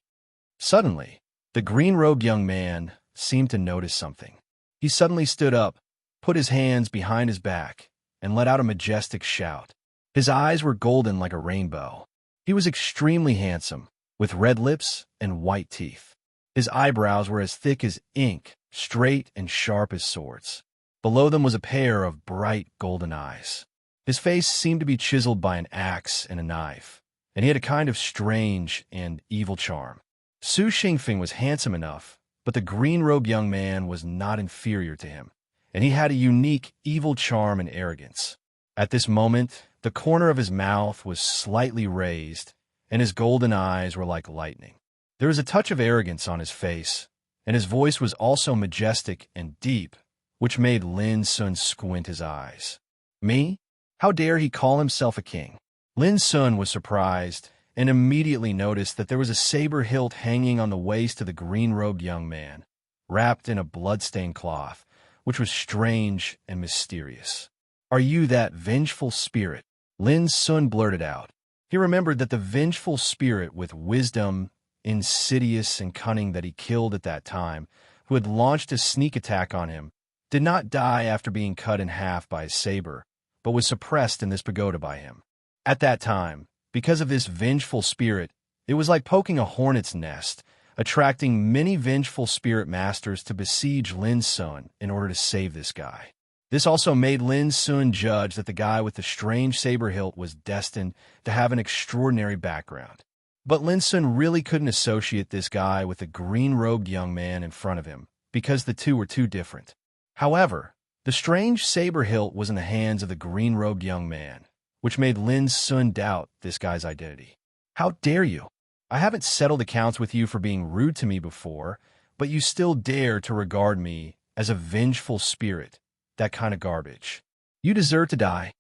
Speaker 1: Suddenly, the green-robed young man seemed to notice something. He suddenly stood up, put his hands behind his back, and let out a majestic shout. His eyes were golden like a rainbow. He was extremely handsome, with red lips and white teeth. His eyebrows were as thick as ink, straight and sharp as swords. Below them was a pair of bright golden eyes. His face seemed to be chiseled by an axe and a knife, and he had a kind of strange and evil charm. Su Xingfeng was handsome enough, but the green-robed young man was not inferior to him, and he had a unique evil charm and arrogance. At this moment, the corner of his mouth was slightly raised, and his golden eyes were like lightning. There was a touch of arrogance on his face, and his voice was also majestic and deep, which made Lin Sun squint his eyes. Me? How dare he call himself a king? Lin Sun was surprised and immediately noticed that there was a saber hilt hanging on the waist of the green-robed young man, wrapped in a blood-stained cloth, which was strange and mysterious. "Are you that vengeful spirit?" Lin Sun blurted out. He remembered that the vengeful spirit with wisdom, insidious and cunning that he killed at that time, who had launched a sneak attack on him, did not die after being cut in half by a saber, but was suppressed in this pagoda by him. At that time, because of this vengeful spirit, it was like poking a hornet's nest, attracting many vengeful spirit masters to besiege Lin Sun in order to save this guy. This also made Lin Sun judge that the guy with the strange saber hilt was destined to have an extraordinary background. But Lin Sun really couldn't associate this guy with the green-robed young man in front of him, because the two were too different. However, the strange saber hilt was in the hands of the green-robed young man, which made Lin Sun doubt this guy's identity. "How dare you? I haven't settled accounts with you for being rude to me before, but you still dare to regard me as a vengeful spirit, that kind of garbage. You deserve to die."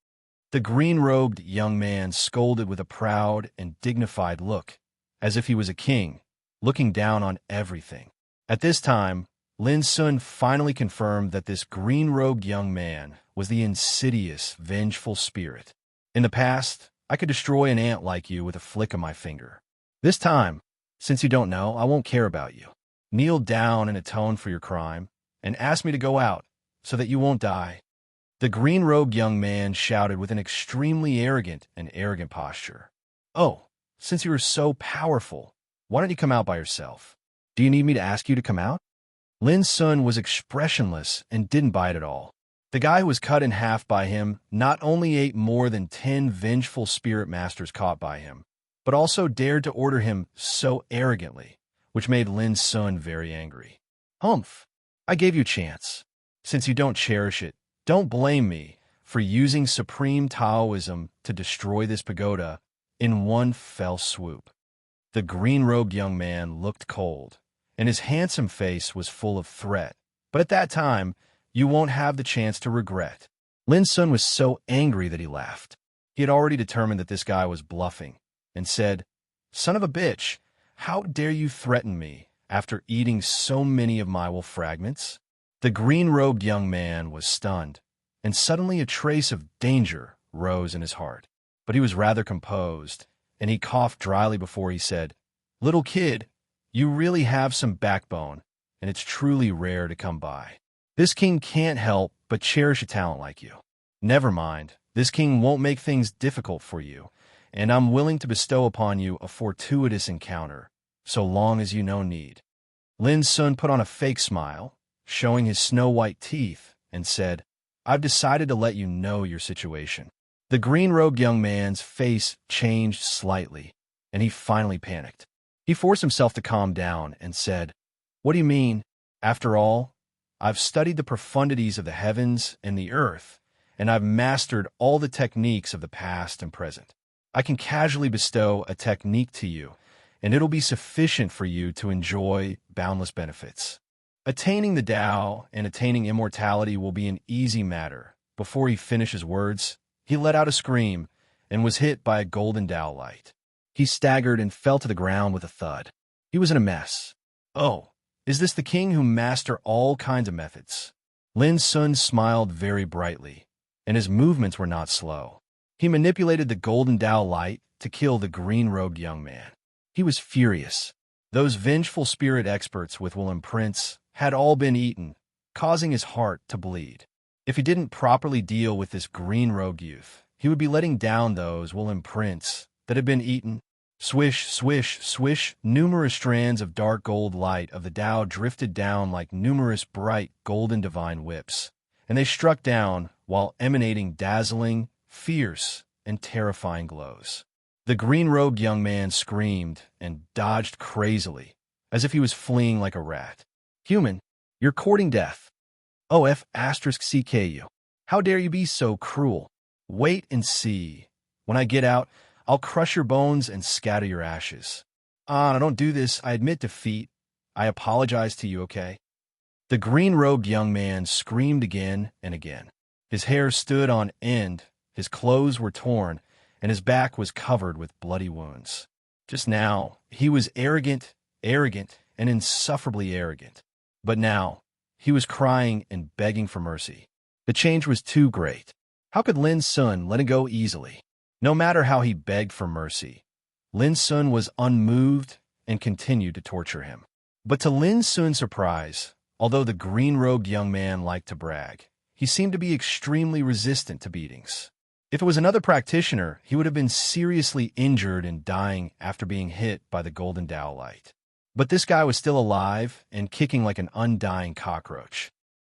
Speaker 1: The green-robed young man scolded with a proud and dignified look, as if he was a king, looking down on everything. At this time, Lin Sun finally confirmed that this green-robed young man was the insidious, vengeful spirit. "In the past, I could destroy an ant like you with a flick of my finger. This time, since you don't know, I won't care about you. Kneel down and atone for your crime, and ask me to go out, so that you won't die." The green-robed young man shouted with an extremely arrogant posture. "Oh, since you are so powerful, why don't you come out by yourself? Do you need me to ask you to come out?" Lin Sun was expressionless and didn't bite at all. The guy who was cut in half by him not only ate more than 10 vengeful spirit masters caught by him, but also dared to order him so arrogantly, which made Lin Sun very angry. "Humph, I gave you a chance. Since you don't cherish it, don't blame me for using supreme Taoism to destroy this pagoda in one fell swoop." The green-robed young man looked cold, and his handsome face was full of threat. But at that time, you won't have the chance to regret. Lin Sun was so angry that he laughed. He had already determined that this guy was bluffing, and said, "Son of a bitch, how dare you threaten me after eating so many of my wolf fragments?" The green-robed young man was stunned, and suddenly a trace of danger rose in his heart. But he was rather composed, and he coughed dryly before he said, "Little kid, you really have some backbone, and it's truly rare to come by. This king can't help but cherish a talent like you. Never mind, this king won't make things difficult for you, and I'm willing to bestow upon you a fortuitous encounter, so long as you know need." Lin Sun put on a fake smile, showing his snow-white teeth, and said, "I've decided to let you know your situation." The green-robed young man's face changed slightly, and he finally panicked. He forced himself to calm down and said, "What do you mean? After all, I've studied the profundities of the heavens and the earth, and I've mastered all the techniques of the past and present. I can casually bestow a technique to you, and it'll be sufficient for you to enjoy boundless benefits. Attaining the Tao and attaining immortality will be an easy matter." Before he finished his words, he let out a scream and was hit by a golden Tao light. He staggered and fell to the ground with a thud. He was in a mess. "Oh, is this the king who mastered all kinds of methods?" Lin Sun smiled very brightly, and his movements were not slow. He manipulated the golden Tao light to kill the green-robed young man. He was furious. Those vengeful spirit experts with Willem Prince had all been eaten, causing his heart to bleed. If he didn't properly deal with this green-robed youth, he would be letting down those Willem Prince that had been eaten. Swish, swish, swish, numerous strands of dark gold light of the Tao drifted down like numerous bright golden divine whips, and they struck down while emanating dazzling, fierce, and terrifying glows. The green-robed young man screamed and dodged crazily, as if he was fleeing like a rat. "Human, you're courting death. OF*CKU. How dare you be so cruel? Wait and see. When I get out, I'll crush your bones and scatter your ashes. I don't do this. I admit defeat. I apologize to you, okay?" The green-robed young man screamed again and again. His hair stood on end, his clothes were torn, and his back was covered with bloody wounds. Just now, he was arrogant, and insufferably arrogant. But now, he was crying and begging for mercy. The change was too great. How could Lin Sun let it go easily? No matter how he begged for mercy, Lin Sun was unmoved and continued to torture him. But to Lin Sun's surprise, although the green-robed young man liked to brag, he seemed to be extremely resistant to beatings. If it was another practitioner, he would have been seriously injured and dying after being hit by the golden Tao light. But this guy was still alive and kicking like an undying cockroach.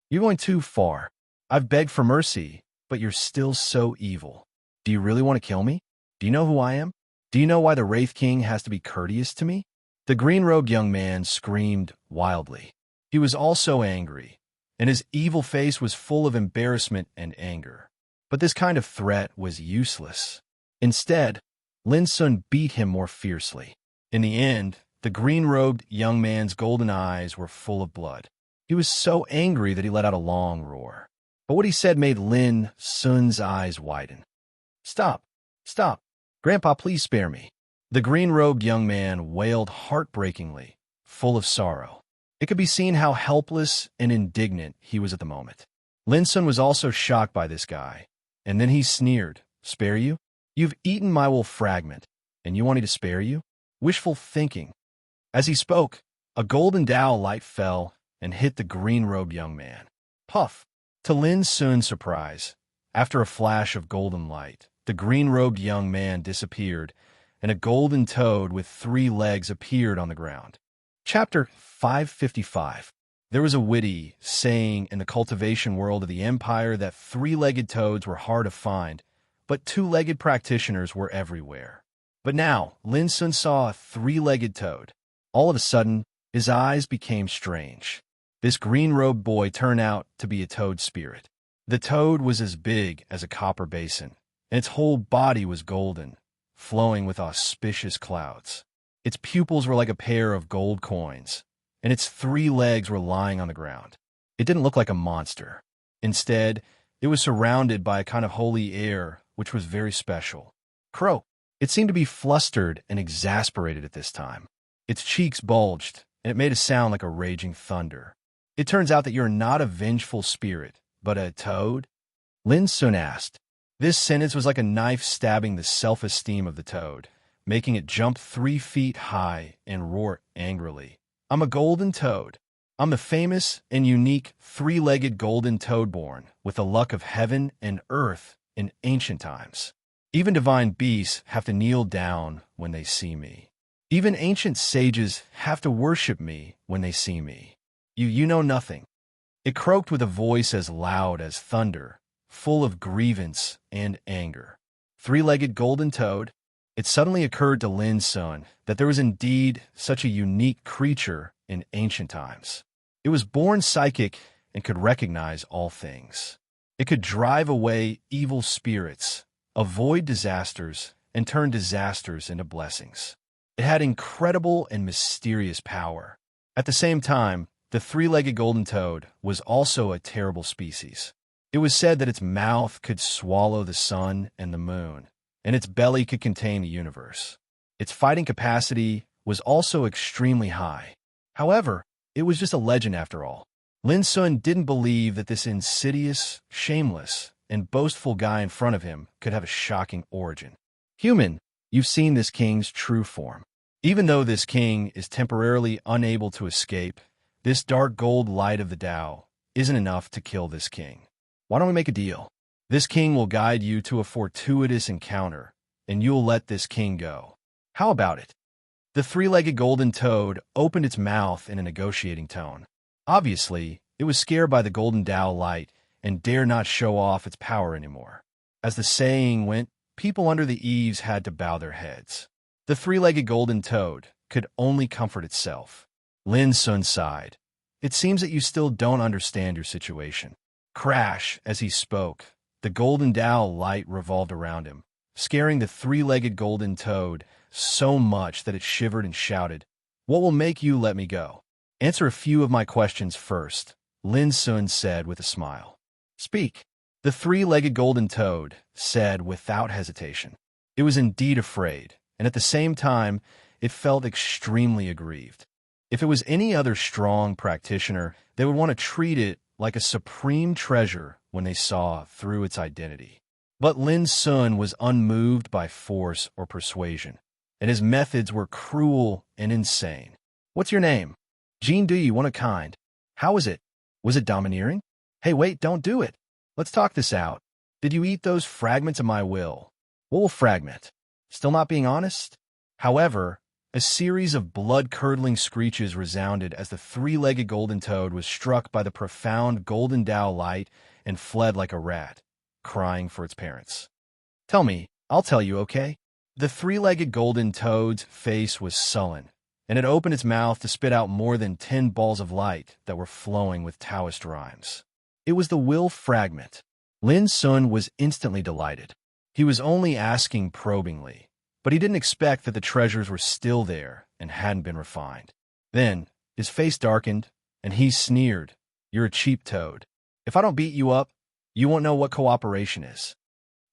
Speaker 1: "You're going too far. I've begged for mercy, but you're still so evil. Do you really want to kill me? Do you know who I am? Do you know why the Wraith King has to be courteous to me?" The green-robed young man screamed wildly. He was also angry, and his evil face was full of embarrassment and anger. But this kind of threat was useless. Instead, Lin Sun beat him more fiercely. In the end, the green-robed young man's golden eyes were full of blood. He was so angry that he let out a long roar. But what he said made Lin Sun's eyes widen. "Stop! Stop! Grandpa, please spare me." The green-robed young man wailed heartbreakingly, full of sorrow. It could be seen how helpless and indignant he was at the moment. Lin Sun was also shocked by this guy, and then he sneered, "Spare you? You've eaten my wolf fragment, and you want me to spare you? Wishful thinking." As he spoke, a golden Tao light fell and hit the green-robed young man. Puff! To Lin Sun's surprise, after a flash of golden light, the green-robed young man disappeared, and a golden toad with 3 legs appeared on the ground. Chapter 555. There was a witty saying in the cultivation world of the Empire that 3-legged toads were hard to find, but 2-legged practitioners were everywhere. But now, Lin Sun saw a 3-legged toad. All of a sudden, his eyes became strange. This green-robed boy turned out to be a toad spirit. The toad was as big as a copper basin, and its whole body was golden, flowing with auspicious clouds. Its pupils were like a pair of gold coins, and its 3 legs were lying on the ground. It didn't look like a monster. Instead, it was surrounded by a kind of holy air, which was very special. Crow! It seemed to be flustered and exasperated at this time. Its cheeks bulged, and it made a sound like a raging thunder. "It turns out that you're not a vengeful spirit, but a toad?" Lin Sun asked. This sentence was like a knife stabbing the self-esteem of the toad, making it jump 3 feet high and roar angrily. "I'm a golden toad. I'm the famous and unique 3-legged golden toad born with the luck of heaven and earth in ancient times. Even divine beasts have to kneel down when they see me. Even ancient sages have to worship me when they see me. You know nothing." It croaked with a voice as loud as thunder, full of grievance and anger. 3-legged golden toad. It suddenly occurred to Lin Sun that there was indeed such a unique creature in ancient times. It was born psychic and could recognize all things. It could drive away evil spirits, avoid disasters, and turn disasters into blessings. It had incredible and mysterious power. At the same time, the 3-legged golden toad was also a terrible species. It was said that its mouth could swallow the sun and the moon, and its belly could contain the universe. Its fighting capacity was also extremely high. However, it was just a legend after all. Lin Sun didn't believe that this insidious, shameless, and boastful guy in front of him could have a shocking origin. "Human, you've seen this king's true form. Even though this king is temporarily unable to escape, this dark gold light of the Tao isn't enough to kill this king. Why don't we make a deal? This king will guide you to a fortuitous encounter, and you'll let this king go. How about it?" The 3-legged golden toad opened its mouth in a negotiating tone. Obviously, it was scared by the golden Tao light and dare not show off its power anymore. As the saying went, people under the eaves had to bow their heads. The 3-legged golden toad could only comfort itself. Lin Sun sighed. "It seems that you still don't understand your situation." Crash, as he spoke, the golden Tao light revolved around him, scaring the 3-legged golden toad so much that it shivered and shouted, "What will make you let me go?" "Answer a few of my questions first," Lin Sun said with a smile. "Speak." The 3-legged golden toad said without hesitation. It was indeed afraid, and at the same time, it felt extremely aggrieved. If it was any other strong practitioner, they would want to treat it like a supreme treasure when they saw through its identity. But Lin Sun was unmoved by force or persuasion, and his methods were cruel and insane. "What's your name?" "Jean Duyi, one of kind." "How was it? Was it domineering?" "Hey, wait, don't do it. Let's talk this out. Did you eat those fragments of my will?" "What will fragment?" "Still not being honest?" However, a series of blood-curdling screeches resounded as the three-legged golden toad was struck by the profound golden Tao light and fled like a rat, crying for its parents. "Tell me, I'll tell you, okay?" The three-legged golden toad's face was sullen, and it opened its mouth to spit out more than 10 balls of light that were flowing with Taoist rhymes. It was the will fragment. Lin Sun was instantly delighted. He was only asking probingly, but he didn't expect that the treasures were still there and hadn't been refined. Then, his face darkened, and he sneered, "You're a cheap toad. If I don't beat you up, you won't know what cooperation is."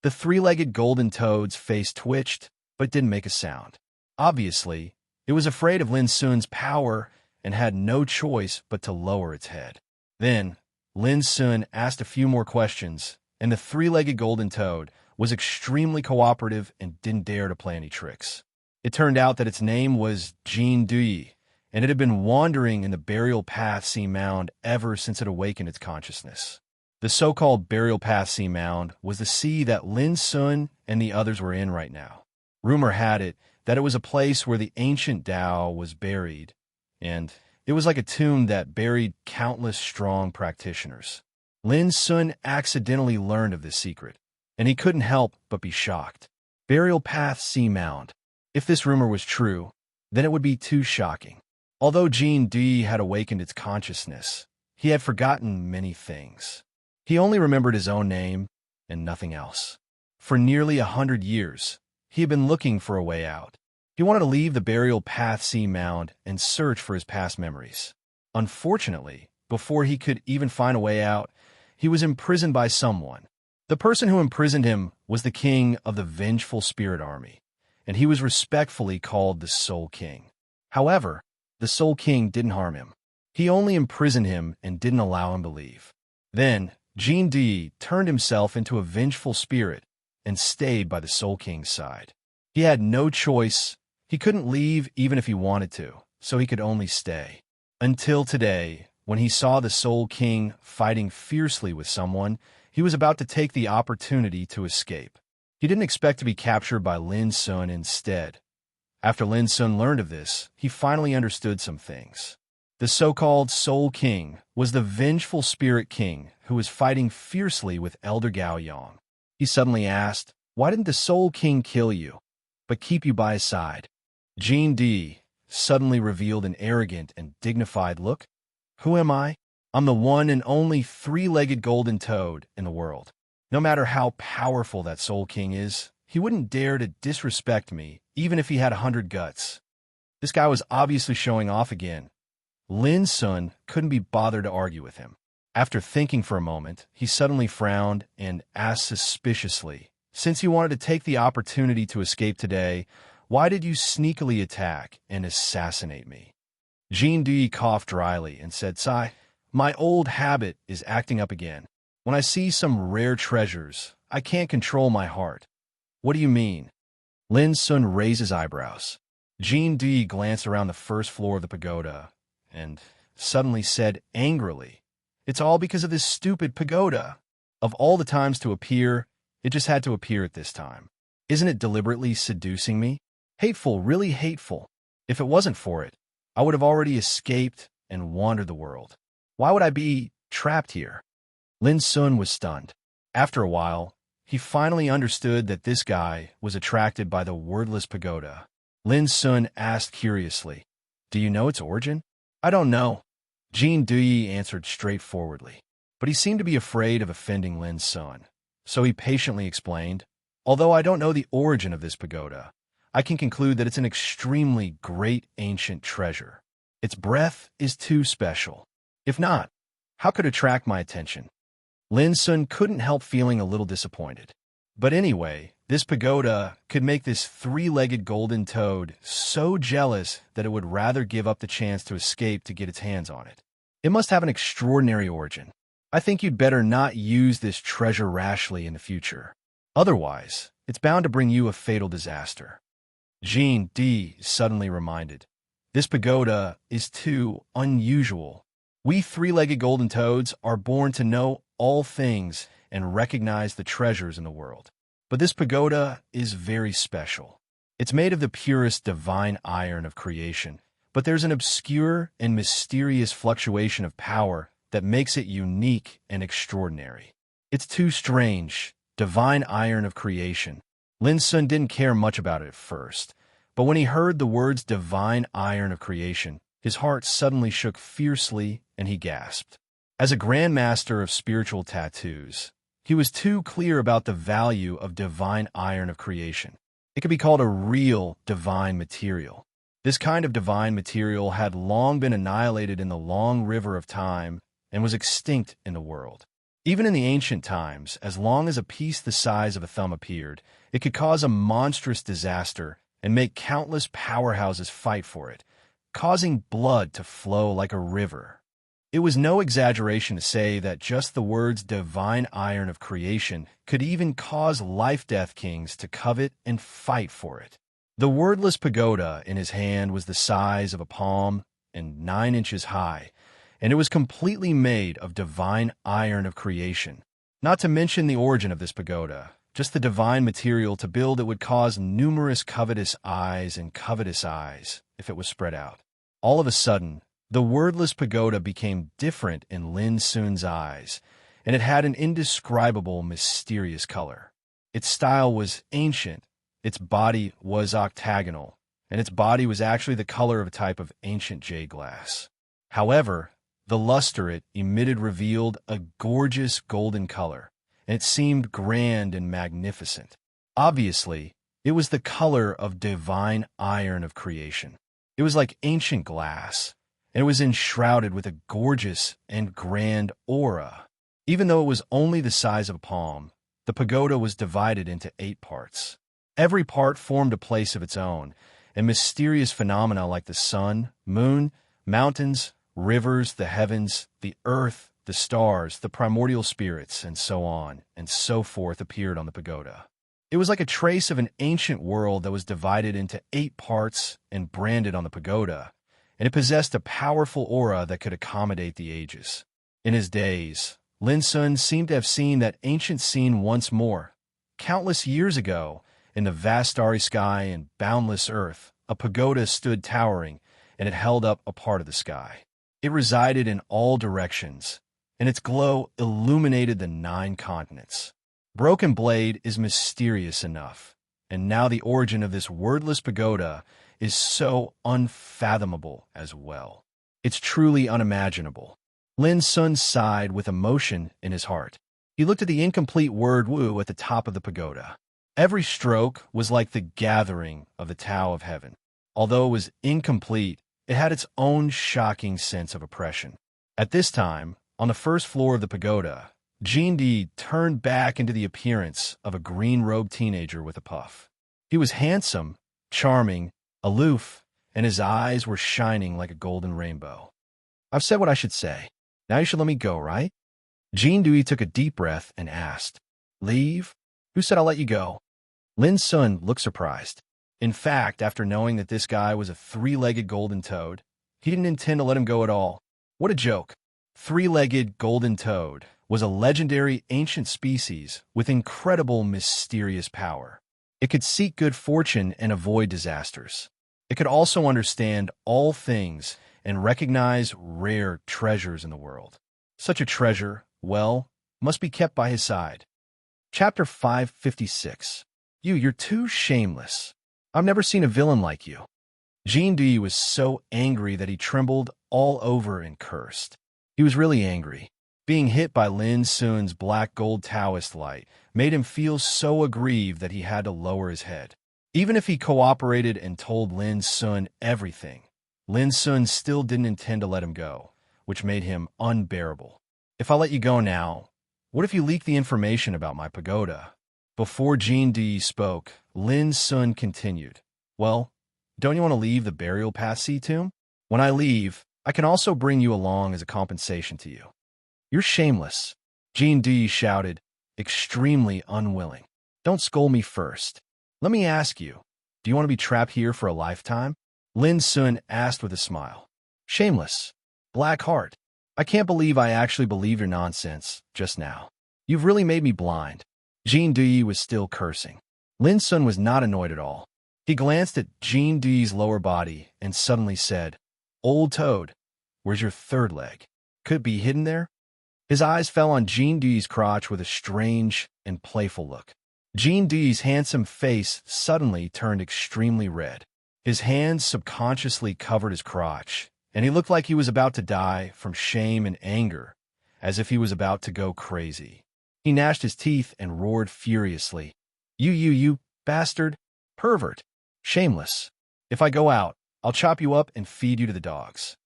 Speaker 1: The three-legged golden toad's face twitched, but didn't make a sound. Obviously, it was afraid of Lin Sun's power and had no choice but to lower its head. Then, Lin Sun asked a few more questions, and the three-legged golden toad was extremely cooperative and didn't dare to play any tricks. It turned out that its name was Jean Duyi, and it had been wandering in the burial path sea mound ever since it awakened its consciousness. The so-called burial path sea mound was the sea that Lin Sun and the others were in right now. Rumor had it that it was a place where the ancient Tao was buried, and it was like a tomb that buried countless strong practitioners. Lin Sun accidentally learned of this secret, and he couldn't help but be shocked. Burial path sea mound. If this rumor was true, then it would be too shocking. Although Jean Duyi had awakened its consciousness, he had forgotten many things. He only remembered his own name and nothing else. For nearly 100 years, he had been looking for a way out. He wanted to leave the burial path sea mound and search for his past memories. Unfortunately, before he could even find a way out, he was imprisoned by someone. The person who imprisoned him was the king of the vengeful spirit army, and he was respectfully called the Soul King. However, the Soul King didn't harm him. He only imprisoned him and didn't allow him to leave. Then, Jean Duyi turned himself into a vengeful spirit and stayed by the Soul King's side. He had no choice. He couldn't leave even if he wanted to, so he could only stay. Until today, when he saw the Soul King fighting fiercely with someone, he was about to take the opportunity to escape. He didn't expect to be captured by Lin Sun instead. After Lin Sun learned of this, he finally understood some things. The so-called Soul King was the vengeful spirit king who was fighting fiercely with Elder Gao Yang. He suddenly asked, "Why didn't the Soul King kill you, but keep you by his side?" Jean Duyi suddenly revealed an arrogant and dignified look. "Who am I? I'm the one and only three-legged golden toad in the world. No matter how powerful that Soul King is, he wouldn't dare to disrespect me, even if he had 100 guts." This guy was obviously showing off again. Lin Sun couldn't be bothered to argue with him. After thinking for a moment, he suddenly frowned and asked suspiciously, "Since you wanted to take the opportunity to escape today, why did you sneakily attack and assassinate me?" Jean Duyi coughed dryly and said, "Sigh, my old habit is acting up again. When I see some rare treasures, I can't control my heart." "What do you mean?" Lin Sun raised his eyebrows. Jean Duyi glanced around the first floor of the pagoda and suddenly said angrily, "It's all because of this stupid pagoda. Of all the times to appear, it just had to appear at this time. Isn't it deliberately seducing me? Hateful, really hateful. If it wasn't for it, I would have already escaped and wandered the world. Why would I be trapped here?" Lin Sun was stunned. After a while, he finally understood that this guy was attracted by the wordless pagoda. Lin Sun asked curiously, "Do you know its origin?" "I don't know," Jean Duyi answered straightforwardly. But he seemed to be afraid of offending Lin Sun, so he patiently explained, "Although I don't know the origin of this pagoda, I can conclude that it's an extremely great ancient treasure. Its breadth is too special. If not, how could it attract my attention?" Lin Sun couldn't help feeling a little disappointed. But anyway, This pagoda could make this three-legged golden toad so jealous that it would rather give up the chance to escape to get its hands on it. It must have an extraordinary origin. I think you'd better not use this treasure rashly in the future. Otherwise, it's bound to bring you a fatal disaster. Jean D. suddenly reminded. This pagoda is too unusual. We three-legged golden toads are born to know all things and recognize the treasures in the world. But this pagoda is very special. It's made of the purest divine iron of creation, but there's an obscure and mysterious fluctuation of power that makes it unique and extraordinary. It's too strange, divine iron of creation. Lin Sun didn't care much about it at first, but when he heard the words divine iron of creation, his heart suddenly shook fiercely and he gasped. As a grandmaster of spiritual tattoos, he was too clear about the value of divine iron of creation. It could be called a real divine material. This kind of divine material had long been annihilated in the long river of time and was extinct in the world. Even in the ancient times, as long as a piece the size of a thumb appeared, it could cause a monstrous disaster and make countless powerhouses fight for it, causing blood to flow like a river. It was no exaggeration to say that just the words divine iron of creation could even cause life-death kings to covet and fight for it. The wordless pagoda in his hand was the size of a palm and 9 inches high, and it was completely made of divine iron of creation. Not to mention the origin of this pagoda, just the divine material to build it would cause numerous covetous eyes if it was spread out. All of a sudden, the wordless pagoda became different in Lin Sun's eyes, and it had an indescribable, mysterious color. Its style was ancient, its body was octagonal, and its body was actually the color of a type of ancient jade glass. However, the luster it emitted revealed a gorgeous golden color, and it seemed grand and magnificent. Obviously, it was the color of divine iron of creation. It was like ancient glass, and it was enshrouded with a gorgeous and grand aura. Even though it was only the size of a palm, the pagoda was divided into 8 parts. Every part formed a place of its own, and mysterious phenomena like the sun, moon, mountains, rivers, the heavens, the earth, the stars, the primordial spirits, and so on and so forth appeared on the pagoda. It was like a trace of an ancient world that was divided into 8 parts and branded on the pagoda, and it possessed a powerful aura that could accommodate the ages. In his days, Lin Sun seemed to have seen that ancient scene once more. Countless years ago, in the vast starry sky and boundless earth, a pagoda stood towering, and it held up a part of the sky. It resided in all directions, and its glow illuminated the 9 continents. Broken Blade is mysterious enough, and now the origin of this wordless pagoda is so unfathomable as well. It's truly unimaginable. Lin Sun sighed with emotion in his heart. He looked at the incomplete word Wu at the top of the pagoda. Every stroke was like the gathering of the Tao of Heaven. Although it was incomplete, it had its own shocking sense of oppression. At this time, on the first floor of the pagoda, Jean D turned back into the appearance of a green-robed teenager with a puff. He was handsome, charming, aloof, and his eyes were shining like a golden rainbow. I've said what I should say. Now you should let me go, right? Jean Dui took a deep breath and asked, Leave? Who said I'll let you go? Lin Sun looked surprised. In fact, after knowing that this guy was a 3-legged golden toad, he didn't intend to let him go at all. What a joke. 3-legged golden toad was a legendary ancient species with incredible mysterious power. It could seek good fortune and avoid disasters. It could also understand all things and recognize rare treasures in the world. Such a treasure, well, must be kept by his side. Chapter 556. You're too shameless. I've never seen a villain like you. Jean D was so angry that he trembled all over and cursed. He was really angry. Being hit by Lin Sun's black gold Taoist light made him feel so aggrieved that he had to lower his head. Even if he cooperated and told Lin Sun everything, Lin Sun still didn't intend to let him go, which made him unbearable. If I let you go now, what if you leak the information about my pagoda? Before Jean D spoke, Lin Sun continued. Well, don't you want to leave the burial path sea tomb? When I leave, I can also bring you along as a compensation to you. You're shameless, Jean D shouted, extremely unwilling. Don't scold me first. Let me ask you, do you want to be trapped here for a lifetime? Lin Sun asked with a smile. Shameless. Black heart. I can't believe I actually believed your nonsense just now. You've really made me blind. Jean D was still cursing. Lin Sun was not annoyed at all. He glanced at Jean D's lower body and suddenly said, Old toad, where's your third leg? Could it be hidden there? His eyes fell on Jean D's crotch with a strange and playful look. Jean D's handsome face suddenly turned extremely red. His hands subconsciously covered his crotch, and he looked like he was about to die from shame and anger, as if he was about to go crazy. He gnashed his teeth and roared furiously. You bastard, pervert, shameless. If I go out, I'll chop you up and feed you to the dogs.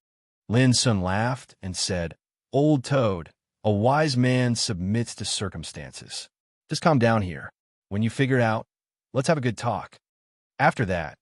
Speaker 1: Lin Sun laughed and said, Old toad, a wise man submits to circumstances. Just calm down here. When you figure it out, let's have a good talk. After that,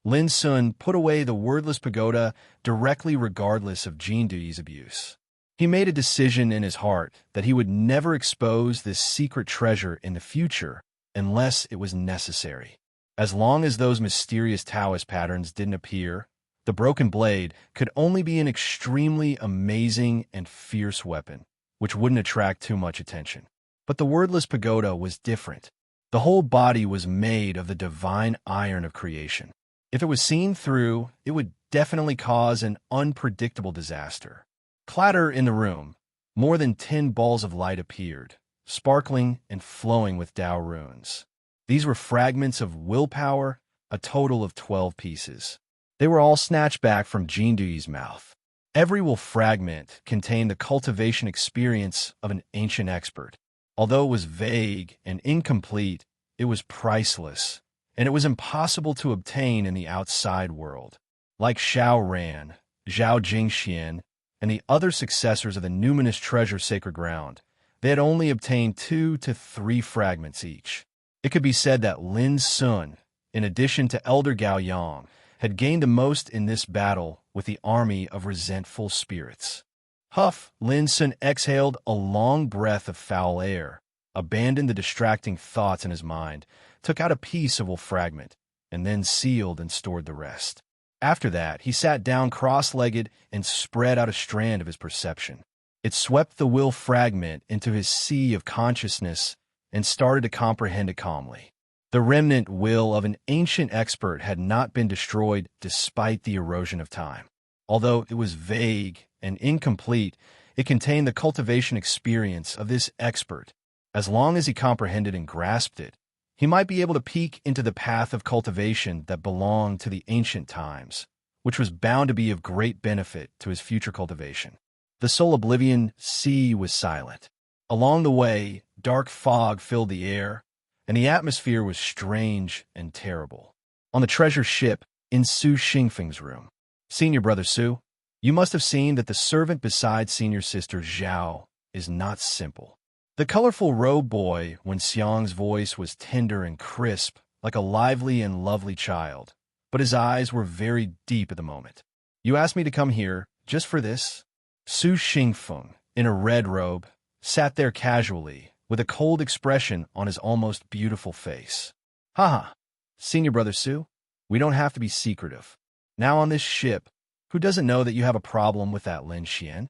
Speaker 1: Lin Sun put away the wordless pagoda directly regardless of Jean Du's abuse. He made a decision in his heart that he would never expose this secret treasure in the future unless it was necessary. As long as those mysterious Taoist patterns didn't appear, the broken blade could only be an extremely amazing and fierce weapon, which wouldn't attract too much attention. But the wordless pagoda was different. The whole body was made of the divine iron of creation. If it was seen through, it would definitely cause an unpredictable disaster. Clatter in the room. More than 10 balls of light appeared, sparkling and flowing with Tao runes. These were fragments of willpower, a total of 12 pieces. They were all snatched back from Jean Du's mouth. Every will fragment contained the cultivation experience of an ancient expert. Although it was vague and incomplete, it was priceless, and it was impossible to obtain in the outside world. Like Xiao Ran, Zhao Jingxian, and the other successors of the numinous treasure sacred ground, they had only obtained 2 to 3 fragments each. It could be said that Lin Sun, in addition to Elder Gao Yang, had gained the most in this battle with the army of resentful spirits. Huff, Lin Sun exhaled a long breath of foul air, abandoned the distracting thoughts in his mind, took out a piece of will fragment, and then sealed and stored the rest. After that, he sat down cross-legged and spread out a strand of his perception. It swept the will fragment into his sea of consciousness and started to comprehend it calmly. The remnant will of an ancient expert had not been destroyed despite the erosion of time. Although it was vague and incomplete, it contained the cultivation experience of this expert. As long as he comprehended and grasped it, he might be able to peek into the path of cultivation that belonged to the ancient times, which was bound to be of great benefit to his future cultivation. The soul oblivion sea was silent. Along the way, dark fog filled the air, and the atmosphere was strange and terrible. On the treasure ship, in Su Xingfeng's room. Senior brother Su, you must have seen that the servant beside senior sister Zhao is not simple. The colorful robe boy, when Xiang's voice was tender and crisp, like a lively and lovely child, but his eyes were very deep at the moment. You asked me to come here just for this? Su Xingfeng, in a red robe, sat there casually, with a cold expression on his almost beautiful face. Haha, Senior brother Su, we don't have to be secretive. Now on this ship, who doesn't know that you have a problem with that Lin Xian?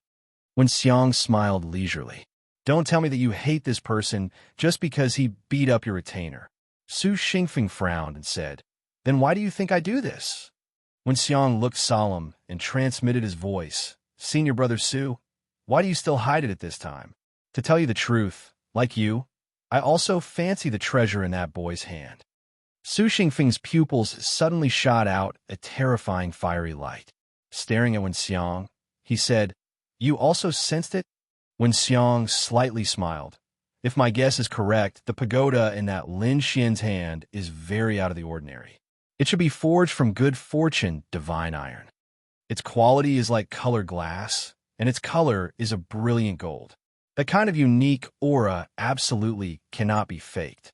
Speaker 1: When Xiang smiled leisurely. Don't tell me that you hate this person just because he beat up your retainer. Su Xingfeng frowned and said, Then why do you think I do this? When Xiang looked solemn and transmitted his voice, Senior brother Su, why do you still hide it at this time? To tell you the truth, like you, I also fancy the treasure in that boy's hand. Su Xingfeng's pupils suddenly shot out a terrifying fiery light. Staring at Wen Xiang, he said, You also sensed it? Wen Xiang slightly smiled. If my guess is correct, the pagoda in that Lin Xian's hand is very out of the ordinary. It should be forged from good fortune, divine iron. Its quality is like colored glass, and its color is a brilliant gold. That kind of unique aura absolutely cannot be faked.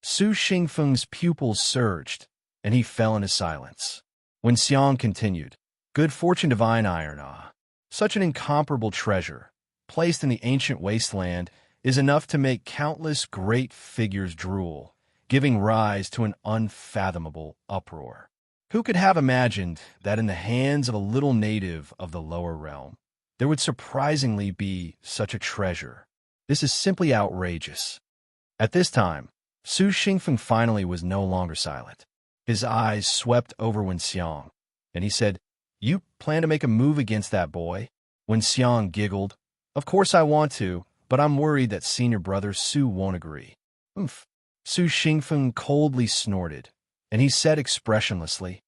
Speaker 1: Su Xingfeng's pupils surged, and he fell into silence. When Xiang continued, "Good fortune divine iron, ah. Such an incomparable treasure, placed in the ancient wasteland, is enough to make countless great figures drool, giving rise to an unfathomable uproar. Who could have imagined that in the hands of a little native of the lower realm, there would surprisingly be such a treasure? This is simply outrageous." At this time, Su Xingfeng finally was no longer silent. His eyes swept over Wen Xiang, and he said, "You plan to make a move against that boy?" Wen Xiang giggled. "Of course I want to, but I'm worried that senior brother Su won't agree." "Oomph." Su Xingfeng coldly snorted, and he said expressionlessly,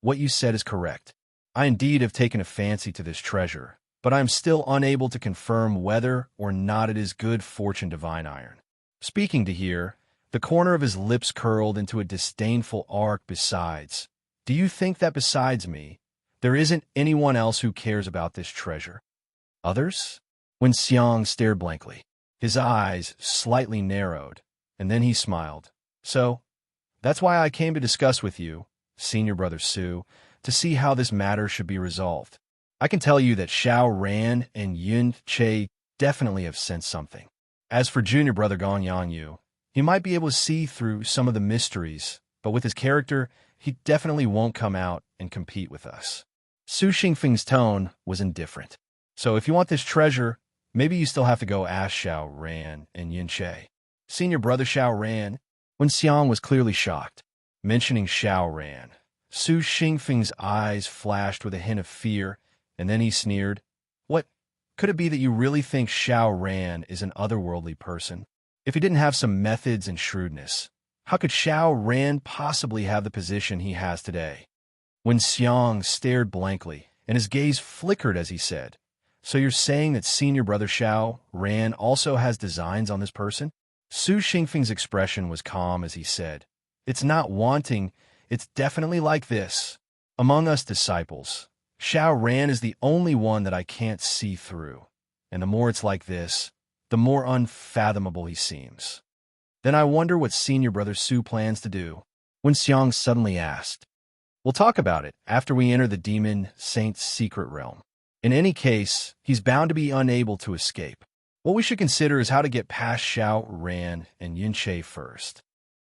Speaker 1: "What you said is correct. I indeed have taken a fancy to this treasure, but I am still unable to confirm whether or not it is good fortune divine iron." Speaking to here, the corner of his lips curled into a disdainful arc. "Besides, do you think that besides me, there isn't anyone else who cares about this treasure?" "Others?" When Xiang stared blankly, his eyes slightly narrowed, and then he smiled. "So, that's why I came to discuss with you, senior brother Su, to see how this matter should be resolved. I can tell you that Xiao Ran and Yun Che definitely have sensed something. As for junior brother Gong Yang, he might be able to see through some of the mysteries, but with his character, he definitely won't come out and compete with us." Su Xingfeng's tone was indifferent. "So if you want this treasure, maybe you still have to go ask Xiao Ran and Yin Che." Senior brother Xiao Ran? When Xiang was clearly shocked. Mentioning Xiao Ran, Su Xingfeng's eyes flashed with a hint of fear, and then he sneered. "What? Could it be that you really think Xiao Ran is an otherworldly person? If he didn't have some methods and shrewdness, how could Xiao Ran possibly have the position he has today?" When Xiang stared blankly, and his gaze flickered as he said, "So you're saying that senior brother Xiao Ran also has designs on this person?" Su Xingfeng's expression was calm as he said, "It's not wanting, it's definitely like this. Among us disciples, Xiao Ran is the only one that I can't see through, and the more it's like this, the more unfathomable he seems." "Then I wonder what senior brother Su plans to do," When Xiang suddenly asked. "We'll talk about it after we enter the demon saint's secret realm. In any case, he's bound to be unable to escape. What we should consider is how to get past Xiao Ran and Yin Che first."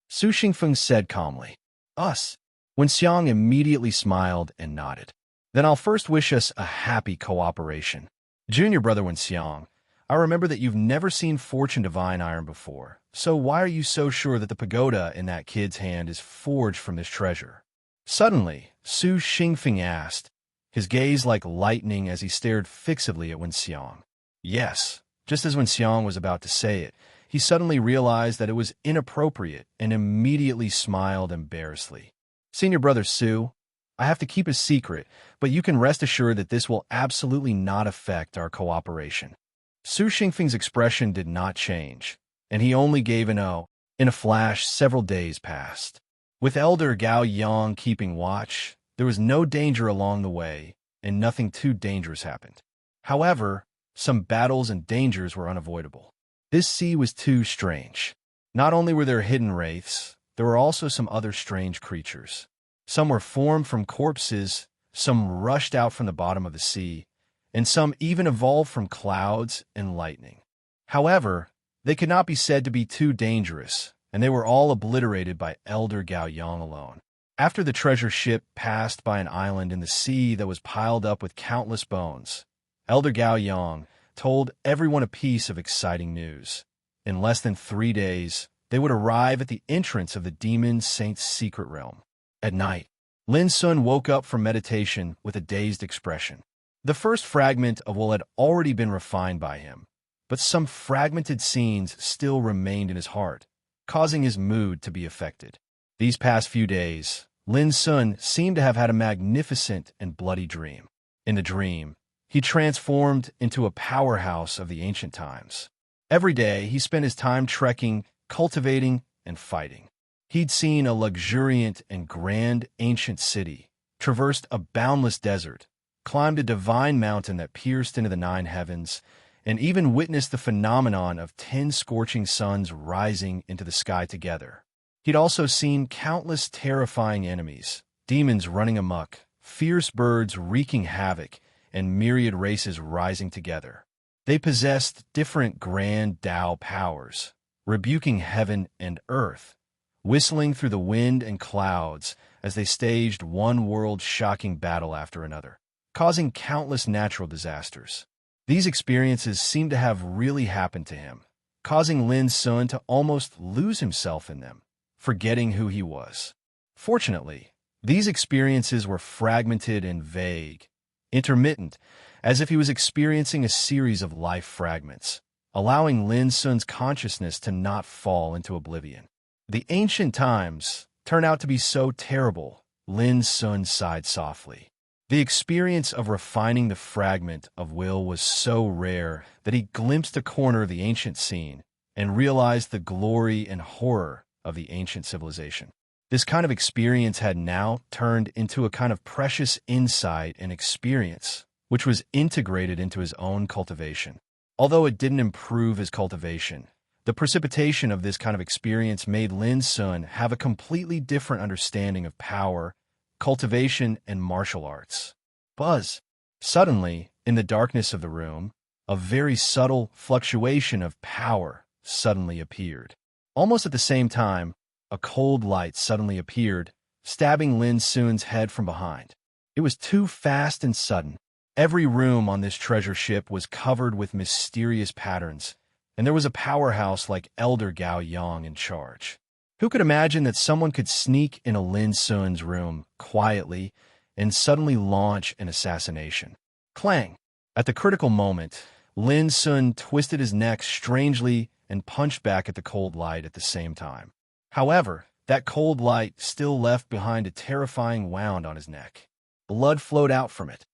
Speaker 1: Su Xingfeng said calmly. "Us?" When Xiang immediately smiled and nodded. "Then I'll first wish us a happy cooperation. Junior brother Wen Xiang, I remember that you've never seen fortune divine iron before, so why are you so sure that the pagoda in that kid's hand is forged from this treasure?" Suddenly, Su Xingfeng asked, his gaze like lightning as he stared fixedly at Wen Xiang. "Yes." Just as Wen Xiang was about to say it, he suddenly realized that it was inappropriate and immediately smiled embarrassedly. "Senior brother Su, I have to keep a secret, but you can rest assured that this will absolutely not affect our cooperation." Su Xingfeng's expression did not change, and he only gave an "oh." In a flash, several days passed. With Elder Gao Yang keeping watch, there was no danger along the way, and nothing too dangerous happened. However, some battles and dangers were unavoidable. This sea was too strange. Not only were there hidden wraiths, there were also some other strange creatures. Some were formed from corpses, some rushed out from the bottom of the sea, and some even evolved from clouds and lightning. However, they could not be said to be too dangerous, and they were all obliterated by Elder Gao Yang alone. After the treasure ship passed by an island in the sea that was piled up with countless bones, Elder Gao Yang told everyone a piece of exciting news. In less than 3 days, they would arrive at the entrance of the demon saint's secret realm. At night, Lin Sun woke up from meditation with a dazed expression. The first fragment of what had already been refined by him, but some fragmented scenes still remained in his heart, causing his mood to be affected. These past few days, Lin Sun seemed to have had a magnificent and bloody dream. In the dream, he transformed into a powerhouse of the ancient times. Every day, he spent his time trekking, cultivating, and fighting. He'd seen a luxuriant and grand ancient city, traversed a boundless desert, climbed a divine mountain that pierced into the 9 heavens, and even witnessed the phenomenon of 10 scorching suns rising into the sky together. He'd also seen countless terrifying enemies, demons running amok, fierce birds wreaking havoc, and myriad races rising together. They possessed different grand Tao powers, rebuking heaven and earth, whistling through the wind and clouds as they staged one world-shocking battle after another, causing countless natural disasters. These experiences seemed to have really happened to him, causing Lin Sun to almost lose himself in them, forgetting who he was. Fortunately, these experiences were fragmented and vague, intermittent, as if he was experiencing a series of life fragments, allowing Lin Sun's consciousness to not fall into oblivion. The ancient times turned out to be so terrible, Lin Sun sighed softly. The experience of refining the fragment of will was so rare that he glimpsed a corner of the ancient scene and realized the glory and horror of the ancient civilization. This kind of experience had now turned into a kind of precious insight and experience, which was integrated into his own cultivation. Although it didn't improve his cultivation, the precipitation of this kind of experience made Lin Sun have a completely different understanding of power, cultivation, and martial arts. Buzz. Suddenly, in the darkness of the room, a very subtle fluctuation of power suddenly appeared. Almost at the same time, a cold light suddenly appeared, stabbing Lin Sun's head from behind. It was too fast and sudden. Every room on this treasure ship was covered with mysterious patterns, and there was a powerhouse like Elder Gao Yang in charge. Who could imagine that someone could sneak in a Lin Sun's room quietly and suddenly launch an assassination? Clang! At the critical moment, Lin Sun twisted his neck strangely and punched back at the cold light at the same time. However, that cold light still left behind a terrifying wound on his neck. Blood flowed out from it.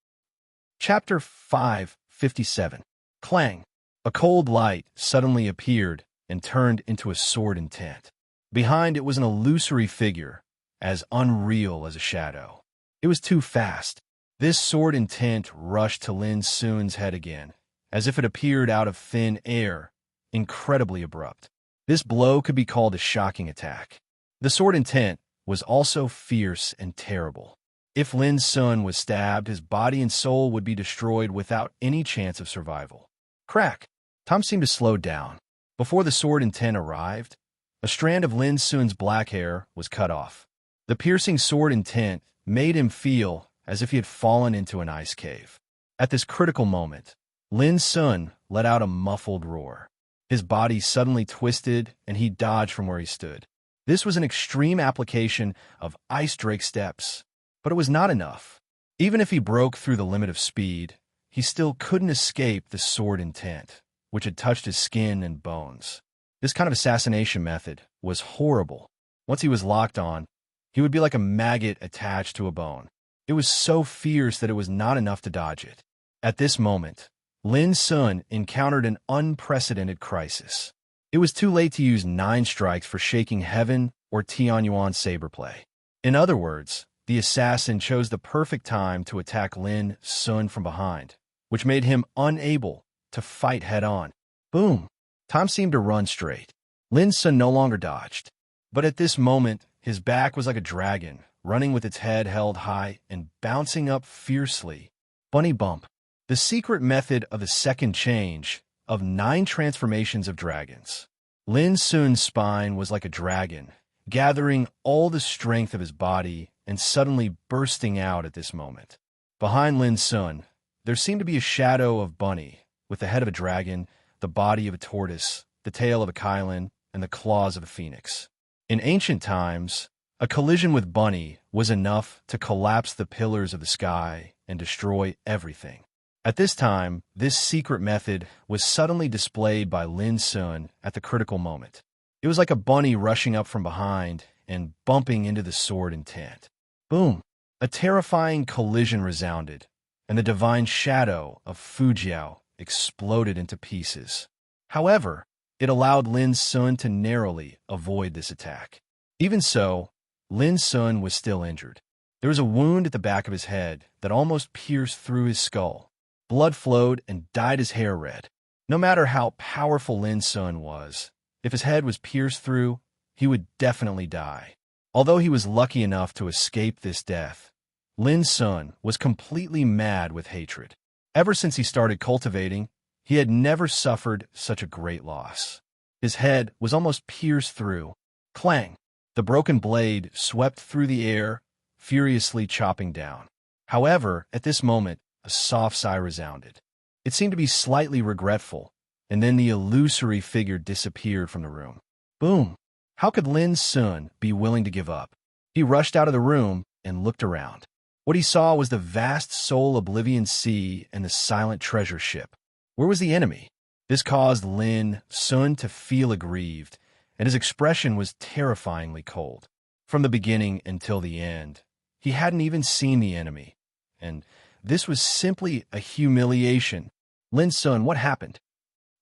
Speaker 1: Chapter 557. Clang! A cold light suddenly appeared and turned into a sword intent. Behind it was an illusory figure, as unreal as a shadow. It was too fast. This sword intent rushed to Lin Sun's head again, as if it appeared out of thin air, incredibly abrupt. This blow could be called a shocking attack. The sword intent was also fierce and terrible. If Lin Sun was stabbed, his body and soul would be destroyed without any chance of survival. Crack! Tom seemed to slow down. Before the sword intent arrived, a strand of Lin Sun's black hair was cut off. The piercing sword intent made him feel as if he had fallen into an ice cave. At this critical moment, Lin Sun let out a muffled roar. His body suddenly twisted, and he dodged from where he stood. This was an extreme application of Ice Drake steps, but it was not enough. Even if he broke through the limit of speed, he still couldn't escape the sword intent, which had touched his skin and bones. This kind of assassination method was horrible. Once he was locked on, he would be like a maggot attached to a bone. It was so fierce that it was not enough to dodge it. At this moment, Lin Sun encountered an unprecedented crisis. It was too late to use 9 strikes for shaking heaven or Tianyuan saber play. In other words, the assassin chose the perfect time to attack Lin Sun from behind, which made him unable to fight head-on. Boom! Tom seemed to run straight. Lin Sun no longer dodged. But at this moment, his back was like a dragon, running with its head held high and bouncing up fiercely. Bunny bump. The secret method of the second change of 9 transformations of dragons. Lin Sun's spine was like a dragon, gathering all the strength of his body and suddenly bursting out at this moment. Behind Lin Sun, there seemed to be a shadow of Bunny, with the head of a dragon, the body of a tortoise, the tail of a Kylan, and the claws of a phoenix. In ancient times, a collision with Bunny was enough to collapse the pillars of the sky and destroy everything. At this time, this secret method was suddenly displayed by Lin Sun at the critical moment. It was like a bunny rushing up from behind and bumping into the sword intent. Boom! A terrifying collision resounded, and the divine shadow of Fujiao exploded into pieces. However, it allowed Lin Sun to narrowly avoid this attack. Even so, Lin Sun was still injured. There was a wound at the back of his head that almost pierced through his skull. Blood flowed and dyed his hair red. No matter how powerful Lin Sun was, if his head was pierced through, he would definitely die. Although he was lucky enough to escape this death, Lin Sun was completely mad with hatred. Ever since he started cultivating, he had never suffered such a great loss. His head was almost pierced through. Clang! The broken blade swept through the air, furiously chopping down. However, at this moment, a soft sigh resounded. It seemed to be slightly regretful, and then the illusory figure disappeared from the room. Boom! How could Lin Sun be willing to give up? He rushed out of the room and looked around. What he saw was the vast soul oblivion sea and the silent treasure ship. Where was the enemy? This caused Lin Sun to feel aggrieved, and his expression was terrifyingly cold. From the beginning until the end, he hadn't even seen the enemy, and this was simply a humiliation. Lin Sun, what happened?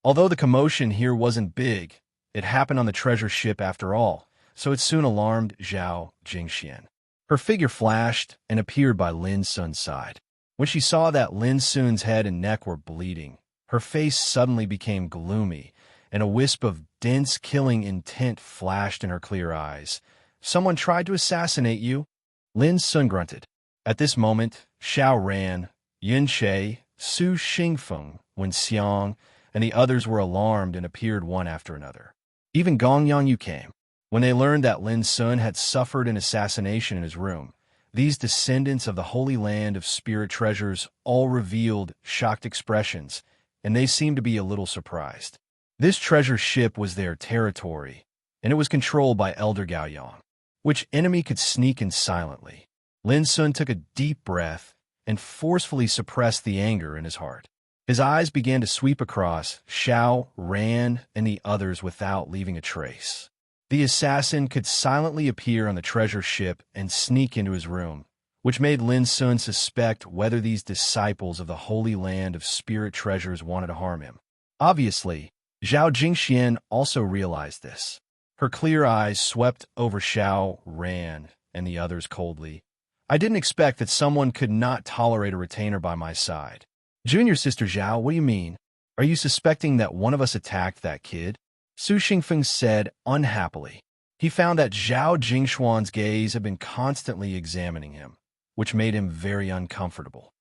Speaker 1: Although the commotion here wasn't big, it happened on the treasure ship after all, so it soon alarmed Zhao Jingxian. Her figure flashed and appeared by Lin Sun's side. When she saw that Lin Sun's head and neck were bleeding, her face suddenly became gloomy, and a wisp of dense killing intent flashed in her clear eyes. Someone tried to assassinate you? Lin Sun grunted. At this moment, Xiao Ran, Yun Che, Su Xingfeng, Wen Xiang, and the others were alarmed and appeared one after another. Even Gong Yangyu came. When they learned that Lin Sun had suffered an assassination in his room, these descendants of the Holy Land of Spirit Treasures all revealed shocked expressions, and they seemed to be a little surprised. This treasure ship was their territory, and it was controlled by Elder Gao Yang. Which enemy could sneak in silently? Lin Sun took a deep breath and forcefully suppressed the anger in his heart. His eyes began to sweep across Xiao, Ran, and the others without leaving a trace. The assassin could silently appear on the treasure ship and sneak into his room, which made Lin Sun suspect whether these disciples of the Holy Land of Spirit Treasures wanted to harm him. Obviously, Zhao Jingxian also realized this. Her clear eyes swept over Xiao, Ran, and the others coldly. I didn't expect that someone could not tolerate a retainer by my side. Junior Sister Zhao, what do you mean? Are you suspecting that one of us attacked that kid? Su Xingfeng said unhappily. He found that Zhao Jingshuan's gaze had been constantly examining him, which made him very uncomfortable.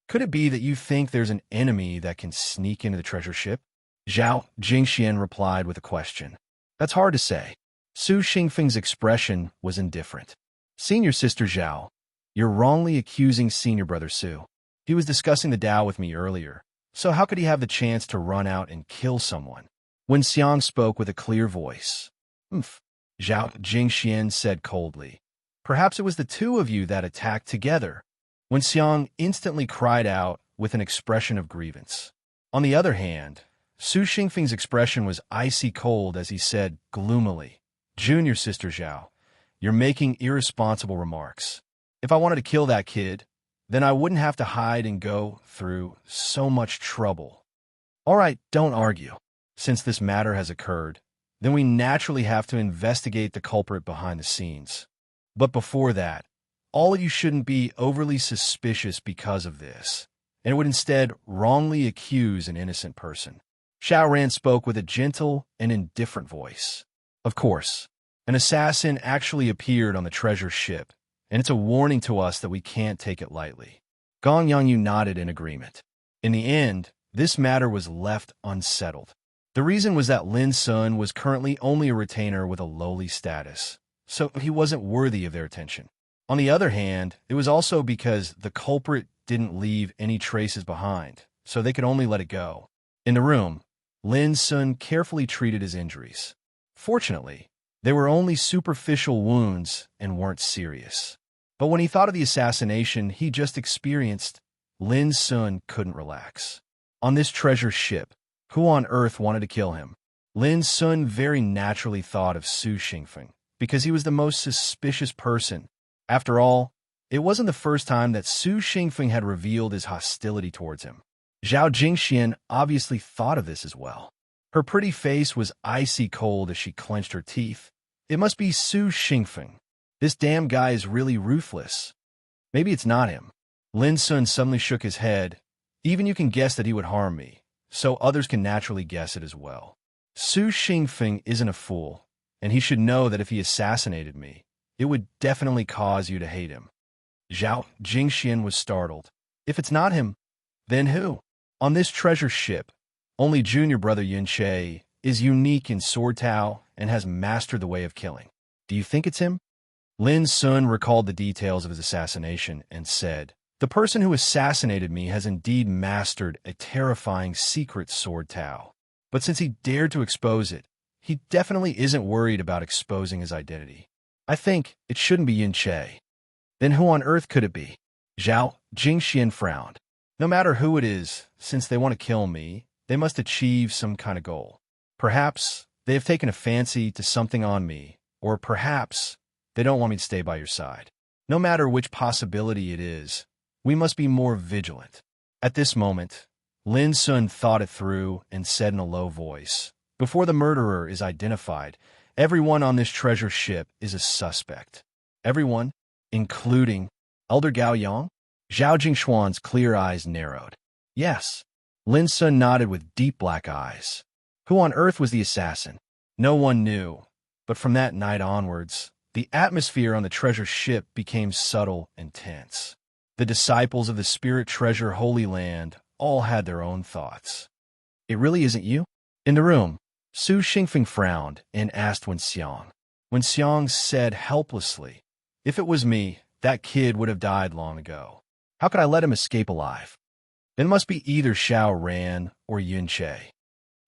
Speaker 1: Could it be that you think there's an enemy that can sneak into the treasure ship? Zhao Jingxian replied with a question. That's hard to say. Su Xingfeng's expression was indifferent. Senior Sister Zhao, you're wrongly accusing Senior Brother Su. He was discussing the Tao with me earlier, so how could he have the chance to run out and kill someone? Wen Xiang spoke with a clear voice. Zhao Jingxian said coldly. Perhaps it was the two of you that attacked together. Wen Xiang instantly cried out with an expression of grievance. On the other hand, Su Xingfeng's expression was icy cold as he said gloomily, Junior Sister Zhao, you're making irresponsible remarks. If I wanted to kill that kid, then I wouldn't have to hide and go through so much trouble. All right, don't argue. Since this matter has occurred, then we naturally have to investigate the culprit behind the scenes. But before that, all of you shouldn't be overly suspicious because of this, and would instead wrongly accuse an innocent person. Xiao Ran spoke with a gentle and indifferent voice. Of course, an assassin actually appeared on the treasure ship, and it's a warning to us that we can't take it lightly. Gong Yangyu nodded in agreement. In the end, this matter was left unsettled. The reason was that Lin Sun was currently only a retainer with a lowly status, so he wasn't worthy of their attention. On the other hand, it was also because the culprit didn't leave any traces behind, so they could only let it go. In the room, Lin Sun carefully treated his injuries. Fortunately, they were only superficial wounds and weren't serious. But when he thought of the assassination he just experienced, Lin Sun couldn't relax. On this treasure ship, who on earth wanted to kill him? Lin Sun very naturally thought of Su Xingfeng, because he was the most suspicious person. After all, it wasn't the first time that Su Xingfeng had revealed his hostility towards him. Zhao Jingxian obviously thought of this as well. Her pretty face was icy cold as she clenched her teeth. It must be Su Xingfeng. This damn guy is really ruthless. Maybe it's not him. Lin Sun suddenly shook his head. Even you can guess that he would harm me, so others can naturally guess it as well. Su Xingfeng isn't a fool, and he should know that if he assassinated me, it would definitely cause you to hate him. Zhao Jingxian was startled. If it's not him, then who? On this treasure ship, only junior brother Yunche is unique in sword Tao and has mastered the way of killing. Do you think it's him? Lin Sun recalled the details of his assassination and said, "The person who assassinated me has indeed mastered a terrifying secret sword Tao. But since he dared to expose it, he definitely isn't worried about exposing his identity. I think it shouldn't be Yunche. Then who on earth could it be?" Zhao Jingxian frowned. "No matter who it is, since they want to kill me, they must achieve some kind of goal. Perhaps they have taken a fancy to something on me, or perhaps they don't want me to stay by your side. No matter which possibility it is, we must be more vigilant." At this moment, Lin Sun thought it through and said in a low voice, "Before the murderer is identified, everyone on this treasure ship is a suspect." Everyone, including Elder Gao Yang? Zhao Jingshuan's clear eyes narrowed. Yes. Lin Sun nodded with deep black eyes. Who on earth was the assassin? No one knew, but from that night onwards, the atmosphere on the treasure ship became subtle and tense. The disciples of the Spirit Treasure Holy Land all had their own thoughts. "It really isn't you?" In the room, Su Xingfeng frowned and asked Wen Xiang. Wen Xiang said helplessly, "If it was me, that kid would have died long ago. How could I let him escape alive? It must be either Xiao Ran or Yunche."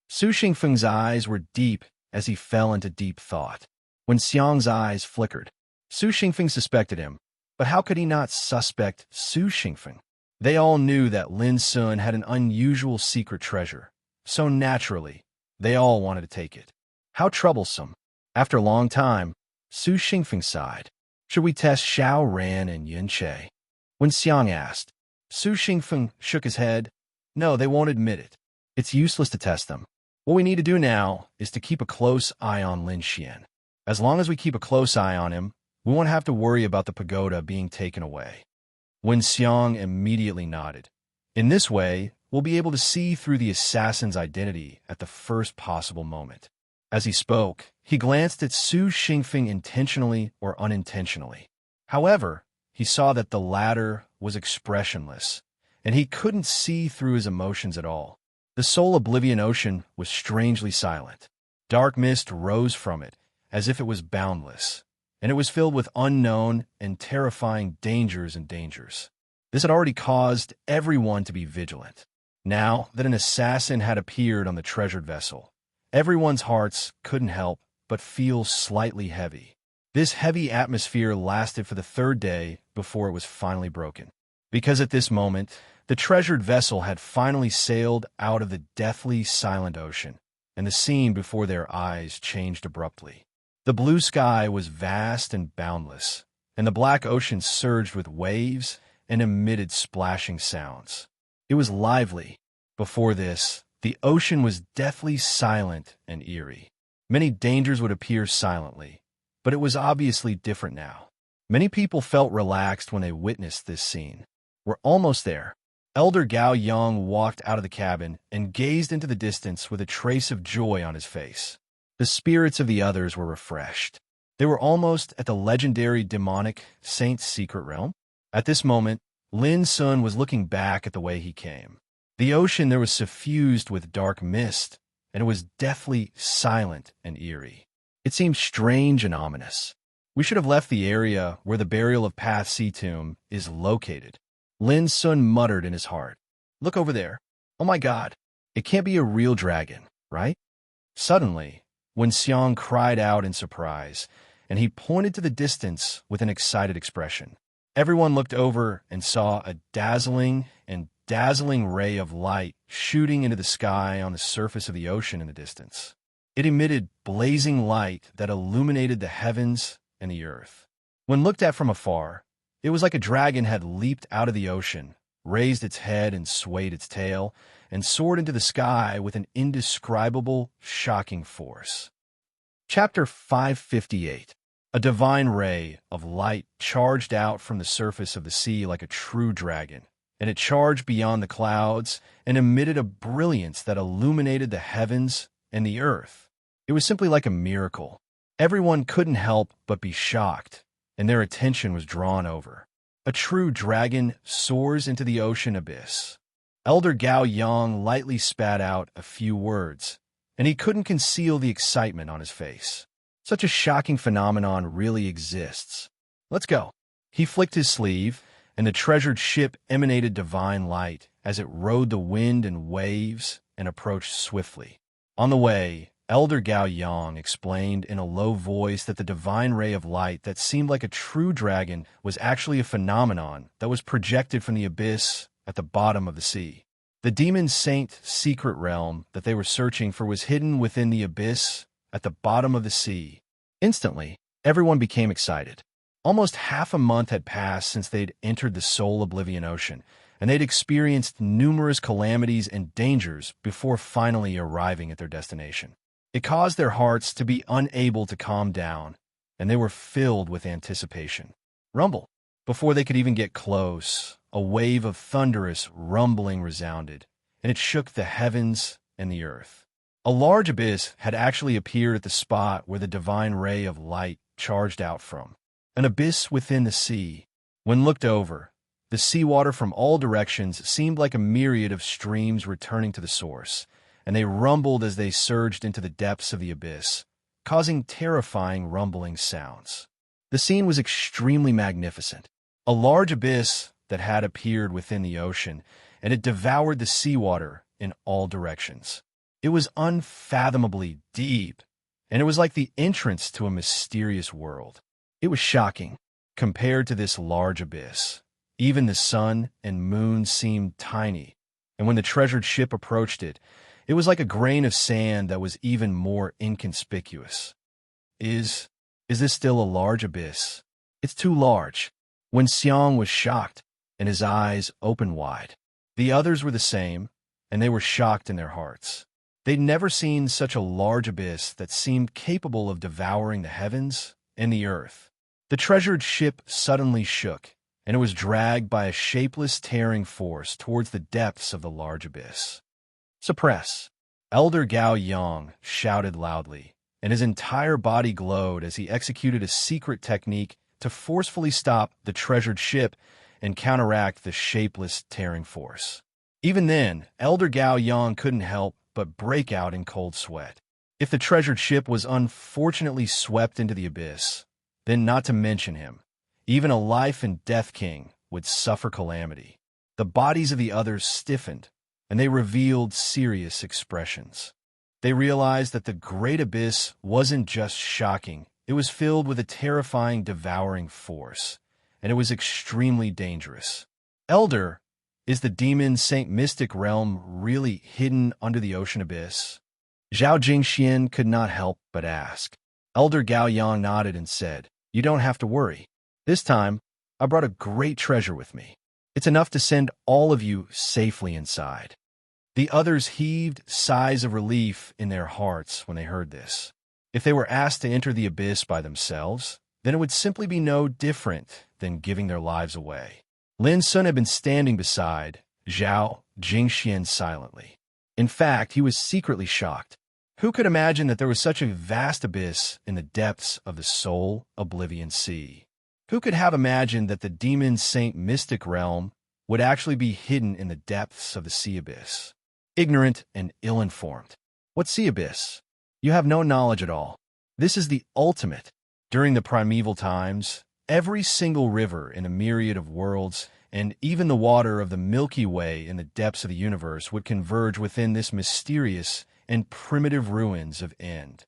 Speaker 1: Su Xingfeng's eyes were deep as he fell into deep thought. Wen Xiang's eyes flickered. Su Xingfeng suspected him, but how could he not suspect Su Xingfeng? They all knew that Lin Sun had an unusual secret treasure, so naturally, they all wanted to take it. How troublesome. After a long time, Su Xingfeng sighed. "Should we test Xiao Ran and Yunche?" Wen Xiang asked. Su Xingfeng shook his head. "No, they won't admit it. It's useless to test them. What we need to do now is to keep a close eye on Lin Xian. As long as we keep a close eye on him, we won't have to worry about the pagoda being taken away." Wen Xiang immediately nodded. "In this way, we'll be able to see through the assassin's identity at the first possible moment." As he spoke, he glanced at Su Xingfeng intentionally or unintentionally. However, he saw that the latter was expressionless, and he couldn't see through his emotions at all. The soul Oblivion Ocean was strangely silent. Dark mist rose from it, as if it was boundless, and it was filled with unknown and terrifying dangers and dangers. This had already caused everyone to be vigilant. Now that an assassin had appeared on the treasured vessel, everyone's hearts couldn't help but feel slightly heavy. This heavy atmosphere lasted for the third day before it was finally broken. Because at this moment, the treasured vessel had finally sailed out of the deathly silent ocean, and the scene before their eyes changed abruptly. The blue sky was vast and boundless, and the black ocean surged with waves and emitted splashing sounds. It was lively. Before this, the ocean was deathly silent and eerie. Many dangers would appear silently, but it was obviously different now. Many people felt relaxed when they witnessed this scene. "We're almost there." Elder Gao Yang walked out of the cabin and gazed into the distance with a trace of joy on his face. The spirits of the others were refreshed. They were almost at the legendary demonic Saint's secret realm. At this moment, Lin Sun was looking back at the way he came. The ocean there was suffused with dark mist, and it was deathly silent and eerie. It seemed strange and ominous. "We should have left the area where the burial of Path Sea Tomb is located." Lin Sun muttered in his heart. "Look over there. Oh my God, it can't be a real dragon, right?" Suddenly, Wen Xiang cried out in surprise, and he pointed to the distance with an excited expression. Everyone looked over and saw a dazzling ray of light shooting into the sky on the surface of the ocean in the distance. It emitted blazing light that illuminated the heavens and the earth. When looked at from afar, it was like a dragon had leaped out of the ocean, raised its head and swayed its tail, and soared into the sky with an indescribable, shocking force. Chapter 558. A divine ray of light charged out from the surface of the sea like a true dragon, and it charged beyond the clouds and emitted a brilliance that illuminated the heavens and the earth. It was simply like a miracle. Everyone couldn't help but be shocked, and their attention was drawn over. A true dragon soars into the ocean abyss. Elder Gao Yang lightly spat out a few words, and he couldn't conceal the excitement on his face. Such a shocking phenomenon really exists. Let's go. He flicked his sleeve, and the treasured ship emanated divine light as it rode the wind and waves and approached swiftly. On the way, Elder Gao Yang explained in a low voice that the divine ray of light that seemed like a true dragon was actually a phenomenon that was projected from the abyss at the bottom of the sea. The demon saint secret realm that they were searching for was hidden within the abyss at the bottom of the sea. Instantly, everyone became excited. Almost half a month had passed since they'd entered the Soul Oblivion Ocean, and they'd experienced numerous calamities and dangers before finally arriving at their destination. It caused their hearts to be unable to calm down, and they were filled with anticipation. Rumble! Before they could even get close, a wave of thunderous rumbling resounded, and it shook the heavens and the earth. A large abyss had actually appeared at the spot where the divine ray of light charged out from. An abyss within the sea. When looked over, the seawater from all directions seemed like a myriad of streams returning to the source, and they rumbled as they surged into the depths of the abyss, causing terrifying rumbling sounds. The scene was extremely magnificent. A large abyss that had appeared within the ocean, and it devoured the seawater in all directions. It was unfathomably deep, and it was like the entrance to a mysterious world. It was shocking. Compared to this large abyss, even the sun and moon seemed tiny, and when the treasured ship approached it, it was like a grain of sand that was even more inconspicuous. Is this still a large abyss? It's too large. When Xiang was shocked, and his eyes opened wide. The others were the same, and they were shocked in their hearts. They'd never seen such a large abyss that seemed capable of devouring the heavens and the earth. The treasured ship suddenly shook, and it was dragged by a shapeless tearing force towards the depths of the large abyss. Suppress! Elder Gao Yang shouted loudly, and his entire body glowed as he executed a secret technique to forcefully stop the treasured ship and counteract the shapeless tearing force. Even then, Elder Gao Yang couldn't help but break out in cold sweat. If the treasured ship was unfortunately swept into the abyss, then not to mention him, even a life and death king would suffer calamity. The bodies of the others stiffened, and they revealed serious expressions. They realized that the great abyss wasn't just shocking, it was filled with a terrifying, devouring force, and it was extremely dangerous. Elder, is the demon Saint Mystic realm really hidden under the ocean abyss? Zhao Jingxian could not help but ask. Elder Gao Yang nodded and said, "You don't have to worry. This time, I brought a great treasure with me. It's enough to send all of you safely inside." The others heaved sighs of relief in their hearts when they heard this. If they were asked to enter the abyss by themselves, then it would simply be no different than giving their lives away. Lin Sun had been standing beside Zhao Jingxian silently. In fact, he was secretly shocked. Who could imagine that there was such a vast abyss in the depths of the Soul Oblivion Sea? Who could have imagined that the demon Saint Mystic realm would actually be hidden in the depths of the sea abyss? Ignorant and ill-informed. What sea abyss? You have no knowledge at all. This is the ultimate. During the primeval times, every single river in a myriad of worlds, and even the water of the Milky Way in the depths of the universe would converge within this mysterious and primitive ruins of End.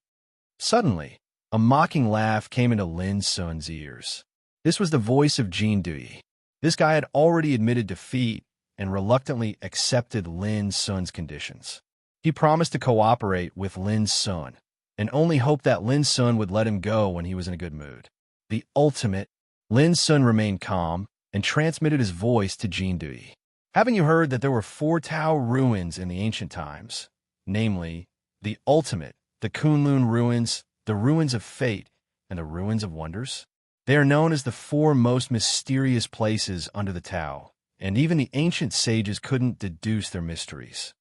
Speaker 1: Suddenly, a mocking laugh came into Lin Sun's ears. This was the voice of Jin Dui. This guy had already admitted defeat and reluctantly accepted Lin Sun's conditions. He promised to cooperate with Lin Sun, and only hoped that Lin Sun would let him go when he was in a good mood. The ultimate. Lin Sun remained calm and transmitted his voice to Jin Dui. Haven't you heard that there were 4 Tao ruins in the ancient times? Namely, the ultimate, the Kunlun ruins, the ruins of fate, and the ruins of wonders? They are known as the 4 most mysterious places under the Tao, and even the ancient sages couldn't deduce their mysteries.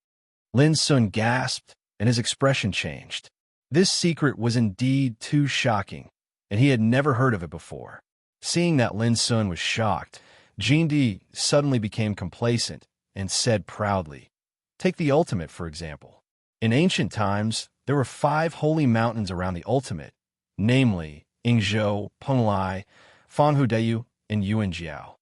Speaker 1: Lin Sun gasped, and his expression changed. This secret was indeed too shocking, and he had never heard of it before. Seeing that Lin Sun was shocked, Jindu suddenly became complacent and said proudly, "Take the ultimate, for example. In ancient times, there were 5 holy mountains around the ultimate, namely Yingzhou, Penglai, Fanghudayu, and Yuanjiao.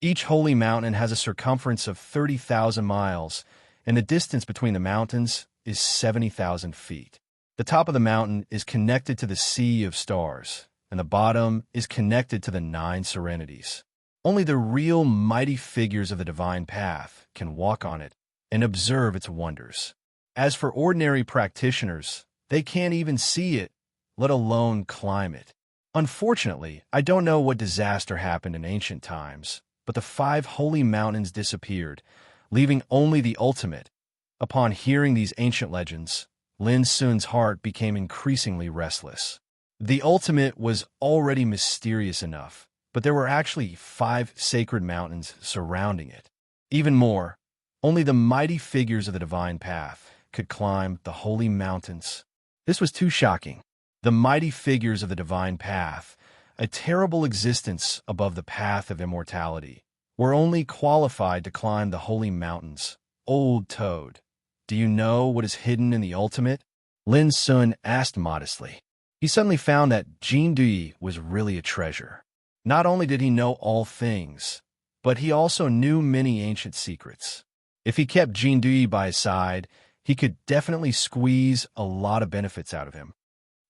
Speaker 1: Each holy mountain has a circumference of 30,000 miles, and the distance between the mountains is 70,000 feet. The top of the mountain is connected to the Sea of Stars, and the bottom is connected to the 9 Serenities. Only the real mighty figures of the divine path can walk on it and observe its wonders. As for ordinary practitioners, they can't even see it, let alone climb it. Unfortunately, I don't know what disaster happened in ancient times, but the 5 holy mountains disappeared, leaving only the ultimate. Upon hearing these ancient legends, Lin Sun's heart became increasingly restless. The ultimate was already mysterious enough, but there were actually 5 sacred mountains surrounding it. Even more, only the mighty figures of the divine path could climb the holy mountains. This was too shocking. The mighty figures of the divine path, a terrible existence above the path of immortality, were only qualified to climb the holy mountains. Old Toad, do you know what is hidden in the ultimate? Lin Sun asked modestly. He suddenly found that Jindu was really a treasure. Not only did he know all things, but he also knew many ancient secrets. If he kept Jindu by his side, he could definitely squeeze a lot of benefits out of him.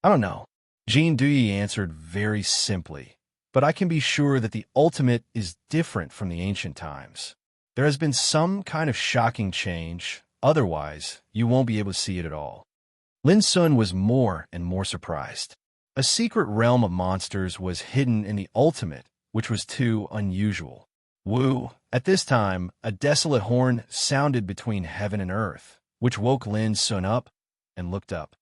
Speaker 1: I don't know, Jindu answered very simply, but I can be sure that the ultimate is different from the ancient times. There has been some kind of shocking change, otherwise you won't be able to see it at all. Lin Sun was more and more surprised. A secret realm of monsters was hidden in the ultimate, which was too unusual. Woo! At this time, a desolate horn sounded between heaven and earth, which woke Lin Sun up and looked up.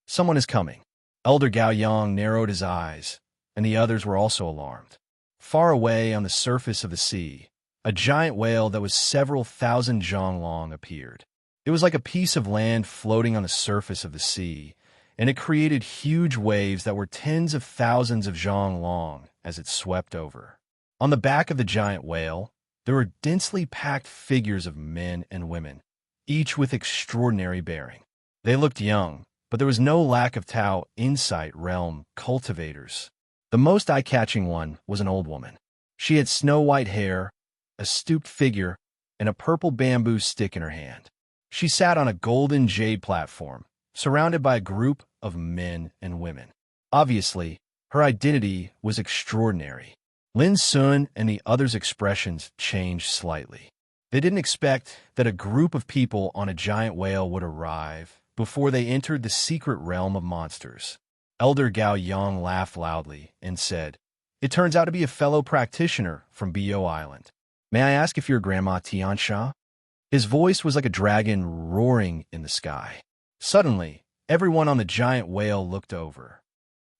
Speaker 1: Someone is coming. Elder Gao Yang narrowed his eyes, and the others were also alarmed. Far away on the surface of the sea, a giant whale that was several thousand zhang long appeared. It was like a piece of land floating on the surface of the sea, and it created huge waves that were tens of thousands of zhang long as it swept over. On the back of the giant whale, there were densely packed figures of men and women, each with extraordinary bearing. They looked young, but there was no lack of Tao Insight Realm cultivators. The most eye-catching one was an old woman. She had snow-white hair, a stooped figure, and a purple bamboo stick in her hand. She sat on a golden jade platform, surrounded by a group of men and women. Obviously, her identity was extraordinary. Lin Sun and the others' expressions changed slightly. They didn't expect that a group of people on a giant whale would arrive before they entered the secret realm of monsters. Elder Gao Yang laughed loudly and said, "It turns out to be a fellow practitioner from Bo Island. May I ask if you're Grandma Tiansha?" His voice was like a dragon roaring in the sky. Suddenly, everyone on the giant whale looked over.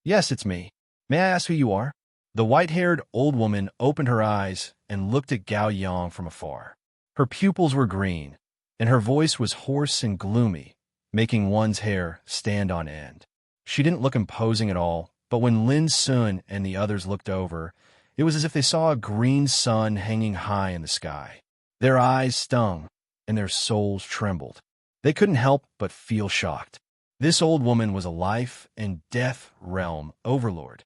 Speaker 1: "Yes, it's me. May I ask who you are?" The white-haired old woman opened her eyes and looked at Gao Yang from afar. Her pupils were green, and her voice was hoarse and gloomy, making one's hair stand on end. She didn't look imposing at all, but when Lin Sun and the others looked over, it was as if they saw a green sun hanging high in the sky. Their eyes stung, and their souls trembled. They couldn't help but feel shocked. This old woman was a life and death realm overlord.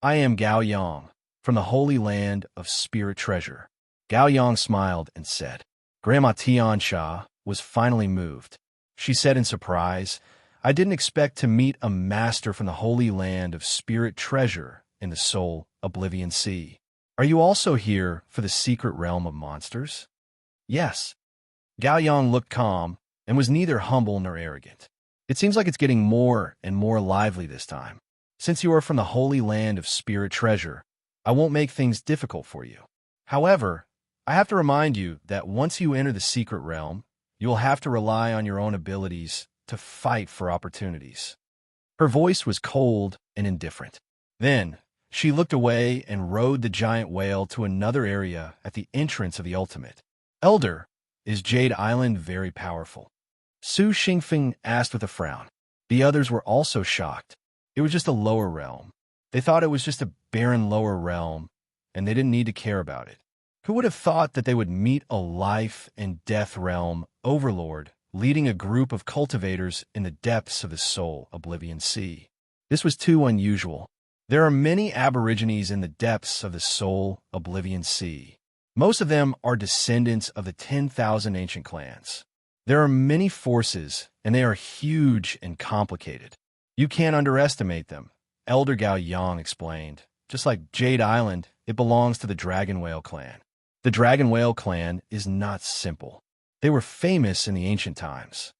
Speaker 1: "I am Gao Yang, from the Holy Land of Spirit Treasure." Gao Yang smiled and said. Grandma Tiansha was finally moved. She said in surprise, "I didn't expect to meet a master from the Holy Land of Spirit Treasure in the Soul Oblivion Sea. Are you also here for the secret realm of monsters?" "Yes." Gao Yang looked calm and was neither humble nor arrogant. "It seems like it's getting more and more lively this time. Since you are from the Holy Land of Spirit Treasure, I won't make things difficult for you. However, I have to remind you that once you enter the secret realm, you will have to rely on your own abilities to fight for opportunities." Her voice was cold and indifferent. Then, she looked away and rode the giant whale to another area at the entrance of the ultimate. "Elder, is Jade Island very powerful?" Su Xingfeng asked with a frown. The others were also shocked. It was just a lower realm. They thought it was just a barren lower realm, and they didn't need to care about it. Who would have thought that they would meet a life and death realm overlord leading a group of cultivators in the depths of the soul Oblivion Sea? This was too unusual. There are many aborigines in the depths of the soul Oblivion Sea. Most of them are descendants of the 10,000 ancient clans. There are many forces, and they are huge and complicated. You can't underestimate them, Elder Gao Yang explained. Just like Jade Island, it belongs to the Dragon Whale clan. The Dragon Whale clan is not simple. They were famous in the ancient times.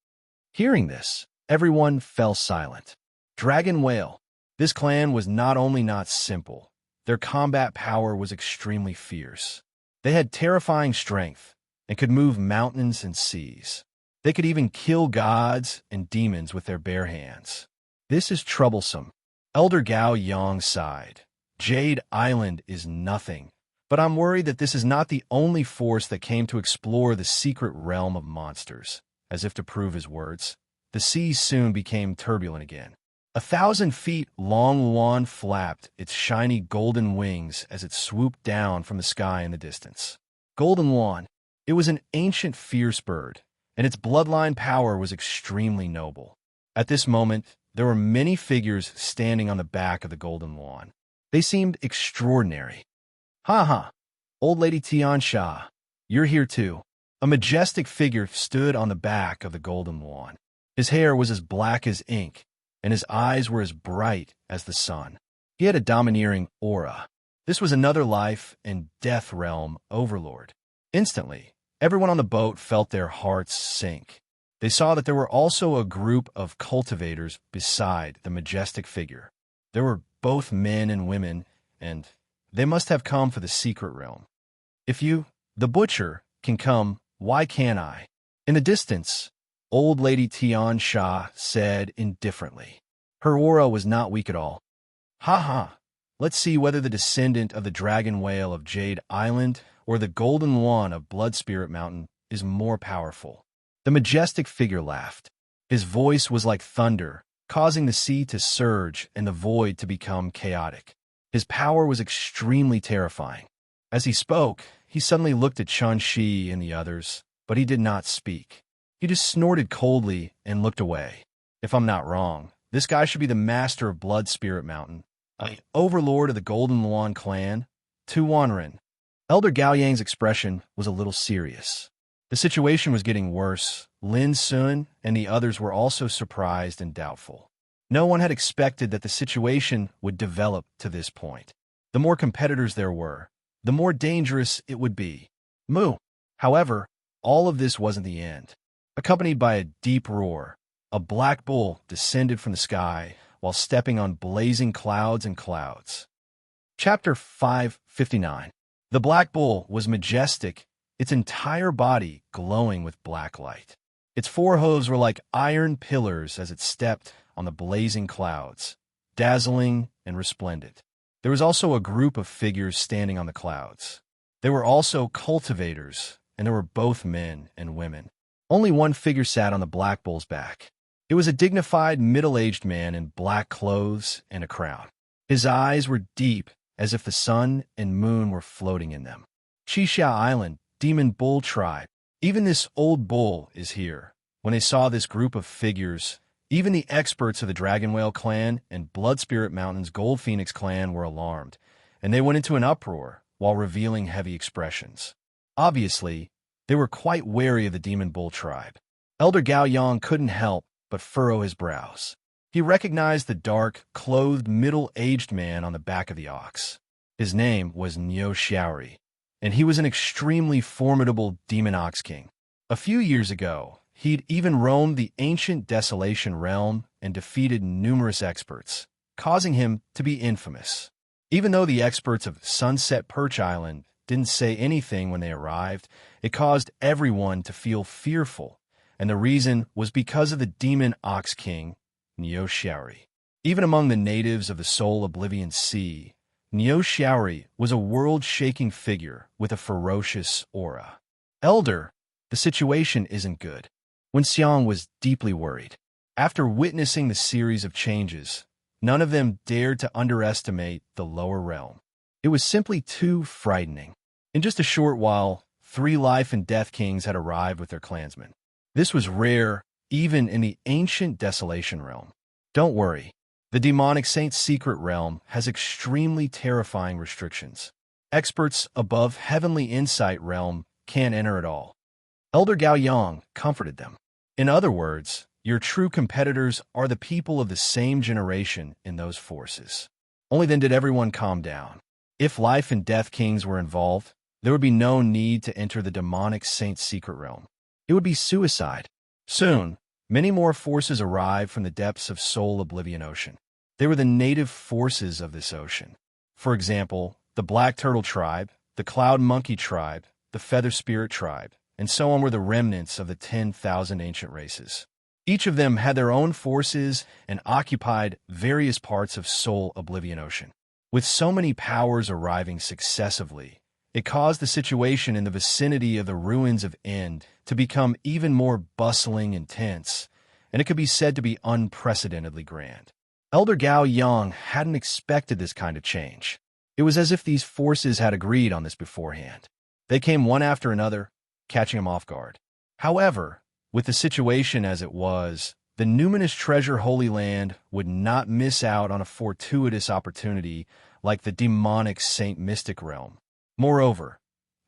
Speaker 1: Hearing this, everyone fell silent. Dragon Whale. This clan was not only not simple, their combat power was extremely fierce. They had terrifying strength and could move mountains and seas. They could even kill gods and demons with their bare hands. This is troublesome. Elder Gao Yang sighed. Jade Island is nothing, but I'm worried that this is not the only force that came to explore the secret realm of monsters. As if to prove his words, the seas soon became turbulent again. 1,000 feet long Luan flapped its shiny golden wings as it swooped down from the sky in the distance. Golden Luan. It was an ancient fierce bird, and its bloodline power was extremely noble. At this moment, there were many figures standing on the back of the Golden Luan. They seemed extraordinary. Ha ha! Old Lady Tian Sha, you're here too. A majestic figure stood on the back of the Golden Luan. His hair was as black as ink, and his eyes were as bright as the sun. He had a domineering aura. This was another life and death realm overlord. Instantly, everyone on the boat felt their hearts sink. They saw that there were also a group of cultivators beside the majestic figure. There were both men and women, and they must have come for the secret realm. If you, the butcher, can come, why can't I? In the distance, Old Lady Tian Sha said indifferently. Her aura was not weak at all. Ha ha! Let's see whether the descendant of the Dragon Whale of Jade Island or the Golden Luan of Blood Spirit Mountain is more powerful. The majestic figure laughed. His voice was like thunder, causing the sea to surge and the void to become chaotic. His power was extremely terrifying. As he spoke, he suddenly looked at Chun Shi and the others, but he did not speak. He just snorted coldly and looked away. If I'm not wrong, this guy should be the master of Blood Spirit Mountain, an overlord of the Golden Luan clan, Tu Wanren. Elder Gao Yang's expression was a little serious. The situation was getting worse. Lin Sun and the others were also surprised and doubtful. No one had expected that the situation would develop to this point. The more competitors there were, the more dangerous it would be. Moo! However, all of this wasn't the end. Accompanied by a deep roar, a black bull descended from the sky while stepping on blazing clouds and clouds. Chapter 559. The black bull was majestic, its entire body glowing with black light. Its four hooves were like iron pillars as it stepped on the blazing clouds, dazzling and resplendent. There was also a group of figures standing on the clouds. They were also cultivators, and there were both men and women. Only one figure sat on the black bull's back. It was a dignified, middle-aged man in black clothes and a crown. His eyes were deep, as if the sun and moon were floating in them. Qixia Island, Demon Bull Tribe. Even this old bull is here. When they saw this group of figures, even the experts of the Dragon Whale clan and Blood Spirit Mountain's Gold Phoenix clan were alarmed, and they went into an uproar while revealing heavy expressions. Obviously, they were quite wary of the Demon Bull tribe. Elder Gao Yang couldn't help but furrow his brows. He recognized the dark, clothed, middle-aged man on the back of the ox. His name was Niu Xiaori, and he was an extremely formidable demon ox king. A few years ago, he'd even roamed the ancient Desolation realm and defeated numerous experts, causing him to be infamous. Even though the experts of Sunset Perch Island didn't say anything when they arrived, it caused everyone to feel fearful, and the reason was because of the demon ox king, Niu Xiaori. Even among the natives of the Soul Oblivion Sea, Niu Xiaori was a world-shaking figure with a ferocious aura. Elder, the situation isn't good. Wen Xiang was deeply worried. After witnessing the series of changes, none of them dared to underestimate the lower realm. It was simply too frightening. In just a short while, 3 life and death kings had arrived with their clansmen. This was rare, even in the ancient Desolation realm. Don't worry, the demonic Saint's secret realm has extremely terrifying restrictions. Experts above Heavenly Insight realm can't enter at all. Elder Gao Yang comforted them. In other words, your true competitors are the people of the same generation in those forces. Only then did everyone calm down. If life and death kings were involved, there would be no need to enter the demonic Saint's secret realm. It would be suicide. Soon, many more forces arrived from the depths of Soul Oblivion Ocean. They were the native forces of this ocean. For example, the Black Turtle Tribe, the Cloud Monkey Tribe, the Feather Spirit Tribe, and so on were the remnants of the 10,000 ancient races. Each of them had their own forces and occupied various parts of Soul Oblivion Ocean. With so many powers arriving successively, it caused the situation in the vicinity of the ruins of End to become even more bustling and tense, and it could be said to be unprecedentedly grand. Elder Gao Yang hadn't expected this kind of change. It was as if these forces had agreed on this beforehand. They came one after another, catching him off guard. However, with the situation as it was, the numinous treasure Holy Land would not miss out on a fortuitous opportunity like the demonic Saint Mystic realm. Moreover,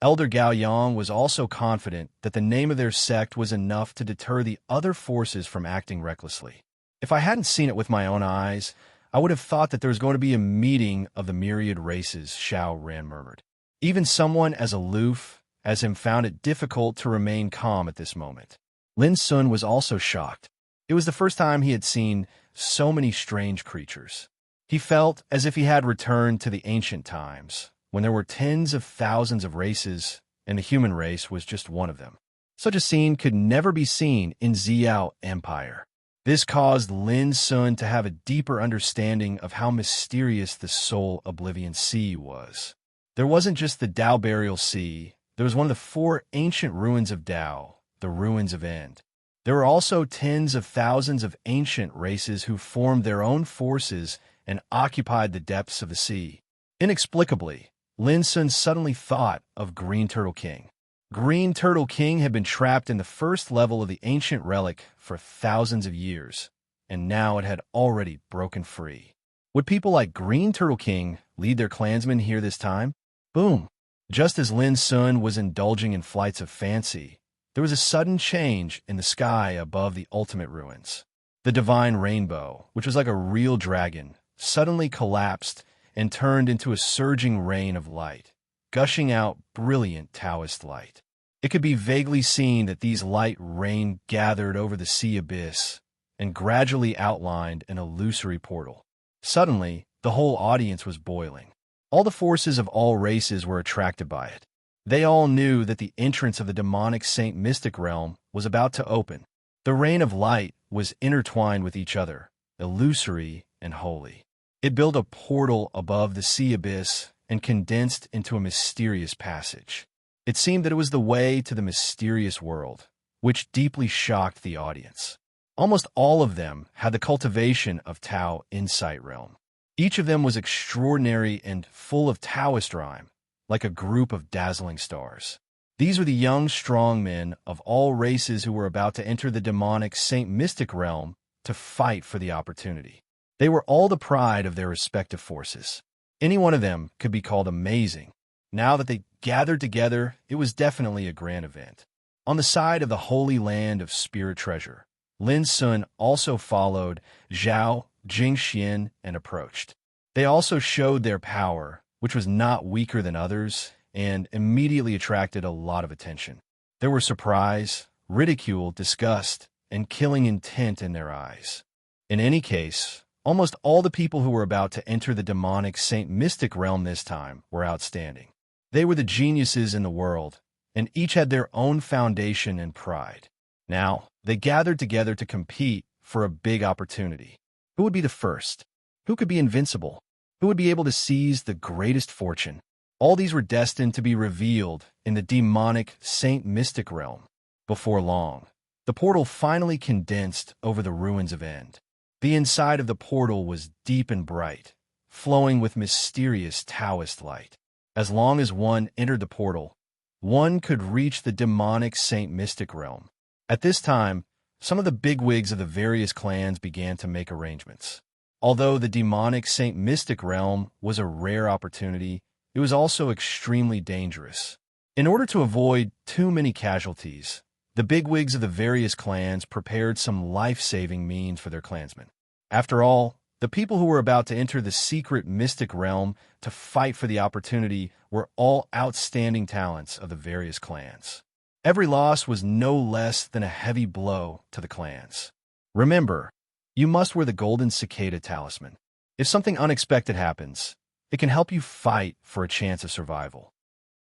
Speaker 1: Elder Gao Yang was also confident that the name of their sect was enough to deter the other forces from acting recklessly. If I hadn't seen it with my own eyes, I would have thought that there was going to be a meeting of the myriad races, Xiao Ran murmured. Even someone as aloof as him found it difficult to remain calm at this moment. Lin Sun was also shocked. It was the first time he had seen so many strange creatures. He felt as if he had returned to the ancient times, when there were tens of thousands of races, and the human race was just one of them. Such a scene could never be seen in Xiao Empire. This caused Lin Sun to have a deeper understanding of how mysterious the Soul Oblivion Sea was. There wasn't just the Dao Burial Sea, there was one of the 4 ancient ruins of Dao, the ruins of End. There were also tens of thousands of ancient races who formed their own forces and occupied the depths of the sea. Inexplicably, Lin Sun suddenly thought of Green Turtle King. Green Turtle King had been trapped in the first level of the ancient relic for thousands of years, and now it had already broken free. Would people like Green Turtle King lead their clansmen here this time? Boom! Just as Lin Sun was indulging in flights of fancy, there was a sudden change in the sky above the ultimate ruins. The divine rainbow, which was like a real dragon, suddenly collapsed and turned into a surging rain of light, gushing out brilliant Taoist light. It could be vaguely seen that these light rain gathered over the sea abyss and gradually outlined an illusory portal. Suddenly, the whole audience was boiling. All the forces of all races were attracted by it. They all knew that the entrance of the demonic Saint Mystic realm was about to open. The rain of light was intertwined with each other, illusory and holy. It built a portal above the sea abyss and condensed into a mysterious passage. It seemed that it was the way to the mysterious world, which deeply shocked the audience. Almost all of them had the cultivation of Tao Insight realm. Each of them was extraordinary and full of Taoist rhyme, like a group of dazzling stars. These were the young, strong men of all races who were about to enter the demonic Saint Mystic realm to fight for the opportunity. They were all the pride of their respective forces. Any one of them could be called amazing. Now that they gathered together, it was definitely a grand event. On the side of the Holy Land of Spirit Treasure, Lin Sun also followed Zhao Jingxian and approached. They also showed their power, which was not weaker than others, and immediately attracted a lot of attention. There were surprise, ridicule, disgust, and killing intent in their eyes. In any case, almost all the people who were about to enter the demonic Saint Mystic realm this time were outstanding. They were the geniuses in the world, and each had their own foundation and pride. Now, they gathered together to compete for a big opportunity. Who would be the first? Who could be invincible? Who would be able to seize the greatest fortune? All these were destined to be revealed in the demonic Saint Mystic realm. Before long, The portal finally condensed over the ruins of End. The inside of the portal was deep and bright, flowing with mysterious Taoist light. As long as one entered the portal, one could reach the demonic Saint Mystic realm. At this time, some of the bigwigs of the various clans began to make arrangements. Although the demonic Saint Mystic realm was a rare opportunity, it was also extremely dangerous. In order to avoid too many casualties, the bigwigs of the various clans prepared some life-saving means for their clansmen. After all, the people who were about to enter the secret mystic realm to fight for the opportunity were all outstanding talents of the various clans. Every loss was no less than a heavy blow to the clans. Remember, you must wear the golden cicada talisman. If something unexpected happens, it can help you fight for a chance of survival.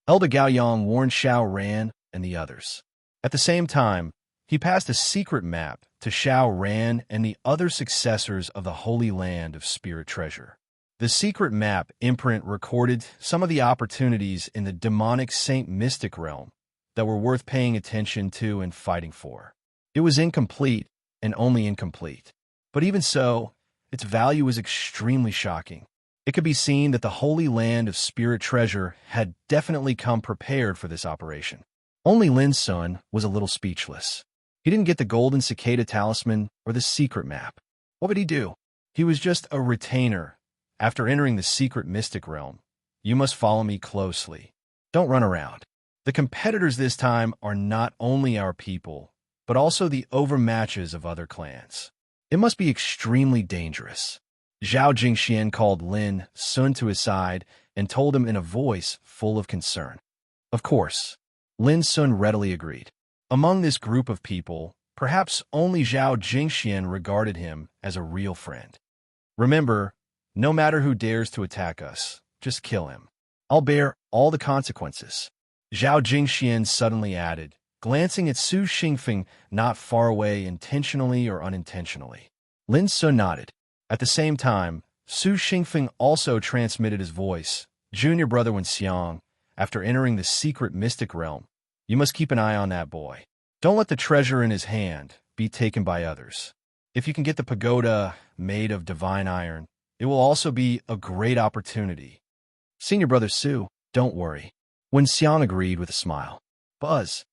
Speaker 1: Elder Gaoyang warned Xiao Ran and the others. At the same time, he passed a secret map to Xiao Ran and the other successors of the Holy Land of Spirit Treasure. The secret map imprint recorded some of the opportunities in the demonic Saint Mystic realm that were worth paying attention to and fighting for. It was incomplete and only incomplete. But even so, its value was extremely shocking. It could be seen that the Holy Land of Spirit Treasure had definitely come prepared for this operation. Only Lin Sun was a little speechless. He didn't get the golden cicada talisman or the secret map. What would he do? He was just a retainer. After entering the secret mystic realm, you must follow me closely. Don't run around. The competitors this time are not only our people, but also the overmatches of other clans. It must be extremely dangerous. Zhao Jingxian called Lin Sun to his side and told him in a voice full of concern. Of course, Lin Sun readily agreed. Among this group of people, perhaps only Zhao Jingxian regarded him as a real friend. Remember, no matter who dares to attack us, just kill him. I'll bear all the consequences. Zhao Jingxian suddenly added, glancing at Su Xingfeng not far away intentionally or unintentionally. Lin Sun nodded. At the same time, Su Xingfeng also transmitted his voice. Junior brother Wen Xiang, after entering the secret mystic realm, you must keep an eye on that boy. Don't let the treasure in his hand be taken by others. If you can get the pagoda made of divine iron, it will also be a great opportunity. Senior brother Su, don't worry. Wen Xiang agreed with a smile. Buzz.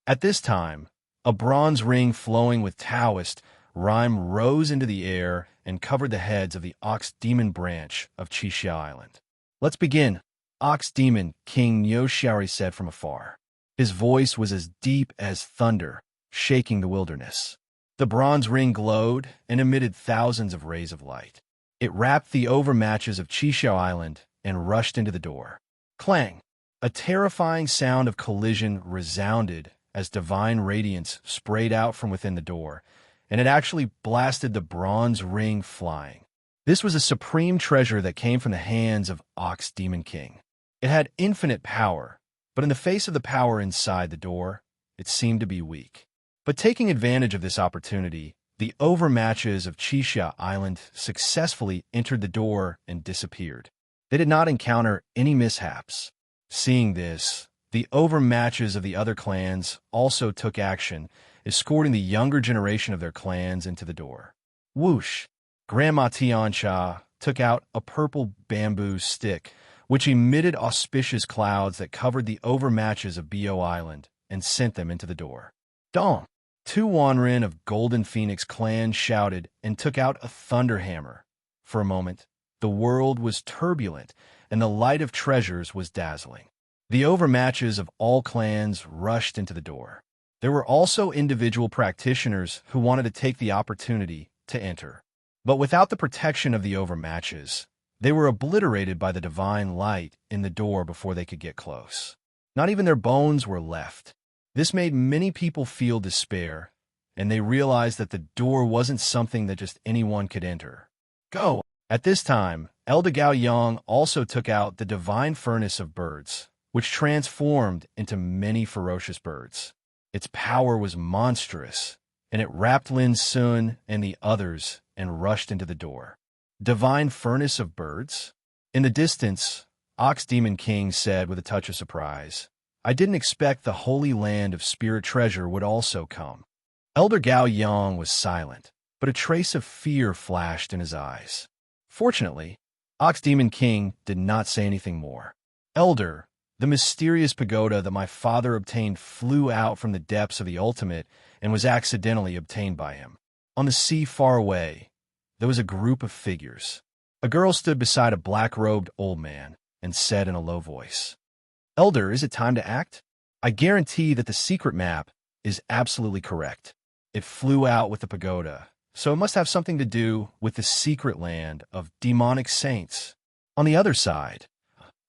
Speaker 1: At this time, a bronze ring flowing with Taoist rhyme rose into the air and covered the heads of the Ox Demon branch of Qixia Island. Let's begin, Ox Demon, King Niu Xiaori said from afar. His voice was as deep as thunder, shaking the wilderness. The bronze ring glowed and emitted thousands of rays of light. It wrapped the overmatches of Qixia Island and rushed into the door. Clang! A terrifying sound of collision resounded as divine radiance sprayed out from within the door, and it actually blasted the bronze ring flying. This was a supreme treasure that came from the hands of Ox Demon King. It had infinite power, but in the face of the power inside the door, it seemed to be weak. But taking advantage of this opportunity, the overmatches of Qixia Island successfully entered the door and disappeared. They did not encounter any mishaps. Seeing this, the overmatches of the other clans also took action, escorting the younger generation of their clans into the door. Whoosh! Grandma Tiansha took out a purple bamboo stick, which emitted auspicious clouds that covered the overmatches of Bo Island and sent them into the door. Dong! Two Wanren of Golden Phoenix clan shouted and took out a thunder hammer. For a moment, the world was turbulent, and the light of treasures was dazzling. The overmatches of all clans rushed into the door. There were also individual practitioners who wanted to take the opportunity to enter. But without the protection of the overmatches, they were obliterated by the divine light in the door before they could get close. Not even their bones were left. This made many people feel despair, and they realized that the door wasn't something that just anyone could enter. Go! At this time, Elder Gao Yang also took out the divine furnace of birds, which transformed into many ferocious birds. Its power was monstrous, and it wrapped Lin Sun and the others and rushed into the door. Divine furnace of birds? In the distance, Ox Demon King said with a touch of surprise, I didn't expect the Holy Land of Spirit Treasure would also come. Elder Gao Yang was silent, but a trace of fear flashed in his eyes. Fortunately, Ox Demon King did not say anything more. Elder, the mysterious pagoda that my father obtained flew out from the depths of the ultimate and was accidentally obtained by him. On the sea far away, there was a group of figures. A girl stood beside a black-robed old man and said in a low voice, "Elder, is it time to act? I guarantee that the secret map is absolutely correct. It flew out with the pagoda, so it must have something to do with the secret land of demonic saints." On the other side,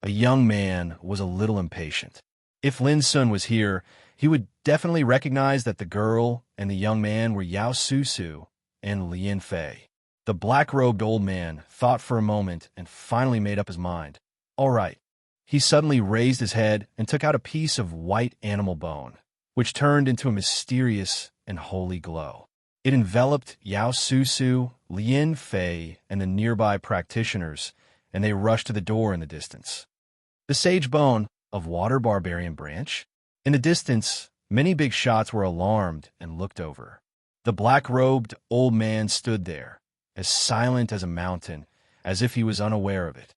Speaker 1: a young man was a little impatient. If Lin Sun was here, he would definitely recognize that the girl and the young man were Yao Susu and Lin Fei. The black-robed old man thought for a moment and finally made up his mind. All right. He suddenly raised his head and took out a piece of white animal bone, which turned into a mysterious and holy glow. It enveloped Yao Susu, Lin Fei, and the nearby practitioners, and they rushed to the door in the distance. The sage bone of Water Barbarian Branch? In the distance, many big shots were alarmed and looked over. The black-robed old man stood there, as silent as a mountain, as if he was unaware of it.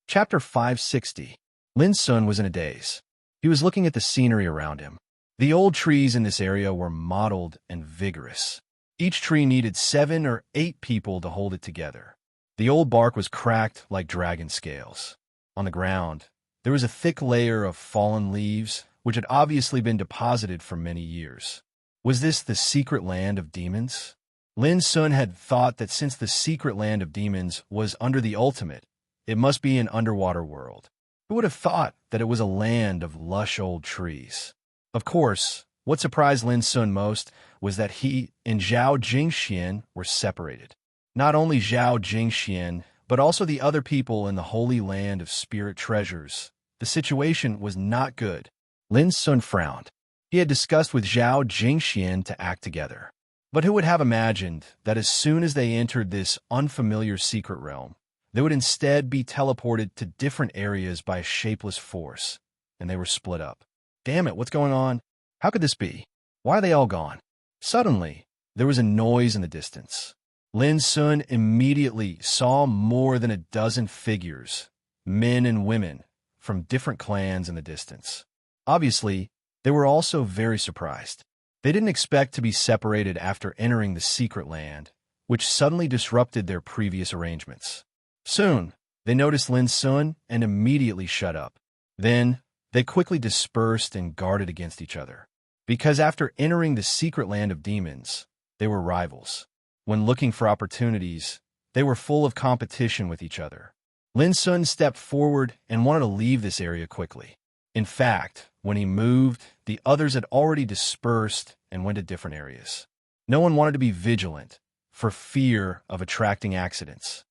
Speaker 1: Chapter 560. Lin Sun was in a daze. He was looking at the scenery around him. The old trees in this area were mottled and vigorous. Each tree needed 7 or 8 people to hold it together. The old bark was cracked like dragon scales. On the ground, there was a thick layer of fallen leaves, which had obviously been deposited for many years. Was this the secret land of demons? Lin Sun had thought that since the secret land of demons was under the ultimate, it must be an underwater world. Who would have thought that it was a land of lush old trees? Of course, what surprised Lin Sun most was that he and Zhao Jingxian were separated. Not only Zhao Jingxian, but also the other people in the holy land of spirit treasures. The situation was not good. Lin Sun frowned. He had discussed with Zhao Jingxian to act together. But who would have imagined that as soon as they entered this unfamiliar secret realm, they would instead be teleported to different areas by a shapeless force, and they were split up. Damn it, what's going on? How could this be? Why are they all gone? Suddenly, there was a noise in the distance. Lin Sun immediately saw more than a dozen figures, men and women, from different clans in the distance. Obviously, they were also very surprised. They didn't expect to be separated after entering the secret land, which suddenly disrupted their previous arrangements. Soon, they noticed Lin Sun and immediately shut up. Then, they quickly dispersed and guarded against each other. Because after entering the secret land of demons, they were rivals. When looking for opportunities, they were full of competition with each other. Lin Sun stepped forward and wanted to leave this area quickly. In fact, when he moved, the others had already dispersed and went to different areas. No one wanted to be vigilant, for fear of attracting accidents.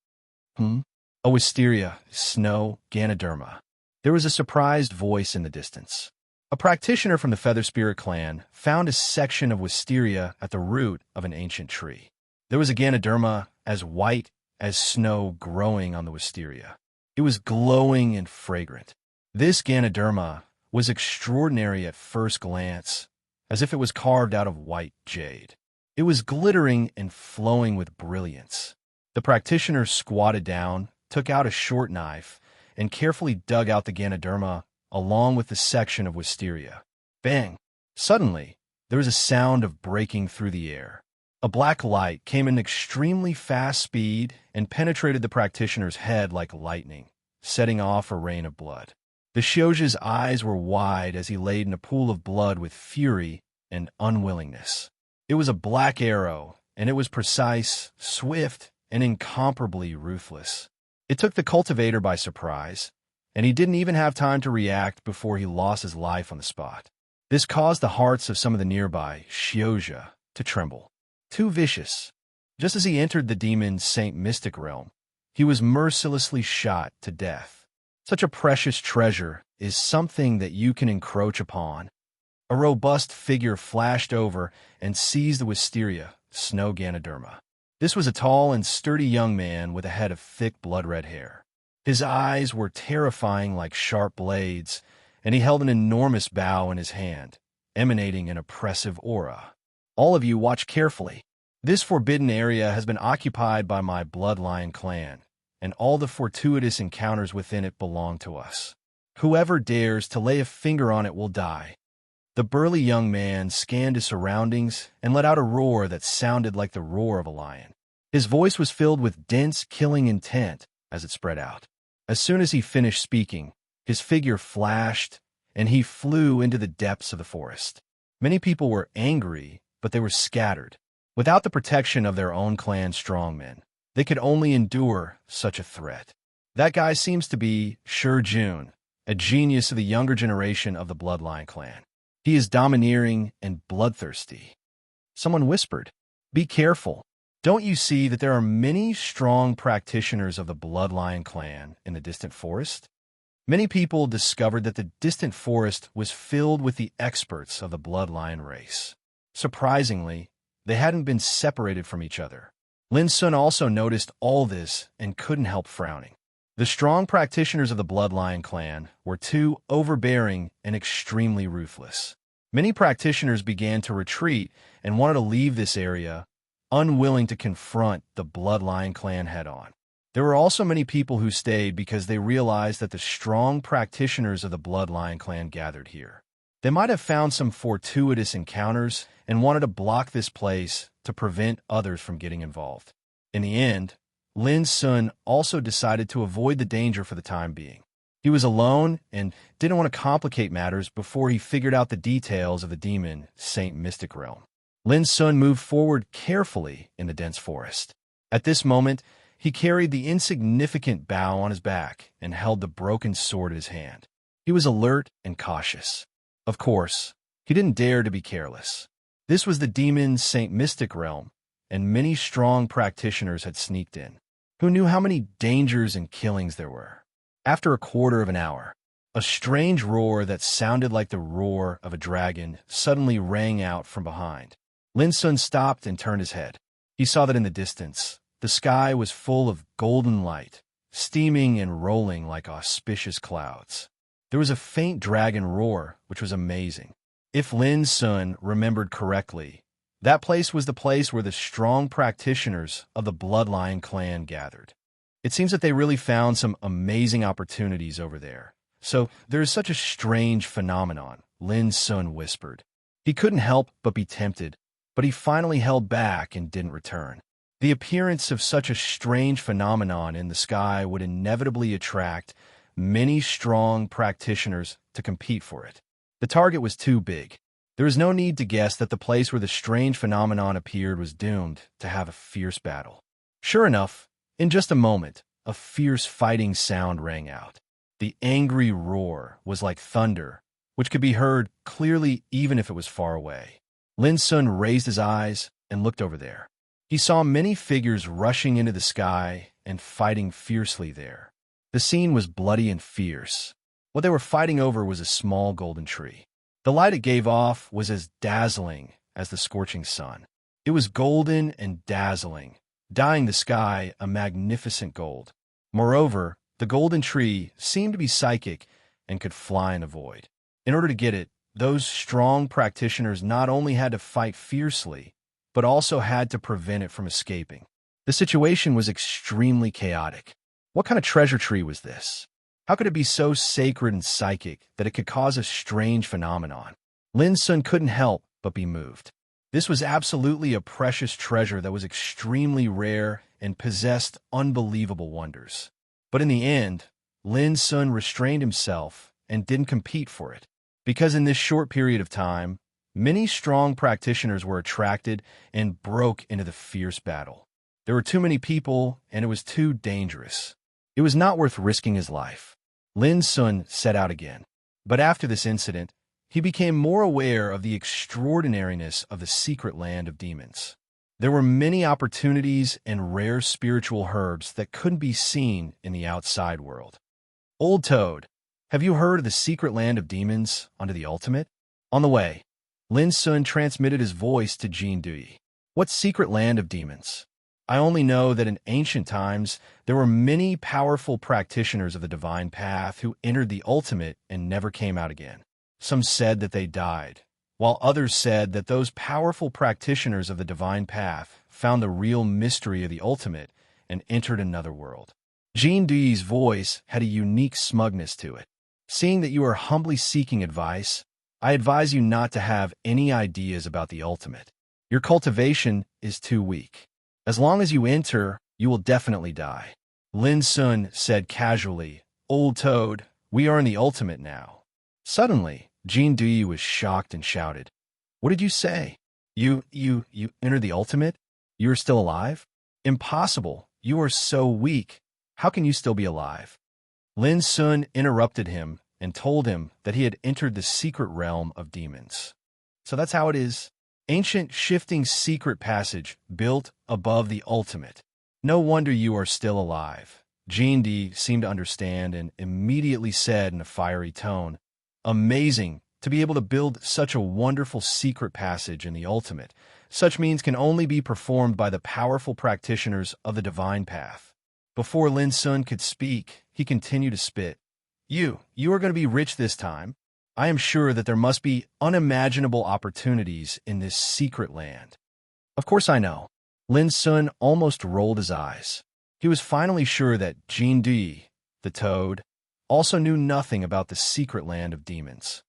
Speaker 1: Oh, Wisteria, Snow, Ganoderma. There was a surprised voice in the distance. A practitioner from the Feather Spirit clan found a section of wisteria at the root of an ancient tree. There was a Ganoderma as white as snow growing on the wisteria. It was glowing and fragrant. This Ganoderma was extraordinary at first glance, as if it was carved out of white jade. It was glittering and flowing with brilliance. The practitioner squatted down, took out a short knife, and carefully dug out the Ganoderma along with the section of wisteria. Bang! Suddenly, there was a sound of breaking through the air. A black light came in extremely fast speed and penetrated the practitioner's head like lightning, setting off a rain of blood. The Shioja's eyes were wide as he laid in a pool of blood with fury and unwillingness. It was a black arrow, and it was precise, swift, and incomparably ruthless. It took the cultivator by surprise, and he didn't even have time to react before he lost his life on the spot. This caused the hearts of some of the nearby Shioja to tremble. Too vicious. Just as he entered the demon's Saint Mystic realm, he was mercilessly shot to death. Such a precious treasure is something that you can encroach upon. A robust figure flashed over and seized the wisteria, Snow Ganoderma. This was a tall and sturdy young man with a head of thick blood-red hair. His eyes were terrifying like sharp blades, and he held an enormous bow in his hand, emanating an oppressive aura. All of you watch carefully. This forbidden area has been occupied by my bloodline clan, and all the fortuitous encounters within it belong to us. Whoever dares to lay a finger on it will die." The burly young man scanned his surroundings and let out a roar that sounded like the roar of a lion. His voice was filled with dense, killing intent as it spread out. As soon as he finished speaking, his figure flashed, and he flew into the depths of the forest. Many people were angry, but they were scattered. Without the protection of their own clan strongmen, they could only endure such a threat. "That guy seems to be Jun, a genius of the younger generation of the Bloodline clan. He is domineering and bloodthirsty." Someone whispered, "Be careful. Don't you see that there are many strong practitioners of the Bloodline clan in the distant forest?" Many people discovered that the distant forest was filled with the experts of the Bloodline race. Surprisingly, they hadn't been separated from each other. Lin Sun also noticed all this and couldn't help frowning. The strong practitioners of the Bloodline clan were too overbearing and extremely ruthless. Many practitioners began to retreat and wanted to leave this area, unwilling to confront the Bloodline clan head-on. There were also many people who stayed because they realized that the strong practitioners of the Bloodline clan gathered here. They might have found some fortuitous encounters and wanted to block this place to prevent others from getting involved. In the end, Lin Sun also decided to avoid the danger for the time being. He was alone and didn't want to complicate matters before he figured out the details of the demon Saint Mystic realm. Lin Sun moved forward carefully in the dense forest. At this moment, he carried the insignificant bough on his back and held the broken sword in his hand. He was alert and cautious. Of course, he didn't dare to be careless. This was the demon Saint Mystic realm, and many strong practitioners had sneaked in. Who knew how many dangers and killings there were? After a quarter of an hour, a strange roar that sounded like the roar of a dragon suddenly rang out from behind. Lin Sun stopped and turned his head. He saw that in the distance, the sky was full of golden light, steaming and rolling like auspicious clouds. There was a faint dragon roar, which was amazing. If Lin Sun remembered correctly, that place was the place where the strong practitioners of the Bloodline clan gathered. It seems that they really found some amazing opportunities over there. "So there is such a strange phenomenon," Lin Sun whispered. He couldn't help but be tempted, but he finally held back and didn't return. The appearance of such a strange phenomenon in the sky would inevitably attract many strong practitioners to compete for it. The target was too big. There was no need to guess that the place where the strange phenomenon appeared was doomed to have a fierce battle. Sure enough, in just a moment, a fierce fighting sound rang out. The angry roar was like thunder, which could be heard clearly even if it was far away. Lin Sun raised his eyes and looked over there. He saw many figures rushing into the sky and fighting fiercely there. The scene was bloody and fierce. What they were fighting over was a small golden tree. The light it gave off was as dazzling as the scorching sun. It was golden and dazzling, dyeing the sky a magnificent gold. Moreover, the golden tree seemed to be psychic and could fly in the void. In order to get it, those strong practitioners not only had to fight fiercely, but also had to prevent it from escaping. The situation was extremely chaotic. What kind of treasure tree was this? How could it be so sacred and psychic that it could cause a strange phenomenon? Lin Sun couldn't help but be moved. This was absolutely a precious treasure that was extremely rare and possessed unbelievable wonders. But in the end, Lin Sun restrained himself and didn't compete for it, because in this short period of time, many strong practitioners were attracted and broke into the fierce battle. There were too many people, and it was too dangerous. It was not worth risking his life. Lin Sun set out again. But after this incident, he became more aware of the extraordinariness of the secret land of demons. There were many opportunities and rare spiritual herbs that couldn't be seen in the outside world. "Old Toad, have you heard of the secret land of demons under the ultimate?" On the way, Lin Sun transmitted his voice to Jin Dui. "What secret land of demons? I only know that in ancient times, there were many powerful practitioners of the divine path who entered the ultimate and never came out again. Some said that they died, while others said that those powerful practitioners of the divine path found the real mystery of the ultimate and entered another world. Jean Duyi's voice had a unique smugness to it. Seeing that you are humbly seeking advice, I advise you not to have any ideas about the ultimate. Your cultivation is too weak. As long as you enter, you will definitely die. Lin Sun said casually, "Old toad, we are in the ultimate now." Suddenly, Jean Duyi was shocked and shouted, "What did you say? You entered the ultimate? You are still alive? Impossible. You are so weak. How can you still be alive?" Lin Sun interrupted him and told him that he had entered the secret realm of demons. So that's how it is. Ancient shifting secret passage built above the ultimate. No wonder you are still alive. Jean D seemed to understand and immediately said in a fiery tone, "Amazing to be able to build such a wonderful secret passage in the ultimate. Such means can only be performed by the powerful practitioners of the divine path." Before Lin Sun could speak, he continued to spit. You are going to be rich this time. I am sure that there must be unimaginable opportunities in this secret land." "Of course I know." Lin Sun almost rolled his eyes. He was finally sure that Jean Duyi, the toad, also knew nothing about the secret land of demons.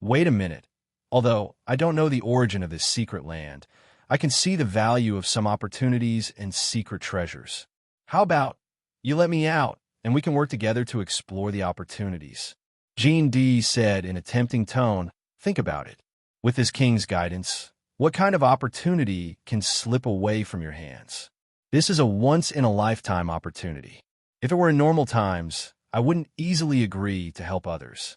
Speaker 1: "Wait a minute. Although I don't know the origin of this secret land, I can see the value of some opportunities and secret treasures. How about you let me out, and we can work together to explore the opportunities?" Jean D said in a tempting tone, "Think about it. With this king's guidance, what kind of opportunity can slip away from your hands? This is a once-in-a-lifetime opportunity. If it were in normal times, I wouldn't easily agree to help others.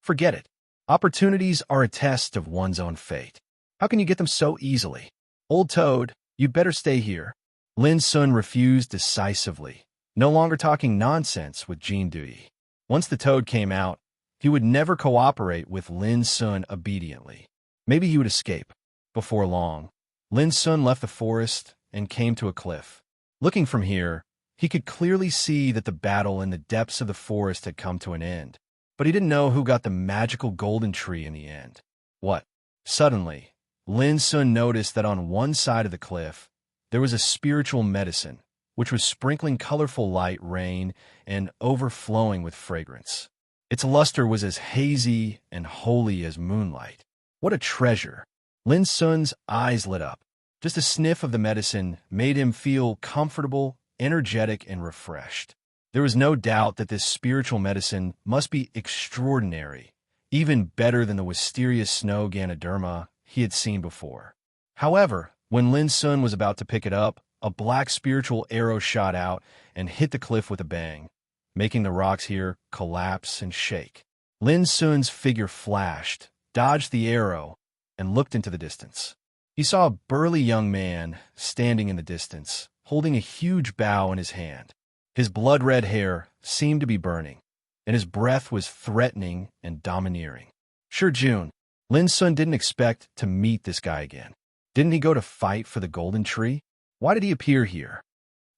Speaker 1: Forget it. Opportunities are a test of one's own fate. How can you get them so easily? Old toad, you'd better stay here." Lin Sun refused decisively, no longer talking nonsense with Jean Duyi. Once the toad came out, he would never cooperate with Lin Sun obediently. Maybe he would escape. Before long, Lin Sun left the forest and came to a cliff. Looking from here, he could clearly see that the battle in the depths of the forest had come to an end. But he didn't know who got the magical golden tree in the end. What? Suddenly, Lin Sun noticed that on one side of the cliff, there was a spiritual medicine, which was sprinkling colorful light rain and overflowing with fragrance. Its luster was as hazy and holy as moonlight. What a treasure! Lin Sun's eyes lit up. Just a sniff of the medicine made him feel comfortable, energetic, and refreshed. There was no doubt that this spiritual medicine must be extraordinary, even better than the mysterious snow Ganoderma he had seen before. However, when Lin Sun was about to pick it up, a black spiritual arrow shot out and hit the cliff with a bang, making the rocks here collapse and shake. Lin Sun's figure flashed, dodged the arrow, and looked into the distance. He saw a burly young man standing in the distance, holding a huge bow in his hand. His blood-red hair seemed to be burning, and his breath was threatening and domineering. Sure, June, Lin Sun didn't expect to meet this guy again. Didn't he go to fight for the golden tree? Why did he appear here?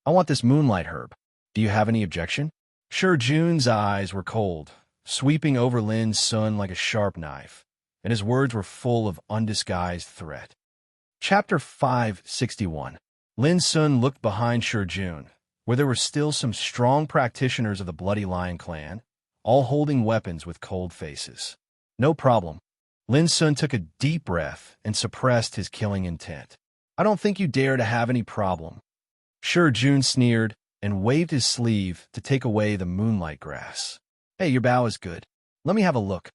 Speaker 1: "I want this moonlight herb. Do you have any objection?" Sure, June's eyes were cold, sweeping over Lin Sun like a sharp knife, and his words were full of undisguised threat. Chapter 561. Lin Sun looked behind Sure June, where there were still some strong practitioners of the Bloody Lion clan, all holding weapons with cold faces. "No problem." Lin Sun took a deep breath and suppressed his killing intent. "I don't think you dare to have any problem." Sure June sneered and waved his sleeve to take away the moonlight grass. "Hey, your bow is good. Let me have a look."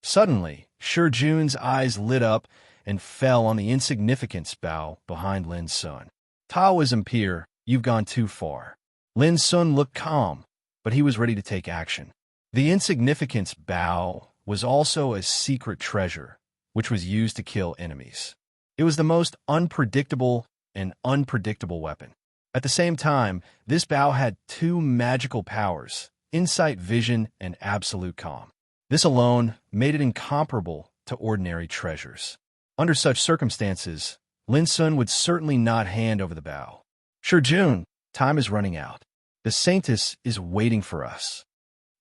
Speaker 1: Suddenly, Sure June's eyes lit up and fell on the insignificance bow behind Lin Sun. "Taoism peer, you've gone too far." Lin Sun looked calm, but he was ready to take action. The insignificance bow was also a secret treasure, which was used to kill enemies. It was the most unpredictable weapon. At the same time, this bow had two magical powers: insight vision and absolute calm. This alone made it incomparable to ordinary treasures. Under such circumstances, Lin Sun would certainly not hand over the bow. "Sure June, time is running out. The Saintess is waiting for us."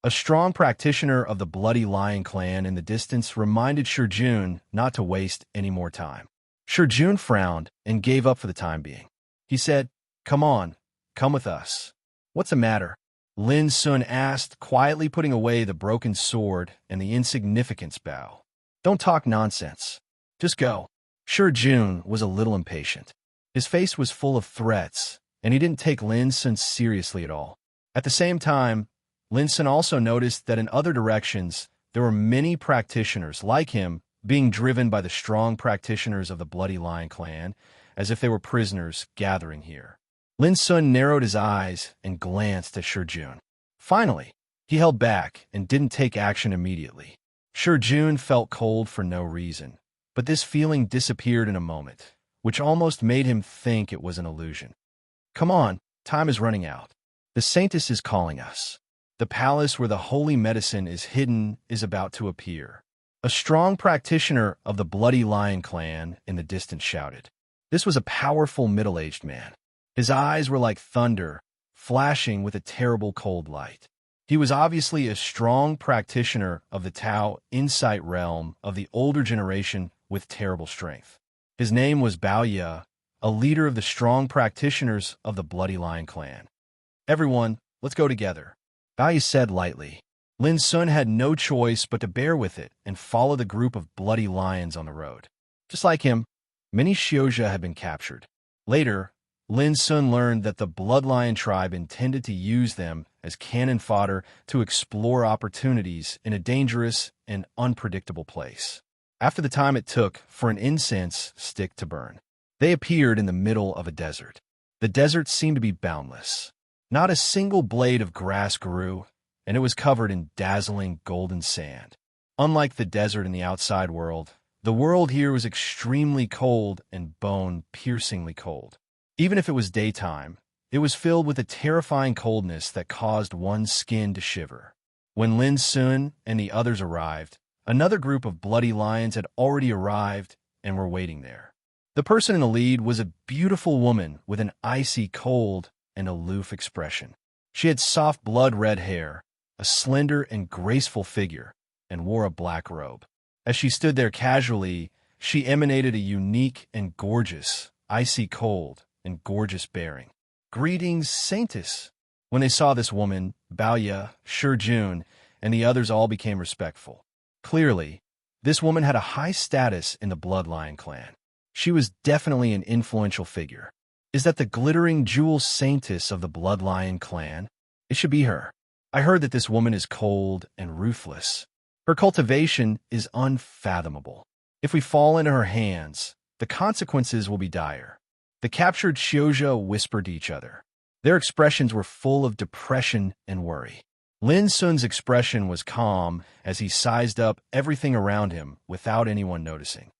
Speaker 1: A strong practitioner of the Bloody Lion clan in the distance reminded Shurjun not to waste any more time. Shurjun frowned and gave up for the time being. He said, "Come on, come with us." "What's the matter?" Lin Sun asked, quietly putting away the broken sword and the insignificance bow. "Don't talk nonsense. Just go." Shurjun was a little impatient. His face was full of threats, and he didn't take Lin Sun seriously at all. At the same time, Lin Sun also noticed that in other directions, there were many practitioners like him being driven by the strong practitioners of the Bloody Lion clan, as if they were prisoners gathering here. Lin Sun narrowed his eyes and glanced at Shurjun. Finally, he held back and didn't take action immediately. Shurjun felt cold for no reason, but this feeling disappeared in a moment, which almost made him think it was an illusion. "Come on, time is running out. The Saintess is calling us. The palace where the holy medicine is hidden is about to appear." A strong practitioner of the Bloody Lion clan in the distance shouted. This was a powerful middle-aged man. His eyes were like thunder, flashing with a terrible cold light. He was obviously a strong practitioner of the Tao Insight realm of the older generation with terrible strength. His name was Bao Ye, a leader of the strong practitioners of the Bloody Lion clan. "Everyone, let's go together," Bao Ye said lightly. Lin Sun had no choice but to bear with it and follow the group of bloody lions on the road. Just like him, many Xiozha had been captured. Later, Lin Sun learned that the Blood Lion tribe intended to use them as cannon fodder to explore opportunities in a dangerous and unpredictable place. After the time it took for an incense stick to burn, they appeared in the middle of a desert. The desert seemed to be boundless. Not a single blade of grass grew, and it was covered in dazzling golden sand. Unlike the desert in the outside world, the world here was extremely cold and bone-piercingly cold. Even if it was daytime, it was filled with a terrifying coldness that caused one's skin to shiver. When Lin Sun and the others arrived, another group of bloody lions had already arrived and were waiting there. The person in the lead was a beautiful woman with an icy cold and aloof expression. She had soft blood-red hair, a slender and graceful figure, and wore a black robe. As she stood there casually, she emanated a unique and gorgeous, icy cold and gorgeous bearing. "Greetings, Saintess." When they saw this woman, Bao Ye, Shurjun, and the others all became respectful. Clearly, this woman had a high status in the Blood Lion clan. She was definitely an influential figure. Is that the glittering jewel Saintess of the Blood Lion clan? It should be her. I heard that this woman is cold and ruthless. Her cultivation is unfathomable. If we fall into her hands, the consequences will be dire. The captured Xiozha whispered to each other. Their expressions were full of depression and worry. Lin Sun's expression was calm as he sized up everything around him without anyone noticing.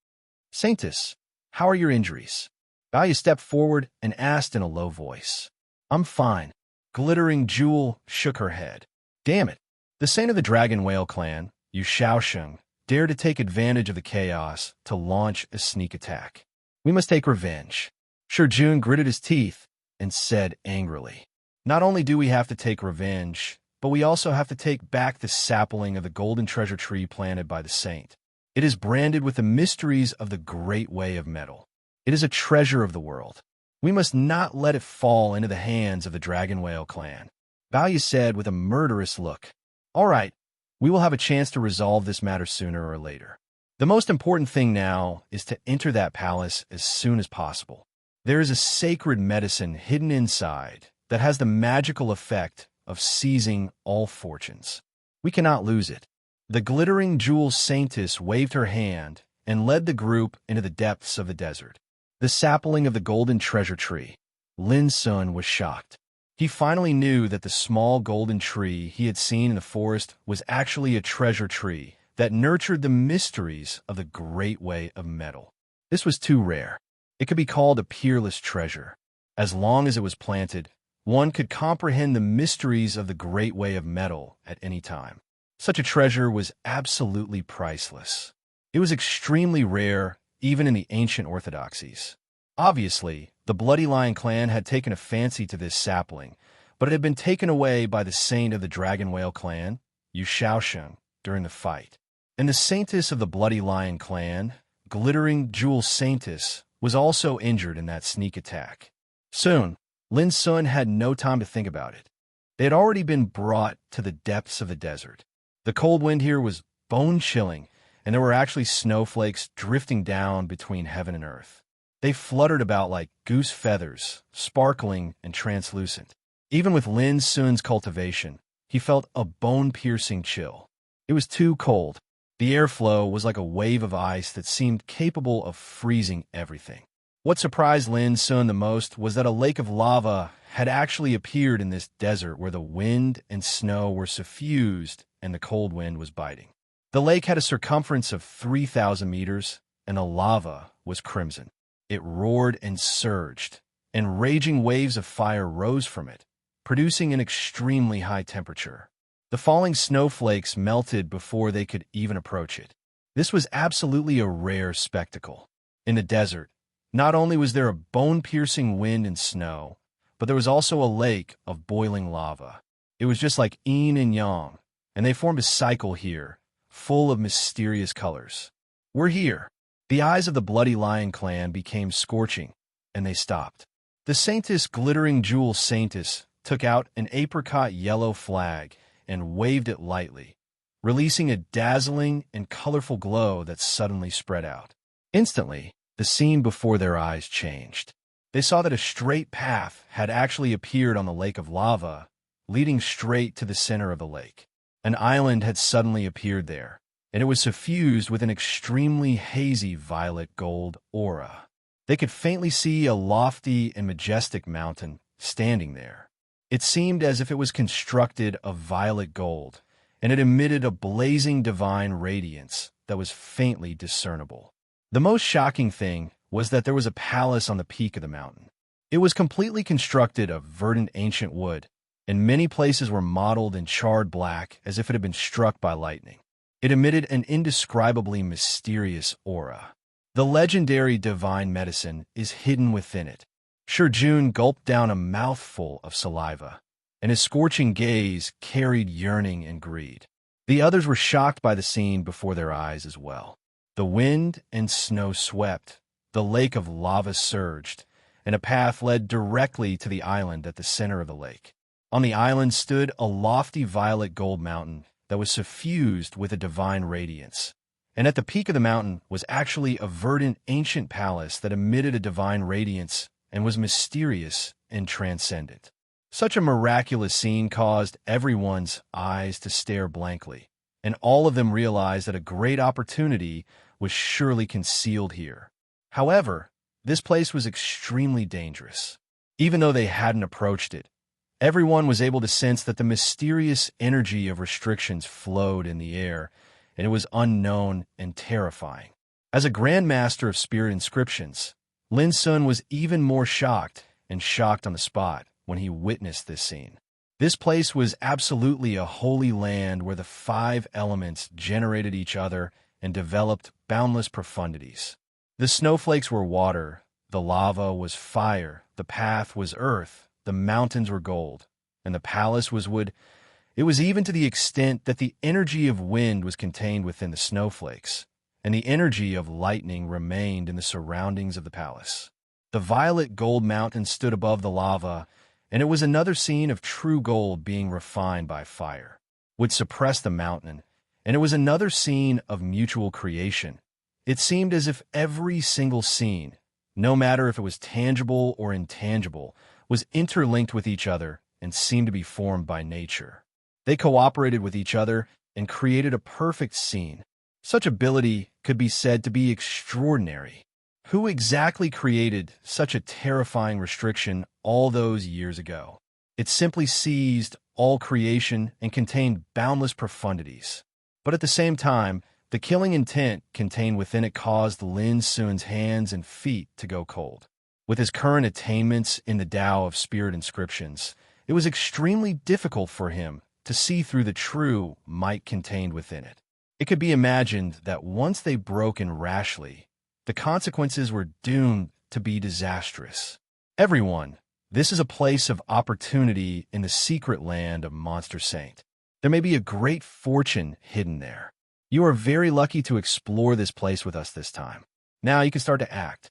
Speaker 1: "Saintess, how are your injuries?" Bao Ye stepped forward and asked in a low voice. "I'm fine." Glittering Jewel shook her head. "Damn it. The Saint of the Dragon Whale clan, Yu Shaosheng, dared to take advantage of the chaos to launch a sneak attack. We must take revenge." Shurjun gritted his teeth and said angrily, "Not only do we have to take revenge, but we also have to take back the sapling of the golden treasure tree planted by the saint. It is branded with the mysteries of the great way of metal. It is a treasure of the world. We must not let it fall into the hands of the Dragon Whale clan." Bao Ye said with a murderous look. "All right, we will have a chance to resolve this matter sooner or later. The most important thing now is to enter that palace as soon as possible. There is a sacred medicine hidden inside that has the magical effect of seizing all fortunes. We cannot lose it." The glittering jewel Saintess waved her hand and led the group into the depths of the desert. The sapling of the golden treasure tree. Lin Sun was shocked. He finally knew that the small golden tree he had seen in the forest was actually a treasure tree that nurtured the mysteries of the great way of metal. This was too rare. It could be called a peerless treasure. As long as it was planted, one could comprehend the mysteries of the great way of metal at any time. Such a treasure was absolutely priceless. It was extremely rare, even in the ancient orthodoxies. Obviously, the Bloody Lion clan had taken a fancy to this sapling, but it had been taken away by the saint of the Dragon Whale clan, Yushao during the fight. And the Saintess of the Bloody Lion clan, glittering Jewel Saintess, was also injured in that sneak attack. Soon, Lin Sun had no time to think about it. They had already been brought to the depths of the desert. The cold wind here was bone-chilling, and there were actually snowflakes drifting down between heaven and earth. They fluttered about like goose feathers, sparkling and translucent. Even with Lin Sun's cultivation, he felt a bone-piercing chill. It was too cold. The airflow was like a wave of ice that seemed capable of freezing everything. What surprised Lin Sun the most was that a lake of lava had actually appeared in this desert where the wind and snow were suffused and the cold wind was biting. The lake had a circumference of 3,000 meters, and the lava was crimson. It roared and surged, and raging waves of fire rose from it, producing an extremely high temperature. The falling snowflakes melted before they could even approach it. This was absolutely a rare spectacle. In the desert, not only was there a bone-piercing wind and snow, but there was also a lake of boiling lava. It was just like yin and yang, and they formed a cycle here, full of mysterious colors. "We're here." The eyes of the Bloody Lion clan became scorching, and they stopped. The Saintess Glittering Jewel Saintess took out an apricot yellow flag and waved it lightly, releasing a dazzling and colorful glow that suddenly spread out. Instantly, the scene before their eyes changed. They saw that a straight path had actually appeared on the lake of lava, leading straight to the center of the lake. An island had suddenly appeared there, and it was suffused with an extremely hazy violet-gold aura. They could faintly see a lofty and majestic mountain standing there. It seemed as if it was constructed of violet gold, and it emitted a blazing divine radiance that was faintly discernible. The most shocking thing was that there was a palace on the peak of the mountain. It was completely constructed of verdant ancient wood, and many places were mottled in charred black as if it had been struck by lightning. It emitted an indescribably mysterious aura. The legendary divine medicine is hidden within it. Shurjun gulped down a mouthful of saliva, and his scorching gaze carried yearning and greed. The others were shocked by the scene before their eyes as well. The wind and snow swept, the lake of lava surged, and a path led directly to the island at the center of the lake. On the island stood a lofty violet gold mountain that was suffused with a divine radiance. And at the peak of the mountain was actually a verdant ancient palace that emitted a divine radiance and was mysterious and transcendent. Such a miraculous scene caused everyone's eyes to stare blankly, and all of them realized that a great opportunity was surely concealed here. However, this place was extremely dangerous. Even though they hadn't approached it, everyone was able to sense that the mysterious energy of restrictions flowed in the air, and it was unknown and terrifying. As a grandmaster of spirit inscriptions, Lin Sun was even more shocked and shocked on the spot when he witnessed this scene. This place was absolutely a holy land where the 5 elements generated each other and developed boundless profundities. The snowflakes were water, the lava was fire, the path was earth, the mountains were gold, and the palace was wood. It was even to the extent that the energy of wind was contained within the snowflakes, and the energy of lightning remained in the surroundings of the palace. The violet gold mountain stood above the lava, and it was another scene of true gold being refined by fire, would suppress the mountain, and it was another scene of mutual creation. It seemed as if every single scene, no matter if it was tangible or intangible, was interlinked with each other and seemed to be formed by nature. They cooperated with each other and created a perfect scene. Such ability could be said to be extraordinary. Who exactly created such a terrifying restriction all those years ago? It simply seized all creation and contained boundless profundities. But at the same time, the killing intent contained within it caused Lin Sun's hands and feet to go cold. With his current attainments in the Tao of Spirit Inscriptions, it was extremely difficult for him to see through the true might contained within it. It could be imagined that once they broke in rashly, the consequences were doomed to be disastrous. Everyone, this is a place of opportunity in the secret land of Monster Saint. There may be a great fortune hidden there. You are very lucky to explore this place with us this time. Now you can start to act."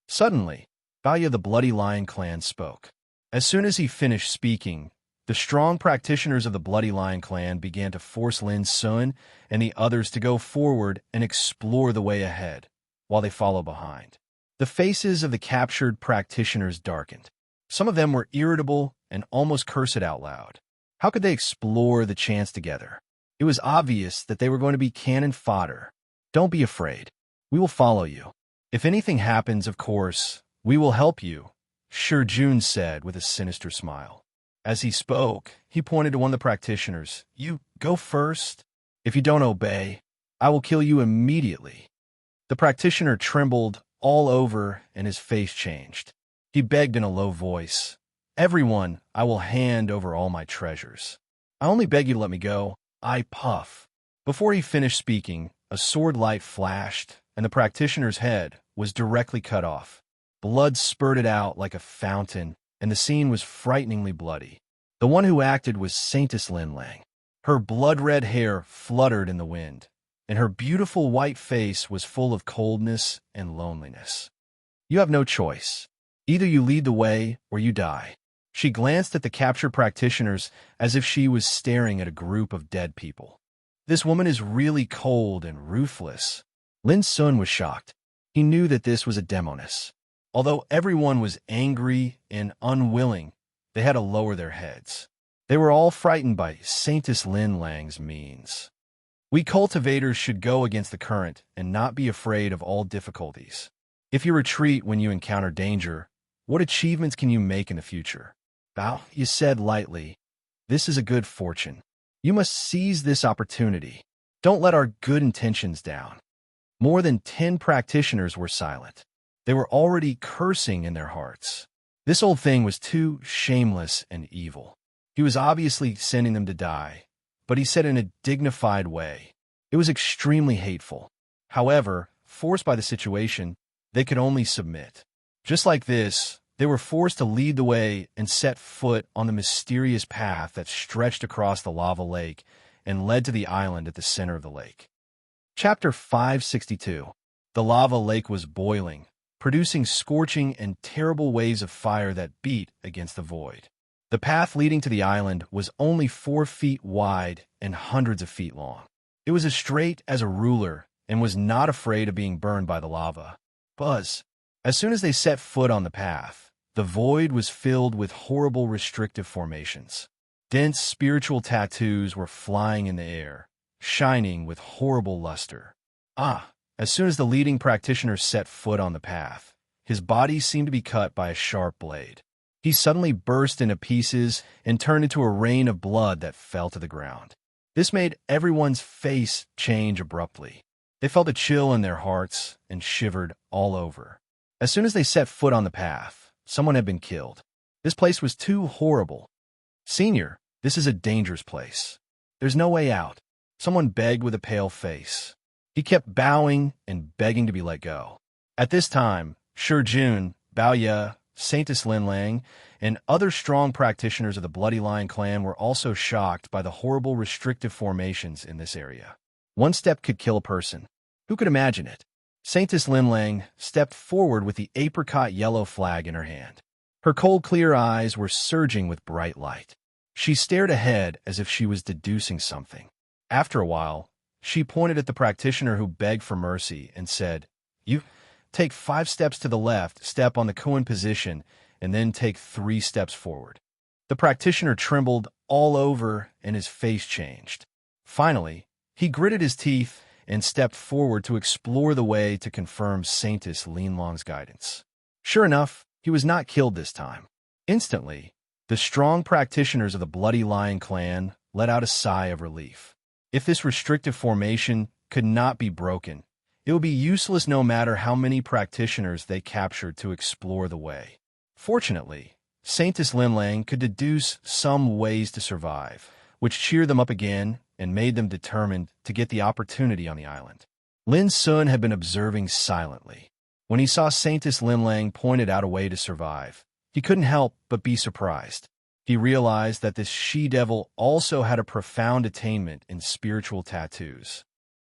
Speaker 1: Suddenly, Balya the Bloody Lion clan spoke. As soon as he finished speaking, the strong practitioners of the Bloody Lion clan began to force Lin Sun and the others to go forward and explore the way ahead, while they follow behind. The faces of the captured practitioners darkened. Some of them were irritable and almost cursed out loud. How could they explore the chance together? It was obvious that they were going to be cannon fodder. "Don't be afraid. We will follow you. If anything happens, of course, we will help you," Jun said with a sinister smile. As he spoke, he pointed to one of the practitioners. "You go first. If you don't obey, I will kill you immediately." The practitioner trembled all over and his face changed. He begged in a low voice, "Everyone, I will hand over all my treasures. I only beg you to let me go. I puff." Before he finished speaking, a sword light flashed, and the practitioner's head was directly cut off. Blood spurted out like a fountain, and the scene was frighteningly bloody. The one who acted was Saintess Lin Lang. Her blood-red hair fluttered in the wind, and her beautiful white face was full of coldness and loneliness. "You have no choice. Either you lead the way or you die." She glanced at the captured practitioners as if she was staring at a group of dead people. "This woman is really cold and ruthless." Lin Sun was shocked. He knew that this was a demoness. Although everyone was angry and unwilling, they had to lower their heads. They were all frightened by Saintess Lin Lang's means. We cultivators should go against the current and not be afraid of all difficulties. If you retreat when you encounter danger, what achievements can you make in the future? Bao, you said lightly, "This is a good fortune. You must seize this opportunity. Don't let our good intentions down." More than 10 practitioners were silent. They were already cursing in their hearts. This old thing was too shameless and evil. He was obviously sending them to die, but he said in a dignified way. It was extremely hateful. However, forced by the situation, they could only submit. Just like this, they were forced to lead the way and set foot on the mysterious path that stretched across the lava lake and led to the island at the center of the lake. Chapter 562. The lava lake was boiling, producing scorching and terrible waves of fire that beat against the void. The path leading to the island was only 4 feet wide and hundreds of feet long. It was as straight as a ruler and was not afraid of being burned by the lava. Buzz. As soon as they set foot on the path, the void was filled with horrible restrictive formations. Dense spiritual tattoos were flying in the air, shining with horrible luster. As soon as the leading practitioner set foot on the path, his body seemed to be cut by a sharp blade. He suddenly burst into pieces and turned into a rain of blood that fell to the ground. This made everyone's face change abruptly. They felt a chill in their hearts and shivered all over. As soon as they set foot on the path, someone had been killed. This place was too horrible. "Senior, this is a dangerous place. There's no way out." Someone begged with a pale face. He kept bowing and begging to be let go. At this time, Jun, Baoya, Saintess Lin Lang, and other strong practitioners of the Bloody Lion clan were also shocked by the horrible restrictive formations in this area. One step could kill a person. Who could imagine it? Saintess Lin Lang stepped forward with the apricot yellow flag in her hand. Her cold, clear eyes were surging with bright light. She stared ahead as if she was deducing something. After a while, she pointed at the practitioner who begged for mercy and said, "You take 5 steps to the left, step on the koan position, and then take 3 steps forward." The practitioner trembled all over and his face changed. Finally, he gritted his teeth and stepped forward to explore the way to confirm Saintess Lin Lang's guidance. Sure enough, he was not killed this time. Instantly, the strong practitioners of the Bloody Lion clan let out a sigh of relief. If this restrictive formation could not be broken, it would be useless no matter how many practitioners they captured to explore the way. Fortunately, Saintess Lin Lang could deduce some ways to survive, which cheered them up again and made them determined to get the opportunity on the island. Lin Sun had been observing silently. When he saw Saintess Lin Lang pointed out a way to survive, he couldn't help but be surprised. He realized that this she-devil also had a profound attainment in spiritual tattoos.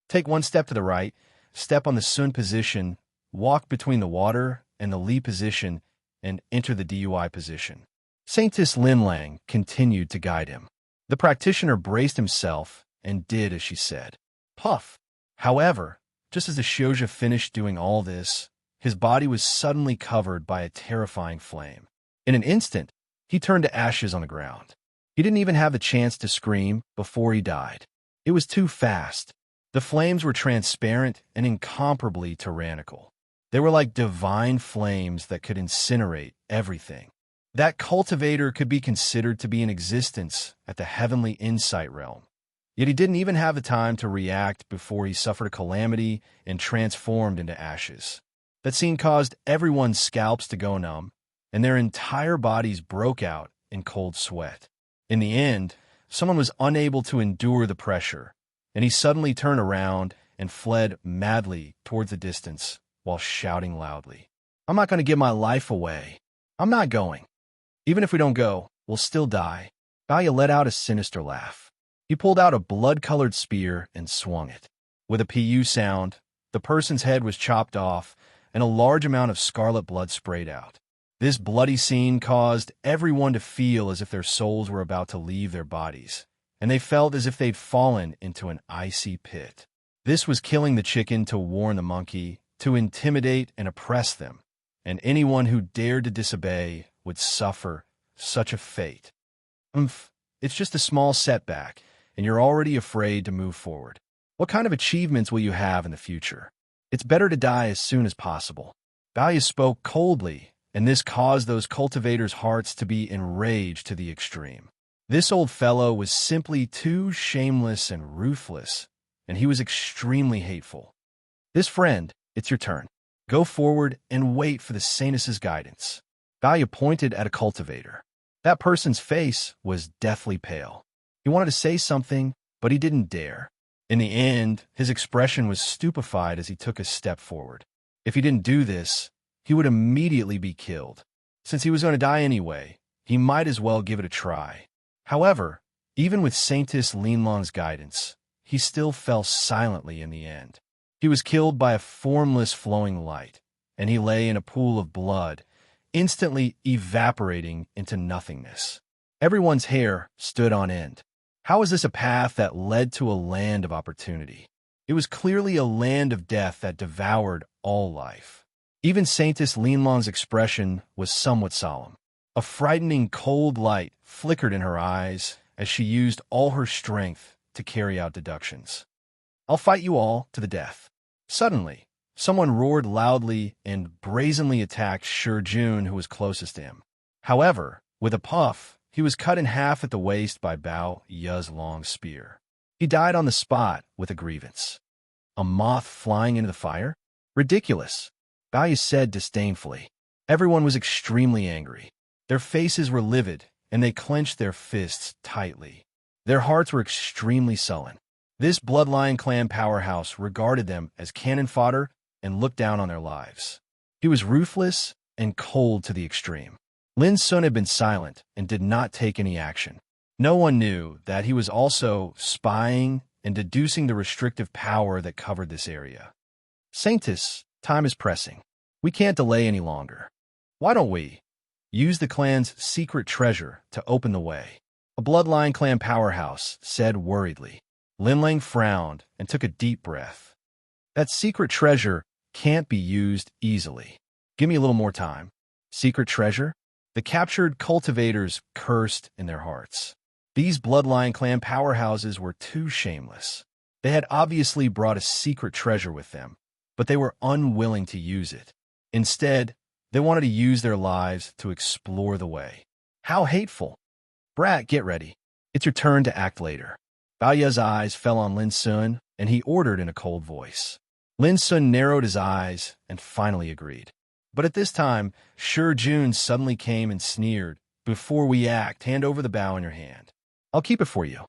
Speaker 1: Take one step to the right, step on the Sun position, walk between the water and the Li position, and enter the DUI position. Saintess Lin Lang continued to guide him. The practitioner braced himself and did as she said. Puff! However, just as the Shouja finished doing all this, his body was suddenly covered by a terrifying flame. In an instant, he turned to ashes on the ground. He didn't even have the chance to scream before he died. It was too fast. The flames were transparent and incomparably tyrannical. They were like divine flames that could incinerate everything. That cultivator could be considered to be in existence at the heavenly insight realm. Yet he didn't even have the time to react before he suffered a calamity and transformed into ashes. That scene caused everyone's scalps to go numb, and their entire bodies broke out in cold sweat. In the end, someone was unable to endure the pressure, and he suddenly turned around and fled madly towards the distance while shouting loudly, "I'm not going to give my life away. I'm not going. Even if we don't go, we'll still die." Balia let out a sinister laugh. He pulled out a blood-colored spear and swung it. With a pu sound, the person's head was chopped off, and a large amount of scarlet blood sprayed out. This bloody scene caused everyone to feel as if their souls were about to leave their bodies, and they felt as if they'd fallen into an icy pit. This was killing the chicken to warn the monkey, to intimidate and oppress them, and anyone who dared to disobey would suffer such a fate. It's just a small setback, and you're already afraid to move forward. What kind of achievements will you have in the future? It's better to die as soon as possible. Balia spoke coldly, and this caused those cultivators' hearts to be enraged to the extreme. This old fellow was simply too shameless and ruthless, and he was extremely hateful. This friend, it's your turn. Go forward and wait for the saintess's guidance. Balia pointed at a cultivator. That person's face was deathly pale. He wanted to say something, but he didn't dare. In the end, his expression was stupefied as he took a step forward. If he didn't do this, he would immediately be killed. Since he was going to die anyway, he might as well give it a try. However, even with Saintess Linlong's guidance, he still fell silently in the end. He was killed by a formless flowing light, and he lay in a pool of blood, instantly evaporating into nothingness. Everyone's hair stood on end. How was this a path that led to a land of opportunity? It was clearly a land of death that devoured all life. Even Saintess Linlong's expression was somewhat solemn. A frightening cold light flickered in her eyes as she used all her strength to carry out deductions. "I'll fight you all to the death." Suddenly, someone roared loudly and brazenly attacked Jun, who was closest to him. However, with a puff, he was cut in half at the waist by Bao Ya's long spear. He died on the spot with a grievance. A moth flying into the fire? Ridiculous, Bao Ya said disdainfully. Everyone was extremely angry. Their faces were livid, and they clenched their fists tightly. Their hearts were extremely sullen. This bloodline clan powerhouse regarded them as cannon fodder and looked down on their lives. He was ruthless and cold to the extreme. Lin Sun had been silent and did not take any action. No one knew that he was also spying and deducing the restrictive power that covered this area. "Saintess, time is pressing. We can't delay any longer. Why don't we use the clan's secret treasure to open the way?" A bloodline clan powerhouse said worriedly. Lin Lang frowned and took a deep breath. "That secret treasure can't be used easily. Give me a little more time." Secret treasure? The captured cultivators cursed in their hearts. These bloodline clan powerhouses were too shameless. They had obviously brought a secret treasure with them, but they were unwilling to use it. Instead, they wanted to use their lives to explore the way. How hateful! "Brat, get ready. It's your turn to act later." Bao Ya's eyes fell on Lin Sun, and he ordered in a cold voice. Lin Sun narrowed his eyes and finally agreed. But at this time, Jun suddenly came and sneered, "Before we act, hand over the bow in your hand. I'll keep it for you."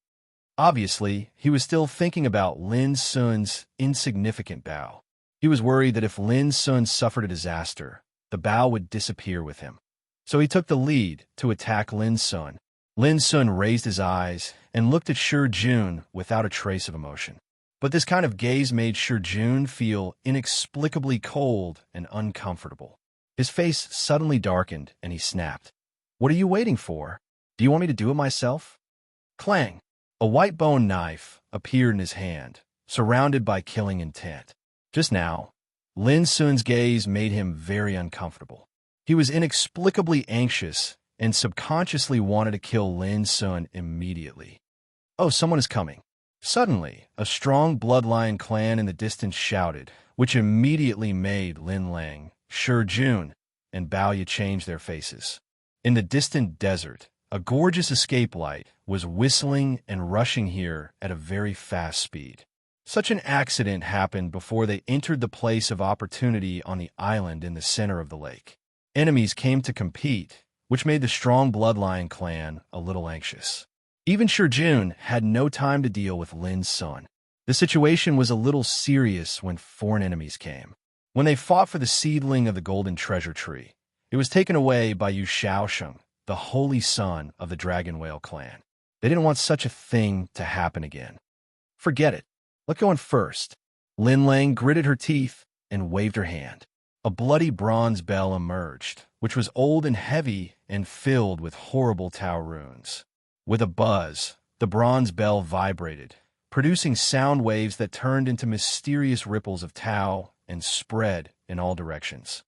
Speaker 1: Obviously, he was still thinking about Lin Sun's insignificant bow. He was worried that if Lin Sun suffered a disaster, the bow would disappear with him. So he took the lead to attack Lin Sun, Lin Sun raised his eyes and looked at Shi Jun without a trace of emotion. But this kind of gaze made Shi Jun feel inexplicably cold and uncomfortable. His face suddenly darkened, and he snapped. "What are you waiting for? Do you want me to do it myself?" Clang! A white bone knife appeared in his hand, surrounded by killing intent. Just now, Lin Sun's gaze made him very uncomfortable. He was inexplicably anxious and subconsciously wanted to kill Lin Sun immediately. Oh, someone is coming. Suddenly, a strong bloodline clan in the distance shouted, which immediately made Lin Lang, Shi Jun, and Baoya change their faces. In the distant desert, a gorgeous escape light was whistling and rushing here at a very fast speed. Such an accident happened before they entered the place of opportunity on the island in the center of the lake. Enemies came to compete, which made the strong bloodline clan a little anxious. Even Shi Jun had no time to deal with Lin Sun. The situation was a little serious when foreign enemies came. When they fought for the seedling of the golden treasure tree, it was taken away by Yu Shaosheng, the holy son of the Dragon Whale clan. They didn't want such a thing to happen again. Forget it. Let's go in first. Lin Lang gritted her teeth and waved her hand. A bloody bronze bell emerged, which was old and heavy and filled with horrible Tao runes. With a buzz, the bronze bell vibrated, producing sound waves that turned into mysterious ripples of Tao and spread in all directions.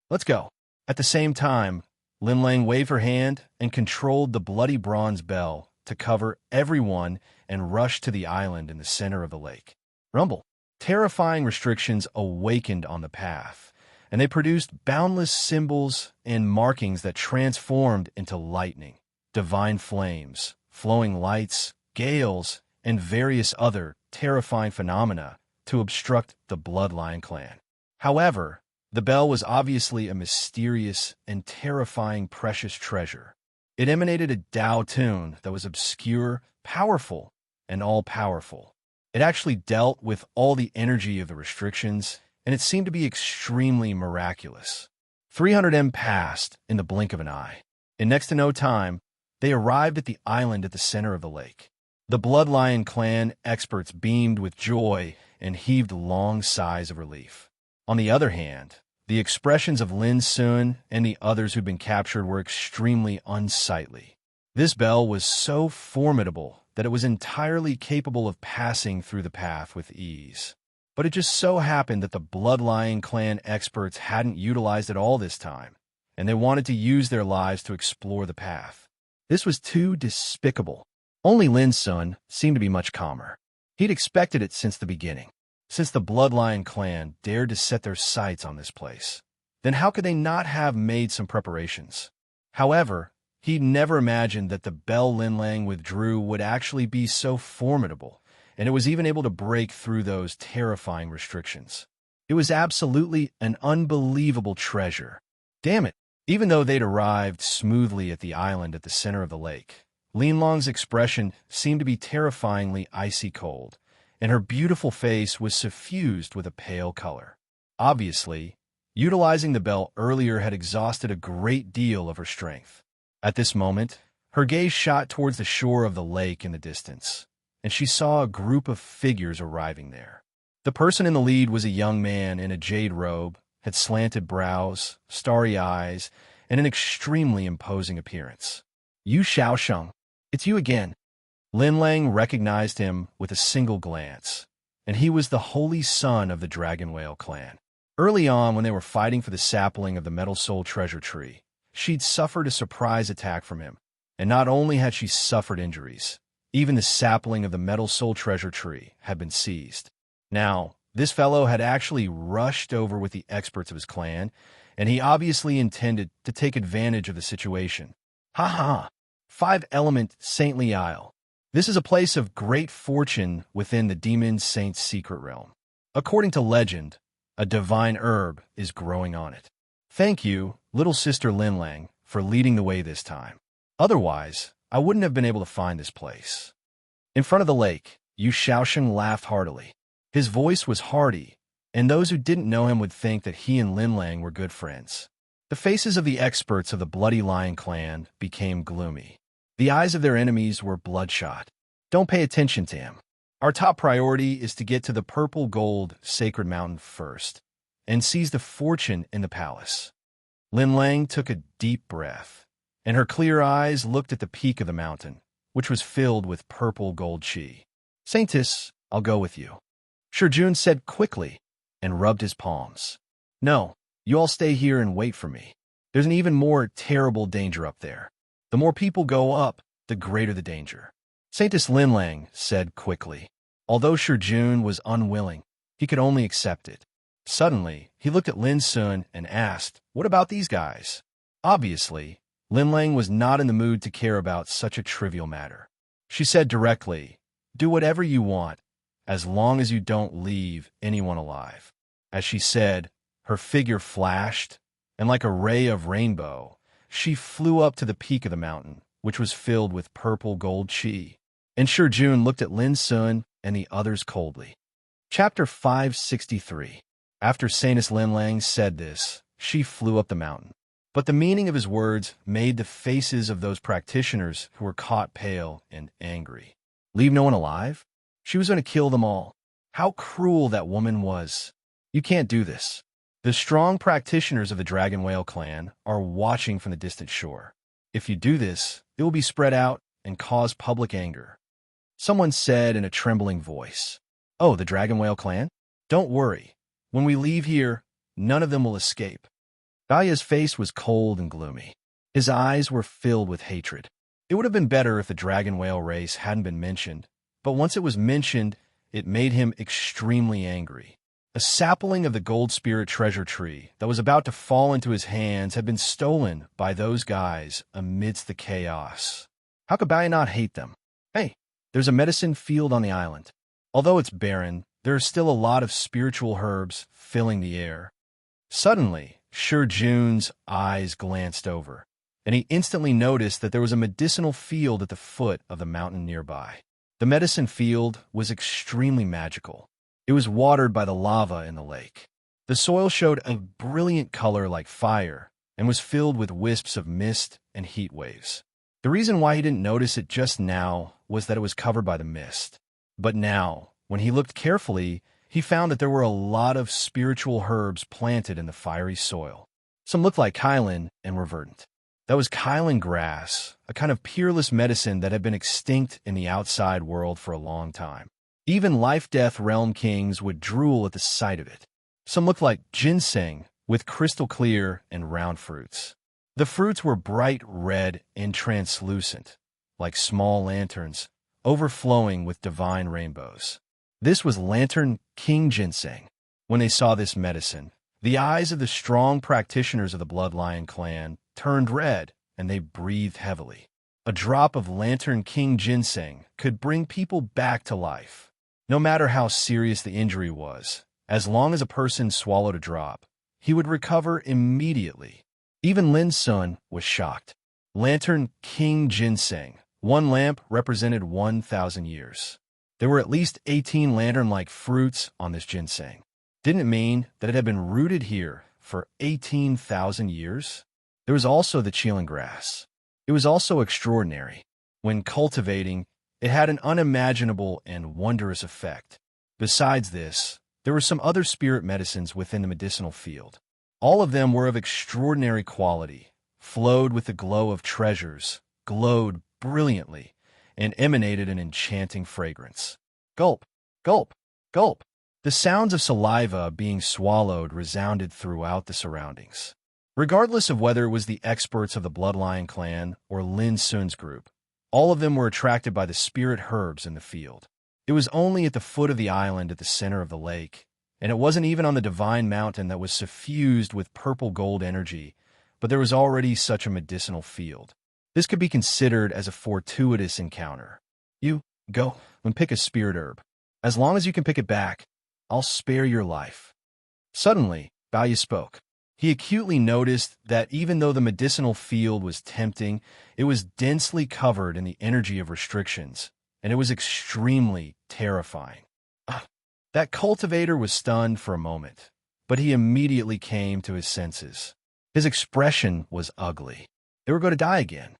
Speaker 1: Let's go. At the same time, Lin Lang waved her hand and controlled the bloody bronze bell to cover everyone and rush to the island in the center of the lake. Rumble. Terrifying restrictions awakened on the path, and they produced boundless symbols and markings that transformed into lightning, divine flames, flowing lights, gales, and various other terrifying phenomena to obstruct the Bloodline clan. However, the bell was obviously a mysterious and terrifying precious treasure. It emanated a Tao tune that was obscure, powerful, and all-powerful. It actually dealt with all the energy of the restrictions, and it seemed to be extremely miraculous. 300 M passed in the blink of an eye. In next to no time, they arrived at the island at the center of the lake. The Bloodlion clan experts beamed with joy and heaved long sighs of relief. On the other hand, the expressions of Lin Sun and the others who'd been captured were extremely unsightly. This bell was so formidable that it was entirely capable of passing through the path with ease. But it just so happened that the Bloodlion clan experts hadn't utilized it all this time, and they wanted to use their lives to explore the path. This was too despicable. Only Lin Sun seemed to be much calmer. He'd expected it since the beginning. Since the Bloodlion clan dared to set their sights on this place, then how could they not have made some preparations? However, he'd never imagined that the bell Lin Lang withdrew would actually be so formidable, and it was even able to break through those terrifying restrictions. It was absolutely an unbelievable treasure. Damn it! Even though they'd arrived smoothly at the island at the center of the lake, Lin Lang's expression seemed to be terrifyingly icy cold, and her beautiful face was suffused with a pale color. Obviously, utilizing the bell earlier had exhausted a great deal of her strength. At this moment, her gaze shot towards the shore of the lake in the distance, and she saw a group of figures arriving there. The person in the lead was a young man in a jade robe, had slanted brows, starry eyes, and an extremely imposing appearance. Yu Shaosheng, it's you again. Lin Lang recognized him with a single glance, and he was the holy son of the Dragon Whale clan. Early on, when they were fighting for the sapling of the Metal Soul treasure tree, she'd suffered a surprise attack from him, and not only had she suffered injuries, even the sapling of the Metal Soul treasure tree had been seized. Now, this fellow had actually rushed over with the experts of his clan, and he obviously intended to take advantage of the situation. Ha ha! 5-element Saintly Isle. This is a place of great fortune within the Demon Saint's secret realm. According to legend, a divine herb is growing on it. Thank you, little sister Lin Lang, for leading the way this time. Otherwise, I wouldn't have been able to find this place. In front of the lake, Yu Shaosheng laughed heartily. His voice was hearty, and those who didn't know him would think that he and Lin Lang were good friends. The faces of the experts of the Bloody Lion clan became gloomy. The eyes of their enemies were bloodshot. Don't pay attention to him. Our top priority is to get to the purple gold sacred mountain first and seize the fortune in the palace. Lin Lang took a deep breath, and her clear eyes looked at the peak of the mountain, which was filled with purple gold chi. Saintess, I'll go with you, Shurjun said quickly and rubbed his palms. No, you all stay here and wait for me. There's an even more terrible danger up there. The more people go up, the greater the danger. Saintess Lin Lang said quickly. Although Shurjun was unwilling, he could only accept it. Suddenly, he looked at Lin Sun and asked, "What about these guys?" Obviously, Lin Lang was not in the mood to care about such a trivial matter. She said directly, "Do whatever you want, as long as you don't leave anyone alive." As she said, her figure flashed, and like a ray of rainbow, she flew up to the peak of the mountain, which was filled with purple gold chi. And Shurjun looked at Lin Sun and the others coldly. Chapter 563. After Saintess Lin Lang said this, she flew up the mountain. But the meaning of his words made the faces of those practitioners who were caught pale and angry. Leave no one alive? She was going to kill them all. How cruel that woman was. You can't do this. The strong practitioners of the Dragon Whale clan are watching from the distant shore. If you do this, it will be spread out and cause public anger. Someone said in a trembling voice, "Oh, the Dragon Whale clan? Don't worry. When we leave here, none of them will escape." Dahlia's face was cold and gloomy. His eyes were filled with hatred. It would have been better if the Dragon Whale race hadn't been mentioned, but once it was mentioned, it made him extremely angry. A sapling of the Gold Spirit treasure tree that was about to fall into his hands had been stolen by those guys amidst the chaos. How could Dahlia not hate them? Hey, there's a medicine field on the island. Although it's barren, there are still a lot of spiritual herbs filling the air. Suddenly, Shurjun's eyes glanced over, and he instantly noticed that there was a medicinal field at the foot of the mountain nearby. The medicine field was extremely magical. It was watered by the lava in the lake. The soil showed a brilliant color like fire and was filled with wisps of mist and heat waves. The reason why he didn't notice it just now was that it was covered by the mist. But now, when he looked carefully, he found that there were a lot of spiritual herbs planted in the fiery soil. Some looked like Kylan and were verdant. That was Kylan grass, a kind of peerless medicine that had been extinct in the outside world for a long time. Even life-death realm kings would drool at the sight of it. Some looked like ginseng, with crystal clear and round fruits. The fruits were bright red and translucent, like small lanterns, overflowing with divine rainbows. This was Lantern King Ginseng. When they saw this medicine, the eyes of the strong practitioners of the Bloodlion clan turned red, and they breathed heavily. A drop of Lantern King Ginseng could bring people back to life. No matter how serious the injury was, as long as a person swallowed a drop, he would recover immediately. Even Lin Sun was shocked. Lantern King Ginseng. One lamp represented 1,000 years. There were at least 18 lantern-like fruits on this ginseng. Didn't it mean that it had been rooted here for 18,000 years? There was also the Cheelan grass. It was also extraordinary. When cultivating, it had an unimaginable and wondrous effect. Besides this, there were some other spirit medicines within the medicinal field. All of them were of extraordinary quality, flowed with the glow of treasures, glowed brilliantly, and emanated an enchanting fragrance. Gulp, gulp, gulp. The sounds of saliva being swallowed resounded throughout the surroundings. Regardless of whether it was the experts of the Bloodlion clan or Lin Sun's group, all of them were attracted by the spirit herbs in the field. It was only at the foot of the island at the center of the lake, and it wasn't even on the divine mountain that was suffused with purple gold energy, but there was already such a medicinal field. This could be considered as a fortuitous encounter. You go and pick a spirit herb. As long as you can pick it back, I'll spare your life. Suddenly, Balya spoke. He acutely noticed that even though the medicinal field was tempting, it was densely covered in the energy of restrictions, and it was extremely terrifying. That cultivator was stunned for a moment, but he immediately came to his senses. His expression was ugly. They were going to die again.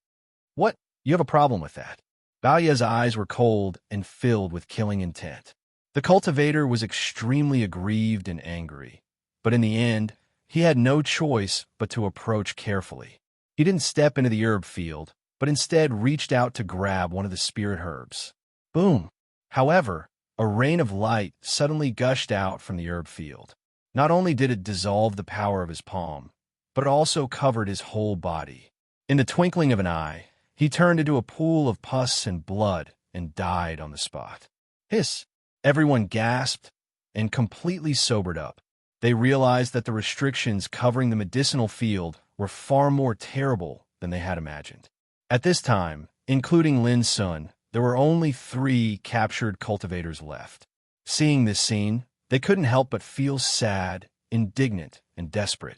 Speaker 1: What? You have a problem with that. Balya's eyes were cold and filled with killing intent. The cultivator was extremely aggrieved and angry, but in the end, he had no choice but to approach carefully. He didn't step into the herb field, but instead reached out to grab one of the spirit herbs. Boom! However, a rain of light suddenly gushed out from the herb field. Not only did it dissolve the power of his palm, but it also covered his whole body. In the twinkling of an eye, he turned into a pool of pus and blood and died on the spot. Hiss! Everyone gasped and completely sobered up. They realized that the restrictions covering the medicinal field were far more terrible than they had imagined. At this time, including Lin Sun, there were only 3 captured cultivators left. Seeing this scene, they couldn't help but feel sad, indignant, and desperate.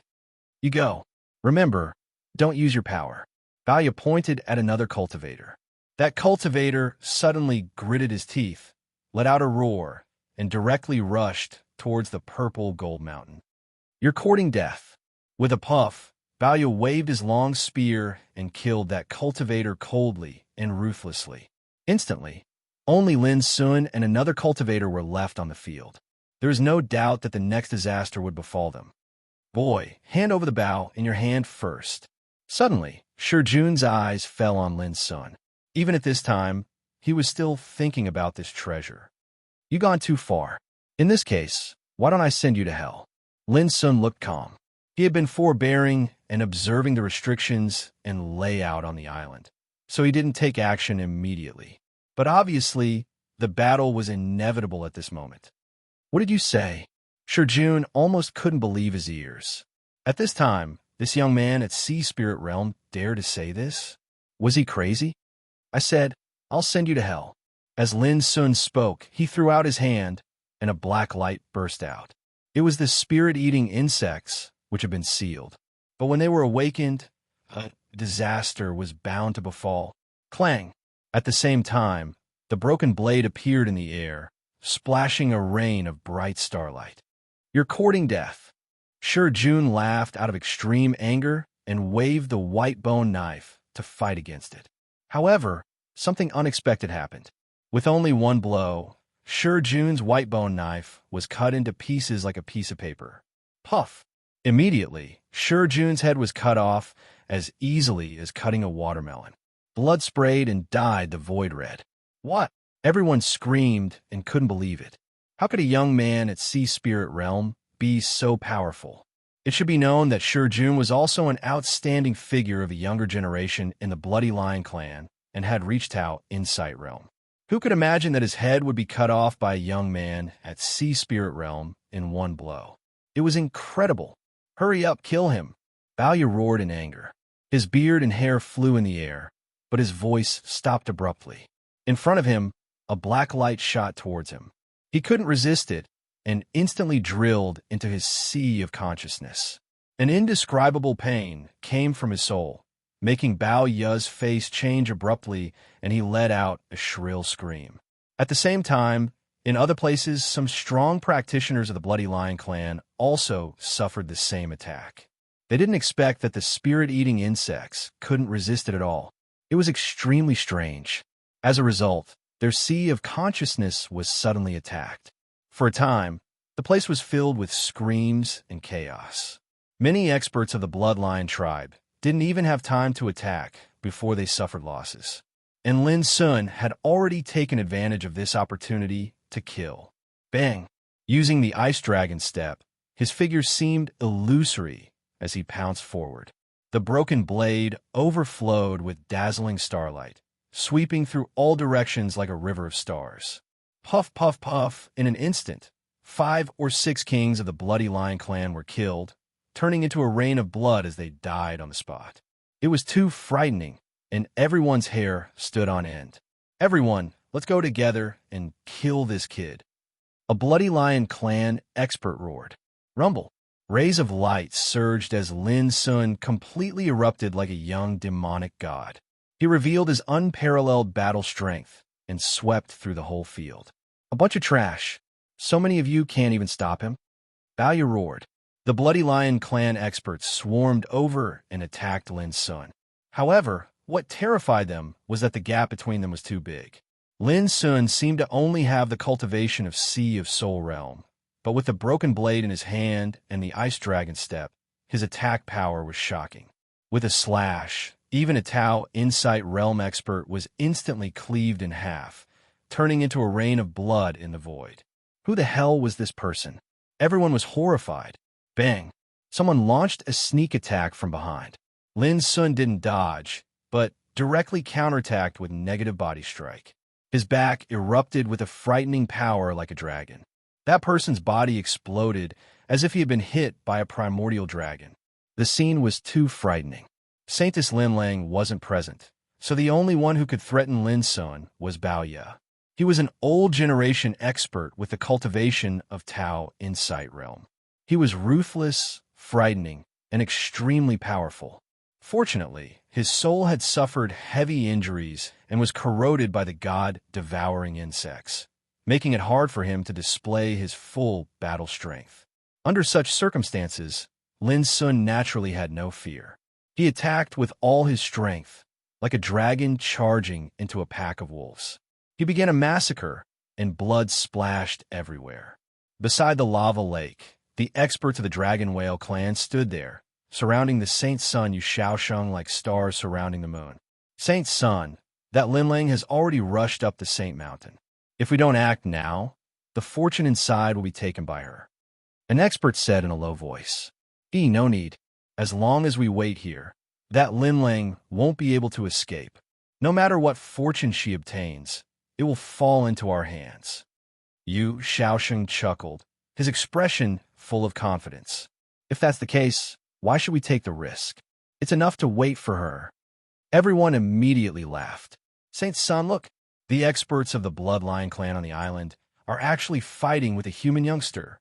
Speaker 1: You go. Remember, don't use your power. Balya pointed at another cultivator. That cultivator suddenly gritted his teeth, let out a roar, and directly rushed towards the purple gold mountain. You're courting death. With a puff, Balya waved his long spear and killed that cultivator coldly and ruthlessly. Instantly, only Lin Sun and another cultivator were left on the field. There was no doubt that the next disaster would befall them. Boy, hand over the bow in your hand first. Suddenly, Shurjun's eyes fell on Lin Sun. Even at this time, he was still thinking about this treasure. You gone too far. In this case, why don't I send you to hell? Lin Sun looked calm. He had been forbearing and observing the restrictions and layout on the island, so he didn't take action immediately. But obviously, the battle was inevitable at this moment. What did you say? Shurjun almost couldn't believe his ears. At this time, this young man at Sea Spirit Realm dared to say this? Was he crazy? I said, I'll send you to hell. As Lin Sun spoke, he threw out his hand, and a black light burst out. It was the spirit-eating insects which had been sealed. But when they were awakened, a disaster was bound to befall. Clang! At the same time, the broken blade appeared in the air, splashing a rain of bright starlight. You're courting death. Shurjun laughed out of extreme anger and waved the white bone knife to fight against it. However, something unexpected happened. With only one blow, Shurjun's white bone knife was cut into pieces like a piece of paper. Puff! Immediately, Shurjun's head was cut off as easily as cutting a watermelon. Blood sprayed and dyed the void red. What? Everyone screamed and couldn't believe it. How could a young man at Sea Spirit Realm be so powerful? It should be known that Shurjun was also an outstanding figure of a younger generation in the Bloody Lion clan and had reached out Insight Realm. Who could imagine that his head would be cut off by a young man at Sea Spirit Realm in one blow? It was incredible. Hurry up, kill him. Balya roared in anger. His beard and hair flew in the air, but his voice stopped abruptly. In front of him, a black light shot towards him. He couldn't resist it and instantly drilled into his sea of consciousness. An indescribable pain came from his soul, making Bao Ya's face change abruptly, and he let out a shrill scream. At the same time, in other places, some strong practitioners of the Bloody Lion clan also suffered the same attack. They didn't expect that the spirit-eating insects couldn't resist it at all. It was extremely strange. As a result, their sea of consciousness was suddenly attacked. For a time, the place was filled with screams and chaos. Many experts of the Bloodline tribe didn't even have time to attack before they suffered losses. And Lin Sun had already taken advantage of this opportunity to kill. Bang! Using the Ice Dragon step, his figure seemed illusory as he pounced forward. The broken blade overflowed with dazzling starlight, sweeping through all directions like a river of stars. Puff, puff, puff, in an instant, 5 or 6 kings of the Bloody Lion clan were killed, turning into a rain of blood as they died on the spot. It was too frightening, and everyone's hair stood on end. Everyone, let's go together and kill this kid. A Bloody Lion clan expert roared. Rumble. Rays of light surged as Lin Sun completely erupted like a young demonic god. He revealed his unparalleled battle strength and swept through the whole field. A bunch of trash. So many of you can't even stop him. Balya roared. The Bloody Lion clan experts swarmed over and attacked Lin Sun. However, What terrified them was that the gap between them was too big. Lin Sun seemed to only have the cultivation of Sea of Soul Realm, but with the broken blade in his hand and the Ice Dragon step, his attack power was shocking. With a slash, even a Tao Insight Realm expert was instantly cleaved in half, turning into a rain of blood in the void. Who the hell was this person? Everyone was horrified. Bang! Someone launched a sneak attack from behind. Lin Sun didn't dodge, but directly counterattacked with negative body strike. His back erupted with a frightening power like a dragon. That person's body exploded as if he had been hit by a primordial dragon. The scene was too frightening. Saintess Lin Lang wasn't present, so the only one who could threaten Lin Sun was Bao Ye. He was an old generation expert with the cultivation of Tao Insight Realm. He was ruthless, frightening, and extremely powerful. Fortunately, his soul had suffered heavy injuries and was corroded by the god-devouring insects, making it hard for him to display his full battle strength. Under such circumstances, Lin Sun naturally had no fear. He attacked with all his strength, like a dragon charging into a pack of wolves. He began a massacre, and blood splashed everywhere. Beside the lava lake, the experts of the Dragon Whale clan stood there, surrounding the Saint Sun Yu Shaosheng like stars surrounding the moon. Saint Sun, that Lin Lang has already rushed up the Saint Mountain. If we don't act now, the fortune inside will be taken by her. An expert said in a low voice. No need. As long as we wait here, that Lin Lang won't be able to escape. No matter what fortune she obtains, it will fall into our hands. Yu Shaosheng chuckled, his expression full of confidence. If that's the case, why should we take the risk? It's enough to wait for her. Everyone immediately laughed. Saint Sun, look, the experts of the Bloodline clan on the island are actually fighting with a human youngster.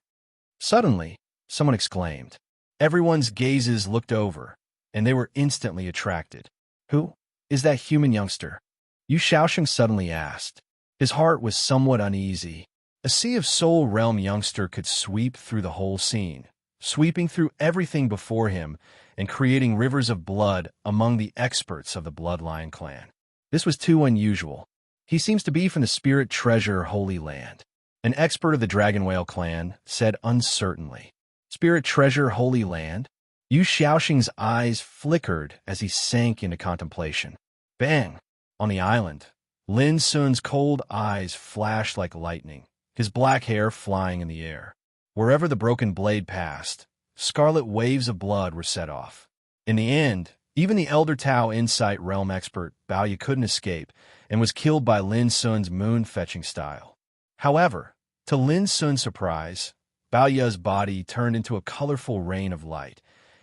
Speaker 1: Suddenly, someone exclaimed. Everyone's gazes looked over, and they were instantly attracted. Who is that human youngster? Yu Shaosheng suddenly asked. His heart was somewhat uneasy. A Sea of Soul Realm youngster could sweep through the whole scene, sweeping through everything before him and creating rivers of blood among the experts of the Bloodline clan. This was too unusual. He seems to be from the Spirit Treasure Holy Land. An expert of the Dragon Whale clan said uncertainly. Spirit Treasure Holy Land? Yu Shaosheng's eyes flickered as he sank into contemplation. Bang! On the island, Lin Sun's cold eyes flashed like lightning, his black hair flying in the air. Wherever the broken blade passed, scarlet waves of blood were set off. In the end, even the Elder Tao Insight Realm expert Bao Ye couldn't escape and was killed by Lin Sun's moon-fetching style. However, to Lin Sun's surprise, Bao Ye's body turned into a colorful rain of light,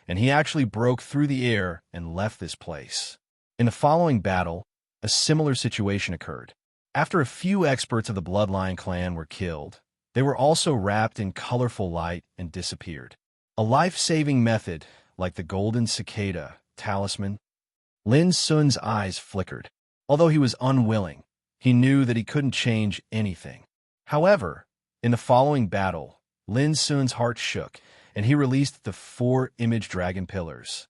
Speaker 1: and he actually broke through the air and left this place. In the following battle, a similar situation occurred. After a few experts of the Bloodline clan were killed, they were also wrapped in colorful light and disappeared. A life-saving method, like the Golden Cicada talisman. Lin Sun's eyes flickered. Although he was unwilling, he knew that he couldn't change anything. However, in the following battle, Lin Sun's heart shook, and he released the 4 image dragon pillars.